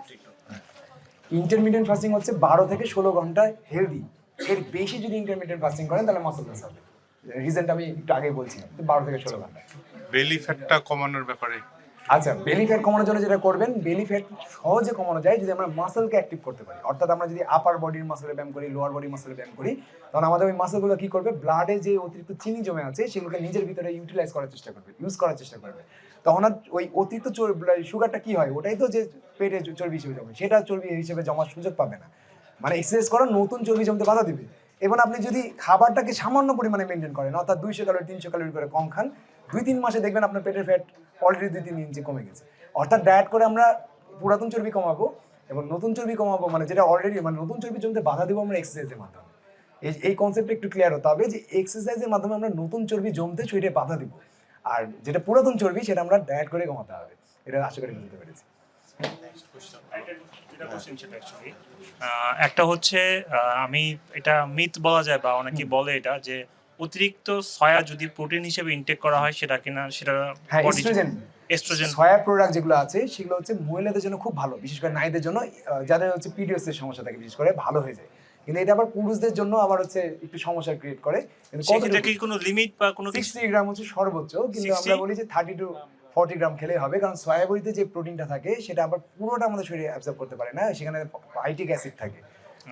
ইন্টারমিডিয়েন্ট ফাস্টিং হচ্ছে 12 থেকে 16 ঘন্টা হেলদি। এর বেশি যদি ইন্টারমিডিয়েন্ট ফাস্টিং করেন তাহলে মাসল লস হবে। রিজনটা আমি একটু আগে বলছিলাম, 12 থেকে 16 ঘন্টা। বেলি ফ্যাটটা কমানোর ব্যাপারে আচ্ছা, বেলি ফ্যাট কমানোর জন্য যেটা করবেন, বেলি ফ্যাট সহজে কমানো যায় যদি আমরা মাসলকে অ্যাক্টিভ করতে পারি। অর্থাৎ আমরা যদি আপার বডির মাসলে ব্যায়াম করি, লোয়ার বডির মাসলে ব্যায়াম করি, তখন আমাদের ওই মাসলগুলো কি করবে, ব্লাডে যে অতিরিক্ত চিনি জমে আছে সেগুলোকে নিজের ভিতরে ইউজ করার চেষ্টা করবে। তখন আর ওই অতিরিক্ত সুগারটা কি হয়, ওটাই তো যে পেটে চর্বি হিসেবে জমে, সেটা চর্বি হিসেবে জমার সুযোগ পাবে না। মানে এক্সারসাইজ করা নতুন চর্বি জমতে বাধা দিবে। এবং আপনি যদি খাবারটাকে সামান্য পরিমাণে মেনটেন করেন, অর্থাৎ 200 ক্যালোরি 300 ক্যালোরি করে কম খান, 2-3 মাসে দেখবেন আপনার পেটের ফ্যাট অলরেডি 2-3 ইঞ্চি কমে গেছে। অর্থাৎ ডায়েট করে আমরা পুরাতন চর্বি কমাবো এবং নতুন চর্বি কমাবো, মানে যেটা অলরেডি, মানে নতুন চর্বি জমতে বাধা দেবো আমরা এক্সারসাইজের মাধ্যমে। এই কনসেপ্টটা একটু ক্লিয়ার হতে হবে যে এক্সারসাইজের মাধ্যমে আমরা নতুন চর্বি জমতে শরীরে বাধা দিব, আর যেটা পুরাতন চর্বি সেটা আমরা ডায়েট করে কমাতে হবে। এটা আশা করি বুঝতে পেরেছি। একটা হচ্ছে আমি এটা মিথ বলা যায় বা অনেকে বলে এটা যে অতিরিক্ত সয়া যদি প্রোটিন হিসেবে ইনটেক করা হয় সেটা কিনা সেটা হ্যাঁ, এস্ট্রোজেন সয়া প্রোডাক্ট যেগুলো আছে সেগুলো হচ্ছে মহিলাদের জন্য খুব ভালো, বিশেষ করে নারীদের জন্য, যাদের হচ্ছে পিরিয়ডস এর সমস্যা থাকে বিশেষ করে, ভালো হয়ে যায়। কিন্তু এটা আবার পুরুষদের জন্য আবার হচ্ছে একটু সমস্যা ক্রিয়েট করে। কিন্তু সেটা কি কোনো লিমিট বা কোনো 60 গ্রাম হচ্ছে সর্বোচ্চ, কিন্তু আমরা বলি যে 30 to 40 গ্রাম খেলেই হবে, কারণ সয়া বড়িতে যে প্রোটিনটা থাকে সেটা আবার পুরোটা আমাদের শরীরে অ্যাবজর্ব করতে পারে না, সেখানে ফাইটিক অ্যাসিড থাকে।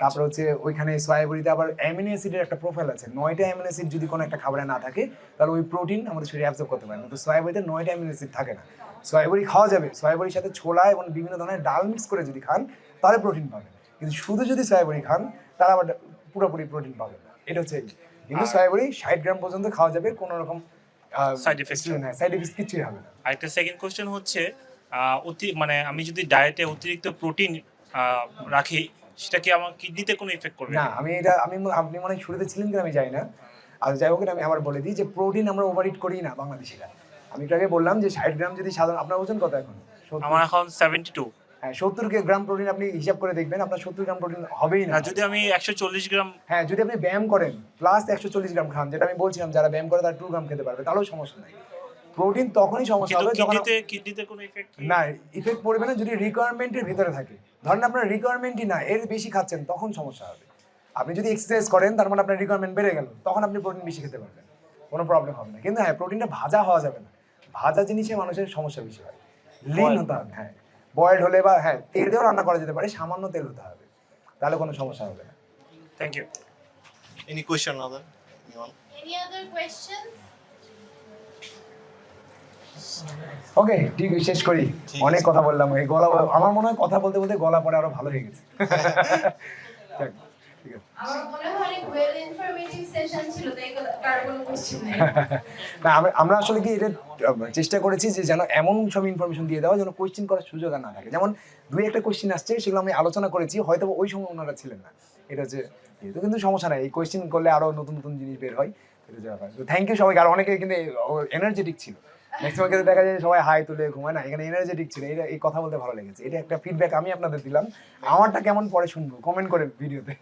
তারপর হচ্ছে ওইখানে সয়া বড়িতে আবার অ্যামিনো অ্যাসিডের একটা প্রোফাইল আছে, 9টা অ্যামিনো অ্যাসিড যদি কোনো একটা খাবারে না থাকে তাহলে ওই প্রোটিন আমাদের শরীরে অ্যাবজর্ব করতে পারে না। তো সয়া বড়িতে 9টা অ্যামিনো অ্যাসিড থাকে না। সয়া বড়ি খাওয়া যাবে, সয়া বড়ির সাথে ছোলা এবং বিভিন্ন ধরনের ডাল মিক্স করে যদি খান তাহলে প্রোটিন পাবেন, কিন্তু শুধু যদি সয়া বড়ি খান তাহলে আবার পুরোপুরি প্রোটিন পাবেন না। এটা হচ্ছে, কিন্তু সয়া বড়ি 60 গ্রাম পর্যন্ত খাওয়া যাবে, কোনো রকম সাইড এফেক্ট কিছুই হবে না। আরেকটা সেকেন্ড কোশ্চেন হচ্ছে মানে আমি যদি ডায়েটে অতিরিক্ত প্রোটিন রাখি সেটা কি আমার কিডনিতে কোনো ইফেক্ট করবে না, আপনি মনে হয় শুরুতে ছিলেন কিনা আমি জানি না। আর যাই হোক, আমি আবার বলে দিই যে প্রোটিন আমরা ওভারইট করি না বাংলাদেশিরা। আমি একটু আগে বললাম যে 60 গ্রাম যদি সাধারণ, আপনার ওজন কত এখন? আমার এখন 72। হ্যাঁ, 70 গ্রাম প্রোটিন আপনি হিসাব করে দেখবেন, আপনার 70 গ্রাম প্রোটিন হবেই না। যদি আমি 140 গ্রাম, হ্যাঁ, যদি আপনি ব্যায়াম করেন প্লাস 140 গ্রাম খান, যেটা আমি বলছিলাম যারা ব্যায়াম করে তারা 2 গ্রাম খেতে পারবে, তাহলেও সমস্যা নাই। প্রোটিন তখনই সমস্যা হবে যখন কিডনিতে কোনো ইফেক্ট না, ইফেক্ট পড়বে না যদি রিকোয়ারমেন্টের ভিতরে থাকে। ধরেন আপনার রিকোয়ারমেন্টই না, এর বেশি খাচ্ছেন, তখন সমস্যা হবে। আপনি যদি এক্সারসাইজ করেন তার মানে আপনার রিকোয়ারমেন্ট বেড়ে গেল, তখন আপনি প্রোটিন বেশি খেতে পারবেন, কোনো প্রবলেম হবে না। কিন্তু হ্যাঁ, প্রোটিনটা ভাজা হওয়া যাবে না, ভাজা জিনিসে মানুষের সমস্যা বেশি হয়। লিন হতে হবে, হ্যাঁ, বয়েলড হলে বা হ্যাঁ তেল দিয়েও রান্না করা যেতে পারে, সামান্য তেল হতে হবে, তাহলে কোনো সমস্যা হবে না। Thank you. Any question, other? Anyone? Any other questions? Okay, ঠিক আছে, শেষ করি। অনেক কথা বললাম, এই গলা, আমার মনে হয় কথা বলতে বলতে গলা পরে আরো ভালো হয়ে গেছে। যাক, ঠিক আছে। আমার মনে হয় অনেক ওয়েল ইনফরমেটিভ সেশন ছিল, তাই কার কোনো কোশ্চেন নেই। না, আমরা আসলে কি এটা চেষ্টা করেছি যে যেন এমন সব ইনফরমেশন দিয়ে দেওয়া যেন কোয়েশ্চেন করার সুযোগ আর না থাকে। যেমন 2-1টা কোয়েশ্চেন আসছে, সেগুলো আমি আলোচনা করেছি, হয়তো ওই সময় ওনারা ছিলেন না। এটা হচ্ছে যেহেতু, কিন্তু সমস্যা নাই, এই কোয়েশ্চেন করলে আরো নতুন নতুন জিনিস বের হয়। এটা হচ্ছে ব্যাপার। তো থ্যাংক ইউ সবাইকে। আর অনেকে কিন্তু এনার্জেটিক ছিল, ম্যাক্সিমাম ক্ষেত্রে দেখা যায় সবাই হাই তুলে ঘুমায় না, এখানে এনার্জেটিক ছিল। এই কথা বলতে ভালো লেগেছে, এটা একটা ফিডব্যাক আমি আপনাদের দিলাম। আমারটা কেমন পরে শুনবো, কমেন্ট করে ভিডিওতে।